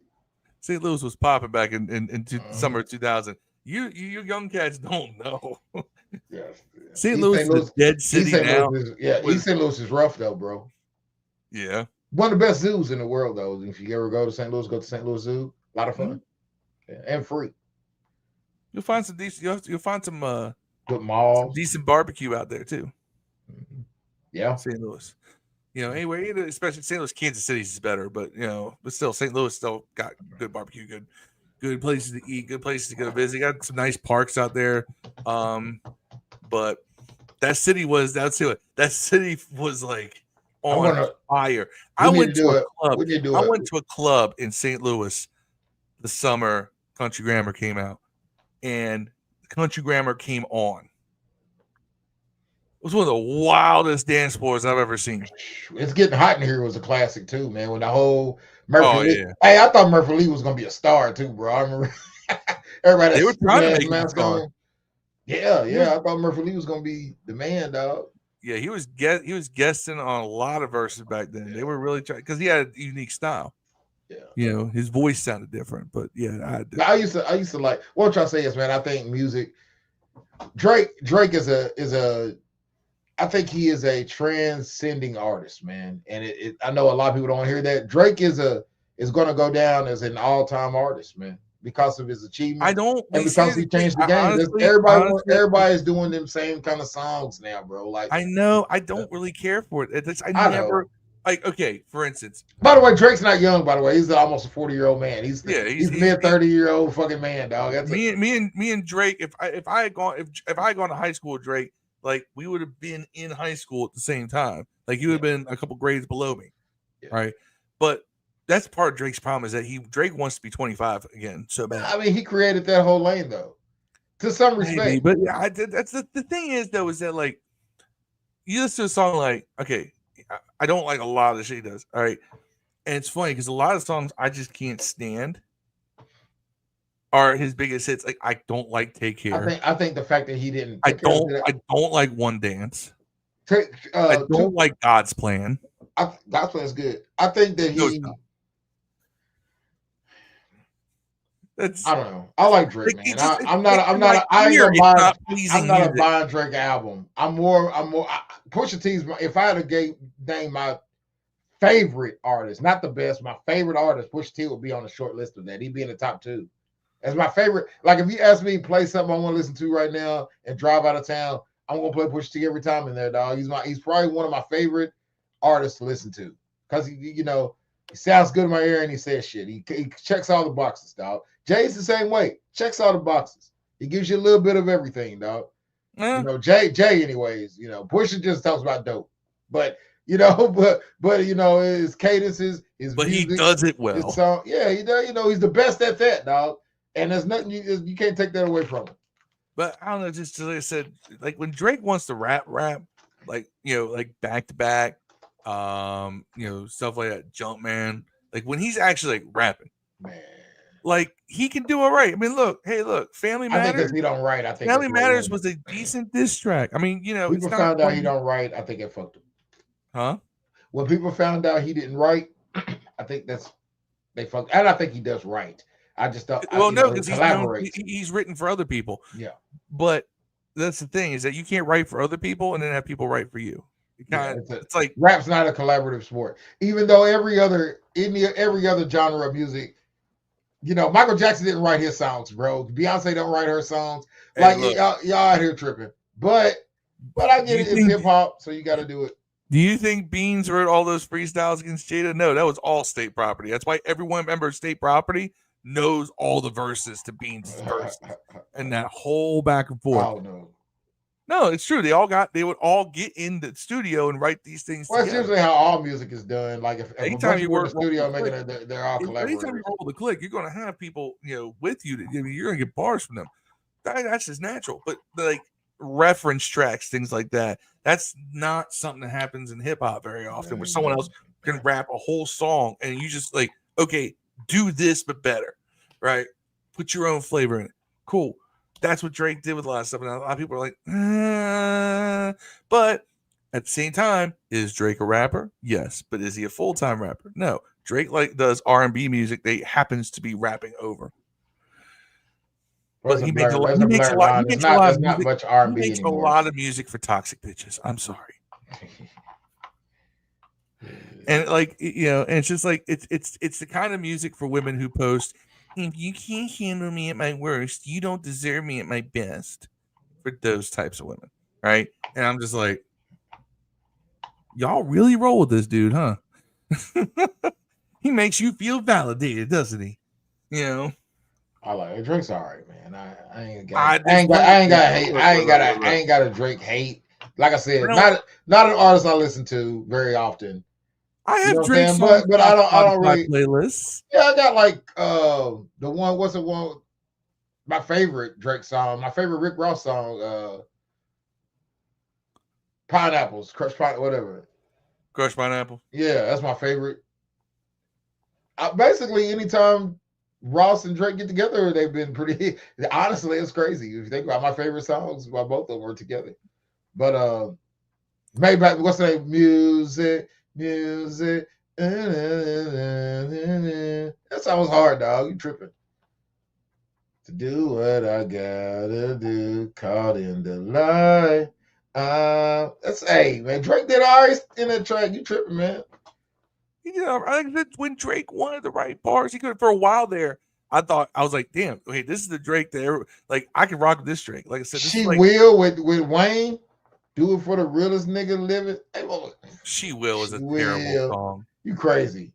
St. Louis was popping back in summer of 2000. You young cats don't know. Yes. St. Louis is a dead city now. East St. Louis is rough though, bro. Yeah. One of the best zoos in the world, though. If you ever go to St. Louis, go to St. Louis Zoo. A lot of fun. Yeah, and free. You'll find some decent. You'll find some good malls, some decent barbecue out there too. Yeah, St. Louis. You know, anyway, especially St. Louis, Kansas City is better, but but still, St. Louis still got good barbecue, good places to eat, good places to go visit. Got some nice parks out there. But that city was like on fire. I went to a club in St. Louis the summer Country Grammar came out, and Country Grammar came on. It was one of the wildest dance floors I've ever seen. It's Getting Hot in Here was a classic too, man. When the whole Murphy Lee, hey, I thought Murphy Lee was gonna be a star too, bro. I remember everybody. They were trying to make him a star. Yeah. I thought Murphy Lee was gonna be the man, dog. Yeah, he was guesting on a lot of verses back then. Yeah. They were really trying because he had a unique style. Yeah, his voice sounded different, but yeah, I used to like. What I'm trying to say is, man, I think music. Drake is a. I think he is a transcending artist, man, and I know a lot of people don't hear that. Drake is going to go down as an all-time artist, man, because of his achievements. Because he changed the game. Honestly, everybody is doing them same kind of songs now, bro. Like I know, I don't really care for it. I never like. Okay, for instance. By the way, Drake's not young. By the way, he's almost a 40-year-old man. He's mid 30-year-old fucking man, dog. That's me and Drake. If I had gone to high school with Drake. Like we would have been in high school at the same time. Like you would have been a couple grades below me, right? But that's part of Drake's problem is that Drake wants to be 25 again so bad. I mean, he created that whole lane though, to some respect. Maybe, but yeah, that's the thing is though is that like you listen to a song like okay, I don't like a lot of the shit he does. All right, and it's funny because a lot of songs I just can't stand. Are his biggest hits like I don't like Take Care. I think the fact that he didn't. I don't like One Dance. I don't like God's Plan. God's Plan is good. I think that he. I don't know. I like Drake, man. I'm not a buying Drake album. I'm more. Pusha T's. If I had to name my favorite artist, not the best, my favorite artist, Pusha T would be on the short list of that. He'd be in the top 2. As my favorite, like if you ask me to play something I want to listen to right now and drive out of town, I'm gonna play Pusha T every time in there, dog. He's probably one of my favorite artists to listen to because he sounds good in my ear and he says shit. He checks all the boxes, dog. Jay's the same way, checks all the boxes. He gives you a little bit of everything, dog. Jay, anyways, Pusha just talks about dope, but his cadences, his but music, he does it well. His song, yeah, he does. He's the best at that, dog. And there's nothing you can't take that away from him. But I don't know, just like I said, like when Drake wants to rap, like like back to back, stuff like that, Jumpman. Like when he's actually like rapping, man, like he can do all right. I mean, look, Family Matters. I think he don't write. I think Family Matters was a decent diss track. I mean, people found out he don't write. I think it fucked him. Huh? When people found out he didn't write, I think they fucked. And I think he does write. I just don't. Well, no, because he's written for other people. Yeah, but that's the thing is that you can't write for other people and then have people write for you. It's like rap's not a collaborative sport. Even though every other genre of music, Michael Jackson didn't write his songs, bro. Beyonce don't write her songs. Like y'all out here tripping. But But I Do get you it. It's think- hip hop, so you got to do it. Do you think Beans wrote all those freestyles against Jada? No, that was all state property. That's why everyone member of state property knows all the verses to Beans' verses and that whole back and forth. Oh no. No, it's true. They would all get in the studio and write these things Well, it's together. usually how all music is done. Like if a Anytime bunch you of people in work- the studio work- making it, they're all Anytime collaborators. you roll the click, you're going to have people, with you. You're going to get bars from them. That's just natural. But like reference tracks, things like that, that's not something that happens in hip hop very often, where someone else can rap a whole song and you just like, okay, do this but better, right? Put your own flavor in it. Cool. That's what Drake did with a lot of stuff, and a lot of people are like, but at the same time, is Drake a rapper? Yes, but is he a full-time rapper? No. Drake does R&B music that he happens to be rapping over. But he makes a lot. He makes a lot. There's not much R&B He makes anymore. a lot of music for toxic bitches. I'm sorry. And and it's just like it's the kind of music for women who post, if you can't handle me at my worst, you don't deserve me at my best. For those types of women, right? And I'm just like, y'all really roll with this dude, huh? He makes you feel validated, doesn't he? I like it. Drake's all right, man. I ain't got a Drake hate. Like I said, not an artist I listen to very often. I have Drake songs, but I don't really playlists. Yeah, I got like the one. What's the one? My favorite Drake song, my favorite Rick Ross song, Pineapples, Crushed Pineapple, whatever. Crushed Pineapple. Yeah, that's my favorite. Basically, anytime Ross and Drake get together, they've been pretty. Honestly, it's crazy. If you think about my favorite songs, well, both of them were together. But maybe what's the name? Music. That song was hard, dog. You tripping? To do what I gotta do, caught in the light. Man. Drake did all right in that track. You tripping, man? I think that's when Drake wanted the right bars. He could for a while there. I was like, damn, okay, this is the Drake that I can rock with this Drake. Like I said, She will with Wayne. Do it for the realest nigga living. Hey, She Will is a terrible song. You crazy.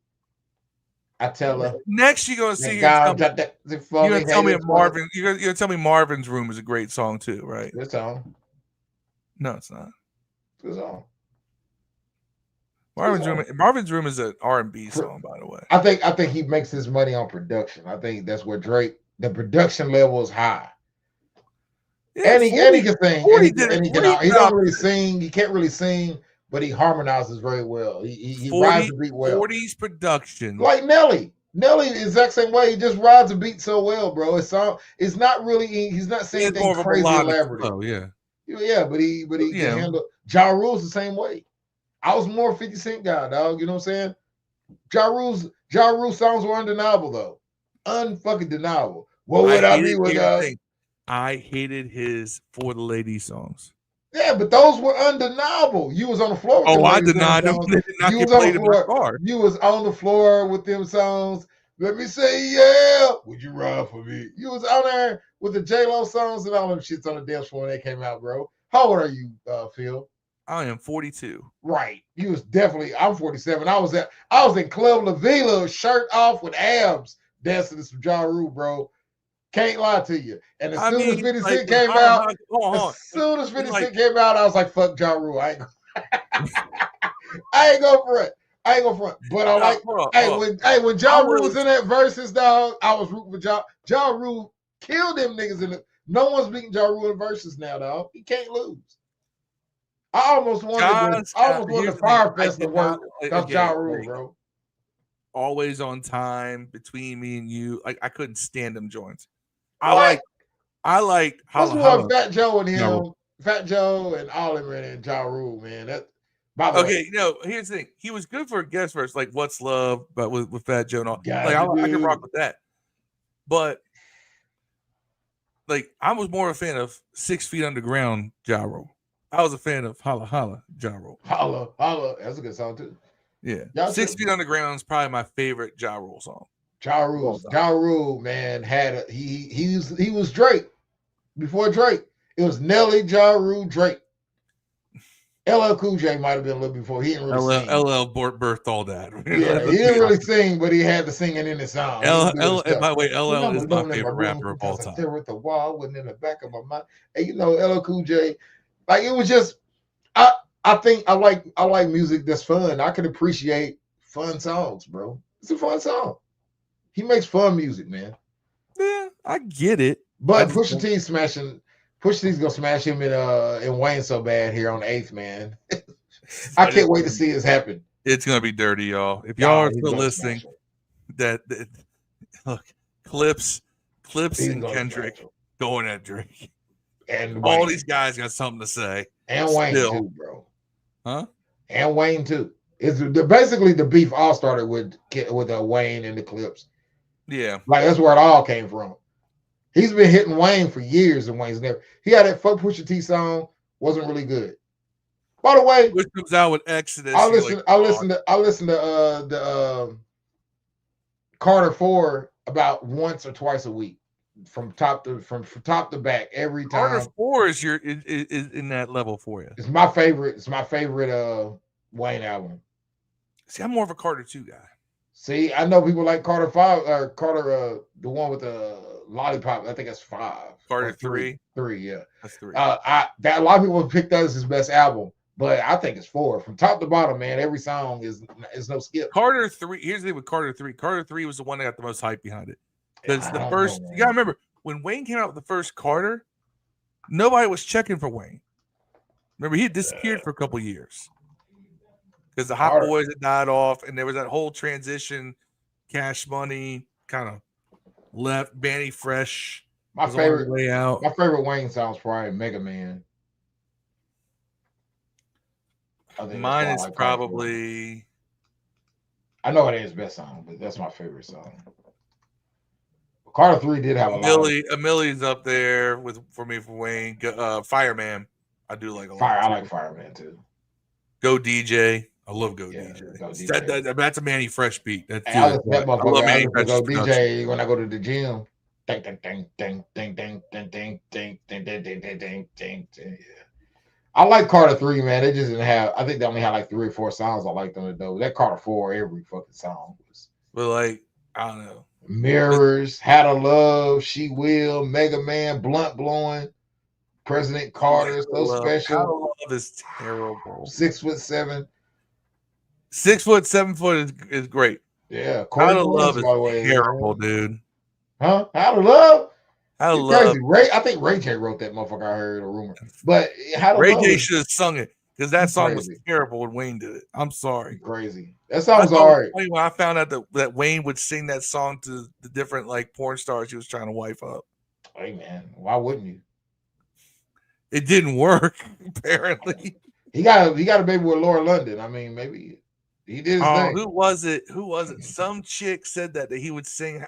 I tell her. Next, you're gonna see. You're gonna tell me Marvin. You're gonna tell me Marvin's Room is a great song too, right? Good song. No, it's not. Good song. Marvin's Room is an R&B song, by the way. I think he makes his money on production. I think that's where Drake. The production level is high. Yeah, and he can sing. He don't really sing. He can't really sing, but he harmonizes very well. He rides the beat well. 40s production. Like Nelly. Nelly is the exact same way. He just rides the beat so well, bro. It's not really. He's not saying anything crazy elaborate. Oh yeah. Yeah, but he can handle. Ja Rule's the same way. I was more 50 Cent guy, dog. You know what I'm saying? Ja Rule songs were undeniable though. Unfucking deniable. What would I be without? I hated his For the Ladies songs. Yeah, but those were undeniable. You was on the floor. Oh, I denied them. They did not get played in my car. You was on the floor with them songs. Let me say, yeah. Would you ride for me? You was out there with the J-Lo songs and all them shits on the dance floor when they came out, bro. How old are you, Phil? I am 42. Right. You was definitely. I'm 47. I was in Club La Vila, shirt off with abs, dancing to some Ja Rule, bro. Can't lie to you. And as soon as 50 Cent came out, I was like, fuck Ja Rule. I ain't go for it. But I like, when Ja Rule was in that verses, dog, I was rooting for Ja. Ja Rule killed them niggas in it. No one's beating Ja Rule in verses now, dog. He can't lose. I almost wanted the Fire Fest to work because Ja Rule, bro. Always on time between me and you. Like I couldn't stand them joints. I like how Fat Joe and him, Fat Joe and Oliver and Ja Rule, man. That by the way. Here's the thing. He was good for a guest verse, like What's Love, but with Fat Joe and all. I can rock with that. But I was more a fan of 6 Feet Underground Ja Rule. I was a fan of Holla Holla Ja Rule. Holla Holla. That's a good song too. Yeah. 6 Feet Underground is probably my favorite Ja Rule song. Ja Rule, man, he was Drake before Drake. It was Nelly, Ja Rule, Drake. LL Cool J might have been a little before. He didn't really sing. LL birthed all that. Yeah, he didn't really sing, but he had the singing in the song. And by the way, LL is my alone in favorite room rapper of all because I time. stare at the wall, wasn't in the back of my mind. And you know, LL Cool J, like it was just. I think I like music that's fun. I can appreciate fun songs, bro. It's a fun song. He makes fun music, man. Yeah, I get it. But Pusha T's gonna smash him in Wayne so bad here on the 8th, man. I can't wait to see this happen. It's gonna be dirty, y'all. If y'all are still listening, that look, Clips and Kendrick going at Drake. And all Wayne. These guys got something to say. And Wayne too, bro. Huh? And Wayne too. It's basically the beef all started with Wayne and the Clips. Yeah, like that's where it all came from. He's been hitting Wayne for years, and Wayne's never. He had that "Fuck Pusha T" song, wasn't really good. By the way, which comes out with Exodus. I listen to the Carter 4 about once or twice a week, from top to back every time. Carter 4 is in that level for you. It's my favorite. It's my favorite Wayne album. See, I'm more of a Carter 2 guy. See, I know people like Carter 5 or Carter the one with the lollipop. I think that's 5. Carter 3. 3, yeah. That's 3. A lot of people have picked that as his best album, but I think it's 4. From top to bottom, man, every song is no skip. Carter 3, here's the thing with Carter 3. Carter 3 was the one that got the most hype behind it. Because the first, you gotta remember, when Wayne came out with the first Carter, nobody was checking for Wayne. Remember, he had disappeared for a couple years. Because the Hot Boys had died off, and there was that whole transition. Cash Money kind of left. Banny Fresh. My favorite way out. My favorite Wayne song is probably Mega Man. Mine is probably. I know it ain't his best song, but that's my favorite song. Carter 3 did have a lot. Millie's up there for me for Wayne. Fireman, I do like a lot. I like Fireman too. Go DJ. I love Go DJ. Go DJ. That's a Manny Fresh beat. That's I love Manny Fresh. Go DJ when I go to the gym. Ding ding ding ding ding ding ding ding ding ding ding ding ding ding. Yeah. I like Carter 3, man. They just didn't have. I think they only had like 3 or 4 songs I liked on it though. That Carter 4, every fucking song was. But like, I don't know. Mirrors, How to Love, She Will, Mega Man, Blunt Blowing, President Carter, So Special. How to Love is terrible. 6'7". 6 foot, 7 foot is great. Yeah, How to Love is terrible, dude. Huh? How to Love? How to Love. I think Ray J wrote that motherfucker. I heard a rumor, but Ray J should have sung it because that song was terrible when Wayne did it. I'm sorry. Crazy. That song was alright. When I found out that Wayne would sing that song to the different like porn stars he was trying to wife up. Hey man, why wouldn't you? It didn't work. Apparently, he got a baby with Laura London. I mean, maybe he did his thing. Who was it? Some chick said that he would sing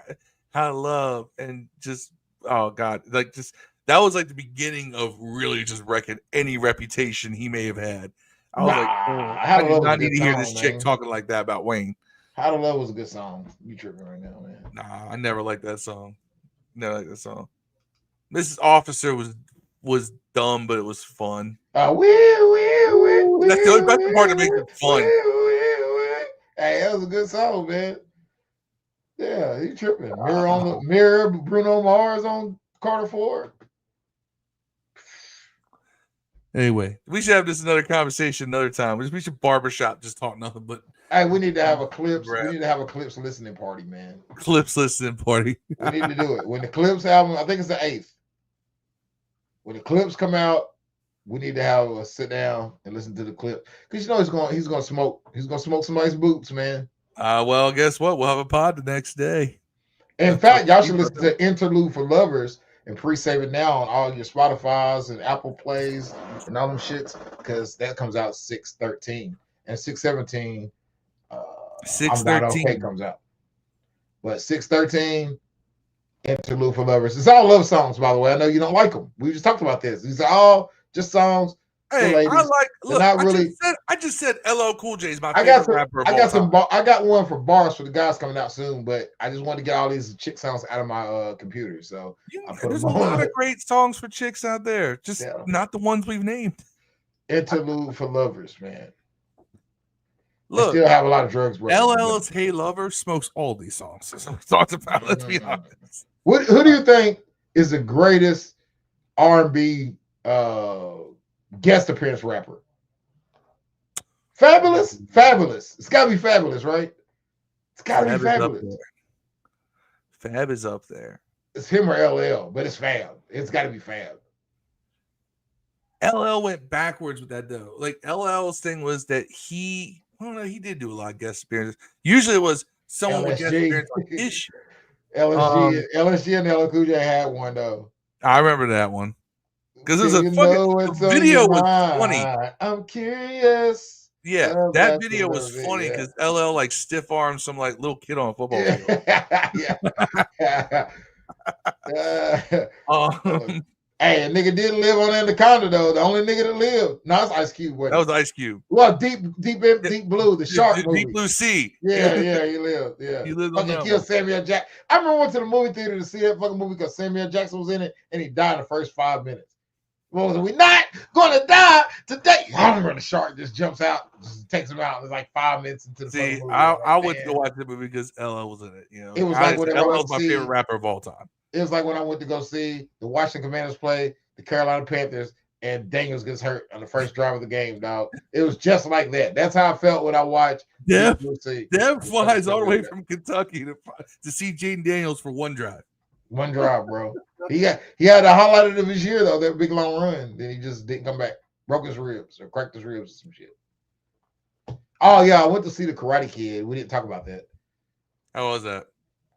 "How to Love" and just god, like just that was like the beginning of really just wrecking any reputation he may have had. I was I do not need to hear this chick talking like that about Wayne. How to Love was a good song. You tripping right now, man? Nah, I never liked that song. Never liked that song. Mrs. Officer was dumb, but it was fun. That's the part that makes it fun. Hey, that was a good song, man. Yeah, he tripping. Mirror, Bruno Mars on Carter 4. Anyway, we should have this another conversation another time. We should barbershop, just talk nothing but. Hey, we need to have a Clips. We need to have a Clips listening party, man. Clips listening party. We need to do it when the Clips album. I think it's the 8th. When the Clips come out, we need to have a sit down and listen to the clip because you know he's gonna smoke. He's gonna smoke somebody's boots, man. Well, guess what? We'll have a pod the next day. In fact, y'all should listen to Interlude for Lovers and pre-save it now on all your Spotify's and Apple Plays and all them shits because that comes out 6/13 and 6/17. 6/13 comes out, but 6/13 Interlude for Lovers. It's all love songs, by the way. I know you don't like them. We just talked about this. These are all just songs. Hey, ladies. I just said LL Cool J is my favorite rapper. I got one for bars for the guys coming out soon, but I just wanted to get all these chick songs out of my computer. So there's a lot of great songs for chicks out there, just not the ones we've named. Interlude for lovers, man. They Look, still have a lot of drugs. LL's Hey Lover smokes all these songs. So we talked about. Let's be honest. Who do you think is the greatest R&B guest appearance rapper? Fabulous. It's got to be Fabulous, right? It's got to be Fabulous. Fab is up there. It's him or LL, but it's Fab. It's got to be Fab. LL went backwards with that though. Like LL's thing was that he did do a lot of guest appearances. Usually it was someone with guest appearance on his shit. LSG and LL Cool J had one though. I remember that one because it was a fucking video was funny. I'm curious. Yeah, that video was funny because LL like stiff armed some like little kid on a football field. Hey, a nigga did live on Anaconda though. The only nigga that lived. No, it's Ice Cube. That was Ice Cube. Well, Deep Blue, the shark movie. Deep Blue Sea. Yeah, he lived. Yeah, he lived fucking killed Samuel Jackson. I remember went to the movie theater to see that fucking movie because Samuel Jackson was in it and he died in the first 5 minutes. What was it? We not gonna die today. I remember the shark just jumps out, just takes him out. It's like 5 minutes into the movie. I went to go watch the movie because LL was in it. You know, it was like LL's my favorite rapper of all time. It was like when I went to go see the Washington Commanders play the Carolina Panthers, and Daniels gets hurt on the first drive of the game, dog. It was just like that. That's how I felt when I watched. Dev flies all the way from Kentucky to see Jaden Daniels for one drive. One drive, bro. He had the highlight of his year though, that big long run. Then he just didn't come back. Broke his ribs or cracked his ribs or some shit. Oh yeah, I went to see the Karate Kid. We didn't talk about that. How was that?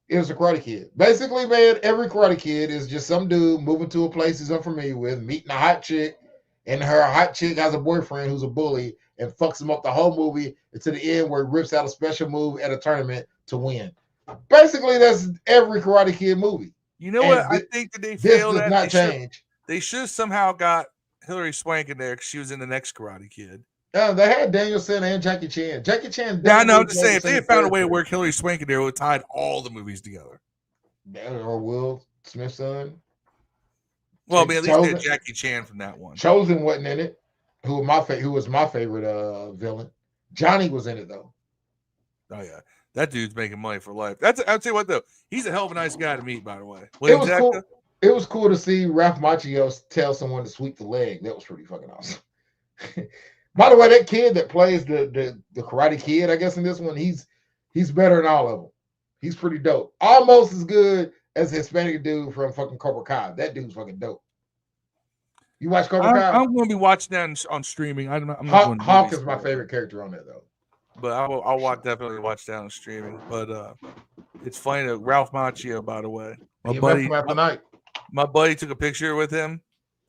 It was a Karate Kid. Basically, man, every Karate Kid is just some dude moving to a place he's unfamiliar with, meeting a hot chick, and her hot chick has a boyfriend who's a bully and fucks him up the whole movie until the end where he rips out a special move at a tournament to win. Basically, that's every Karate Kid movie. You know what? I think that they failed at. This does not change. They should have somehow got Hilary Swank in there because she was in the next Karate Kid. They had Danielson and Jackie Chan. Jackie Chan. Yeah, I know. I'm just saying, if they had found a way to work Hilary Swank in there, it would have tied all the movies together. Or Will Smith's son. Well, I mean, at least they had Jackie Chan from that one. Chosen wasn't in it. Who was my favorite villain. Johnny was in it though. Oh yeah, that dude's making money for life. I'll tell you what though, he's a hell of a nice guy to meet. By the way, cool. It was cool to see Ralph Macchio tell someone to sweep the leg. That was pretty fucking awesome. By the way, that kid that plays the Karate Kid, I guess in this one, he's better than all of them. He's pretty dope. Almost as good as the Hispanic dude from fucking Cobra Kai. That dude's fucking dope. You watch Cobra Kai? I'm going to be watching that on streaming. Hawk is my favorite character on that though. But I'll definitely watch that on streaming. But it's funny that Ralph Macchio, by the way, my buddy took a picture with him.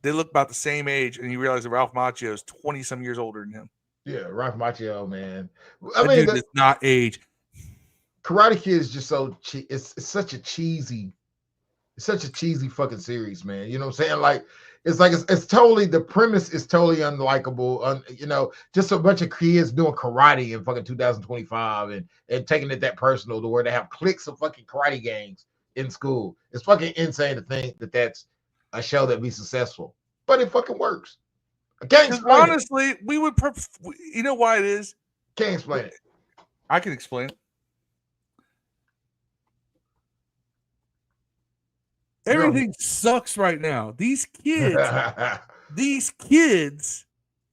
They look about the same age, and you realize that Ralph Macchio is 20-some years older than him. Yeah, Ralph Macchio, man. That dude does not age. Karate Kid is just so it's such a cheesy fucking series, man. You know what I'm saying? Like it's totally, the premise is totally unlikable. Just a bunch of kids doing karate in fucking 2025 and taking it that personal to where they have cliques of fucking karate gangs in school. It's fucking insane to think that that's a show that be successful, but it fucking works. I can't explain honestly, we would you know why it is? Can't explain it. I can explain it. Everything sucks right now. These kids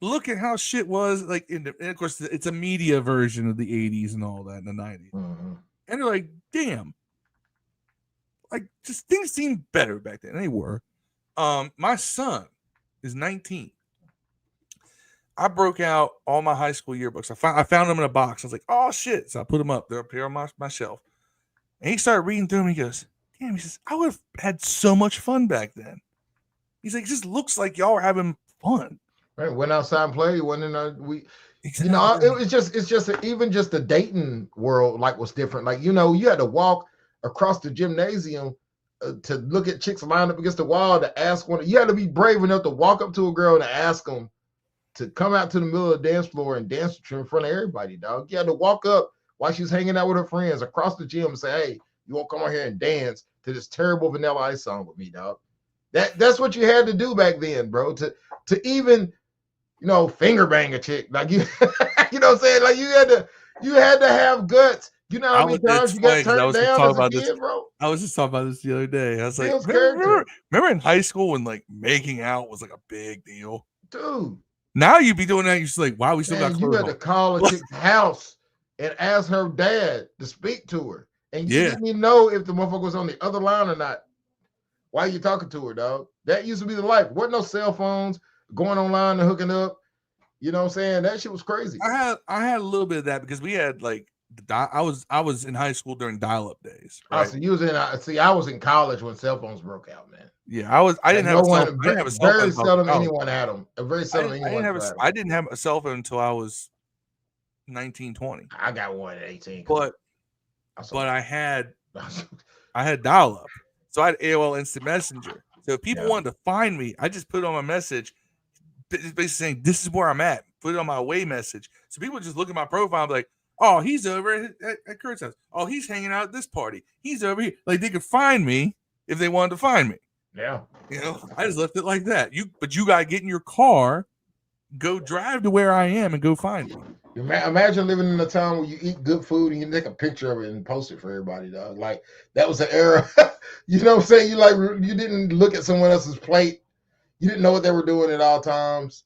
look at how shit was like and of course it's a media version of the 80s and all that in the 90s. Mm-hmm. And they're like, damn. Like just things seemed better back then. They were. My son is 19. I broke out all my high school yearbooks. I found them in a box. I was like, oh shit. So I put them up. They're up here on my shelf. And he started reading through them. He goes, damn, he says, I would have had so much fun back then. He's like, it just looks like y'all are having fun. Right. Went outside and played. Went in exactly. It's just even just the dating world was different. Like, you had to walk across the gymnasium to look at chicks lined up against the wall to ask one. You had to be brave enough to walk up to a girl and ask them to come out to the middle of the dance floor and dance with you in front of everybody, dog. You had to walk up while she's hanging out with her friends across the gym and say, hey, you won't come out here and dance to this terrible Vanilla Ice song with me, dog. That's what you had to do back then, bro. To even finger bang a chick. Like you, you know what I'm saying? Like you had to have guts. You know how many times you got turned down as a kid, bro? I was just talking about this the other day. I was like, Bill's remember in high school when like making out was like a big deal? Dude. Now you be doing that, you're just like, wow, we still got You clothes had to on. call a chick's house and ask her dad to speak to her. And you Yeah. didn't even know if the motherfucker was on the other line or not. Why are you talking to her, dog? That used to be the life. Wasn't no cell phones, going online and hooking up. You know what I'm saying? That shit was crazy. I had a little bit of that because we had like I was in high school during dial-up days. Right? So you was in I was in college when cell phones broke out, man. Yeah, I didn't have a cell phone. Very seldom anyone had them. Very seldom I didn't have a cell phone until I was 19, 20. I got one at 18. But I had dial-up. So I had AOL Instant Messenger. So if people wanted to find me, I just put it on my message, basically saying, this is where I'm at. Put it on my away message. So people just look at my profile and be like, oh, he's over at Kurt's house. Oh, he's hanging out at this party. He's over here. Like they could find me if they wanted to find me. Yeah. I just left it like that. But you got to get in your car, go drive to where I am and go find me. Imagine living in a town where you eat good food and you take a picture of it and post it for everybody, dog. Like that was an era. You know what I'm saying? You didn't look at someone else's plate. You didn't know what they were doing at all times.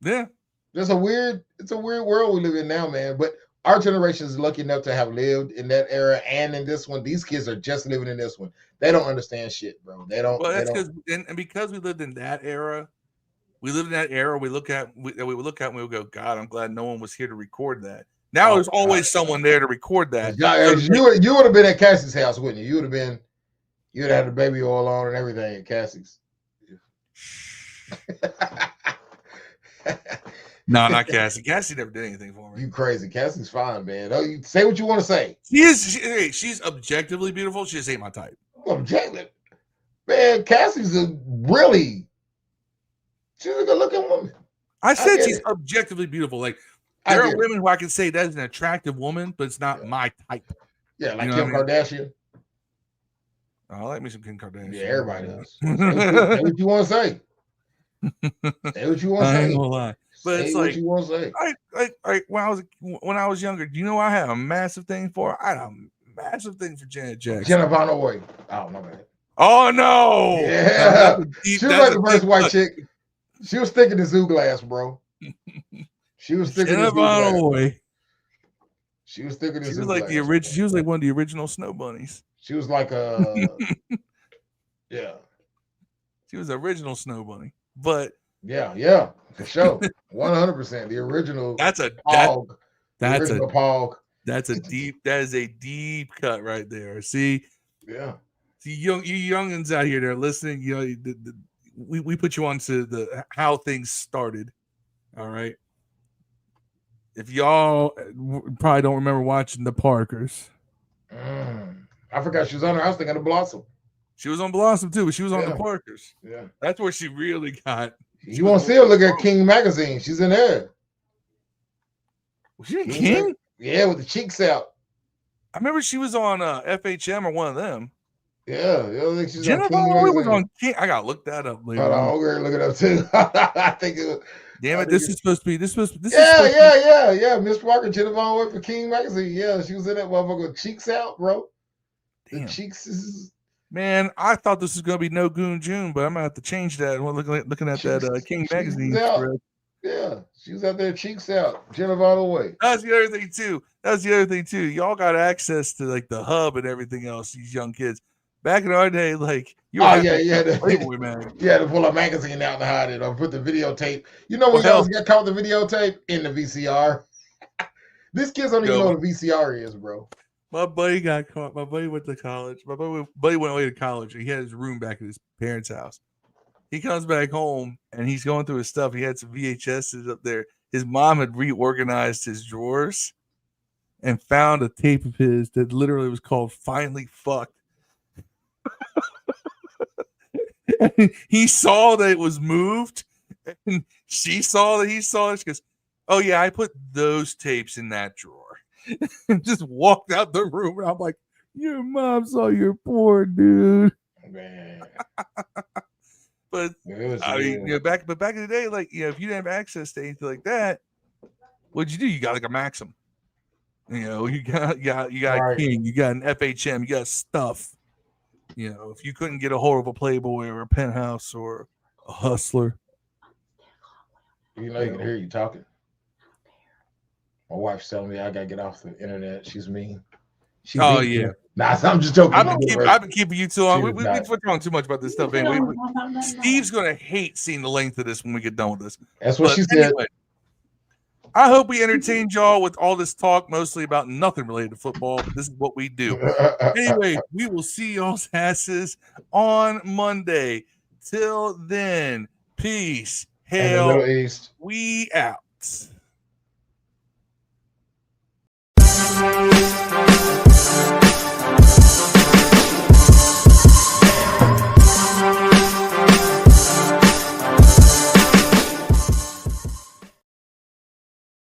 Yeah. It's a weird world we live in now, man. But our generation is lucky enough to have lived in that era and in this one. These kids are just living in this one. They don't understand shit, bro. They don't. Well, that's because we lived in that era. We lived in that era. We look at and we would go, God, I'm glad no one was here to record that. Now there's always someone there to record that. You would have been at Cassie's house, wouldn't you? You'd have had the baby oil on and everything at Cassie's. No, not Cassie. Cassie never did anything for me. You crazy. Cassie's fine, man. Oh, you say what you want to say. She's objectively beautiful. She just ain't my type. Objective. Man, she's a good looking woman. I said she's objectively beautiful. Like there are women who I can say that's an attractive woman, but it's not my type. Yeah, like Kim Kardashian. I like me some Kim Kardashian. Yeah, everybody does. Say what you want to say. Say what you want to say. I ain't gonna lie. But it's like you want to say. When I was younger, do you know what I had a massive thing for? I had a massive thing for Janet Jackson. Jennifer Connelly. Oh my bad. Oh no! Yeah, she was like the first white chick. She was sticking to zoo glass, bro. She was sticking to zoo glass. She was sticking to zoo glass. She was like one of the original snow bunnies. She was like yeah. She was the original snow bunny, but yeah, for sure, 100%. The original. That's a Pog. That's a Pog. That is a deep cut right there. See, yeah. See, you youngins out here that are listening, we put you on to the how things started. All right. If y'all probably don't remember watching the Parkers. I forgot she was on her. I was thinking of Blossom. She was on Blossom too, but she was on the Parkers. Yeah. That's where she really got. You want to see her? Look at King magazine. She's in there. Was she in King? Yeah, with the cheeks out. I remember she was on FHM or one of them. Yeah, I think she's Jennifer on King was on King. I gotta look that up later. Hold on, we're gonna look it up too. I think it was. Damn it! This is supposed to be. Yeah. Miss Parker, Jennifer worked for King magazine. Yeah, she was in that motherfucker with cheeks out, bro. Damn. The cheeks is. Man, I thought this was gonna be No Goon June, but I'm gonna have to change that. Looking at that King magazine. Yeah, she was out there, cheeks out. Jennifer all the way. That's the other thing too. Y'all got access to like the hub and everything else. These young kids. Back in our day, like you had to Playboy, man. You had to pull a magazine out and hide it or put the videotape. You know when y'all got caught with the videotape in the VCR? These kids don't even know what a VCR is, bro. My buddy got caught. My buddy went to college. My buddy went away to college. He had his room back at his parents' house. He comes back home and he's going through his stuff. He had some VHSs up there. His mom had reorganized his drawers and found a tape of his that literally was called Finally Fucked. And he saw that it was moved, and she saw that he saw it. She goes, "Oh yeah, I put those tapes in that drawer," and just walked out the room. And I'm like, "Your mom saw your porn, dude." Man. But It was I mean, weird. back in the day, like, if you didn't have access to anything like that, what'd you do? You got like a Maxim. You got Right. King, you got an FHM, you got stuff. If you couldn't get a hold of a Playboy or a Penthouse or a Hustler. You can hear you talking. My wife's telling me I gotta get off the internet. She's mean. She's mean. Yeah. Nah, I'm just joking. I've been keeping you too long. She We've was talking too much about this stuff. Anyway, Steve's gonna hate seeing the length of this when we get done with this. That's what she said. Anyway, I hope we entertained y'all with all this talk, mostly about nothing related to football, but this is what we do. Anyway, we will see y'all's asses on Monday. Till then, peace. In the Hail. Middle East. We out.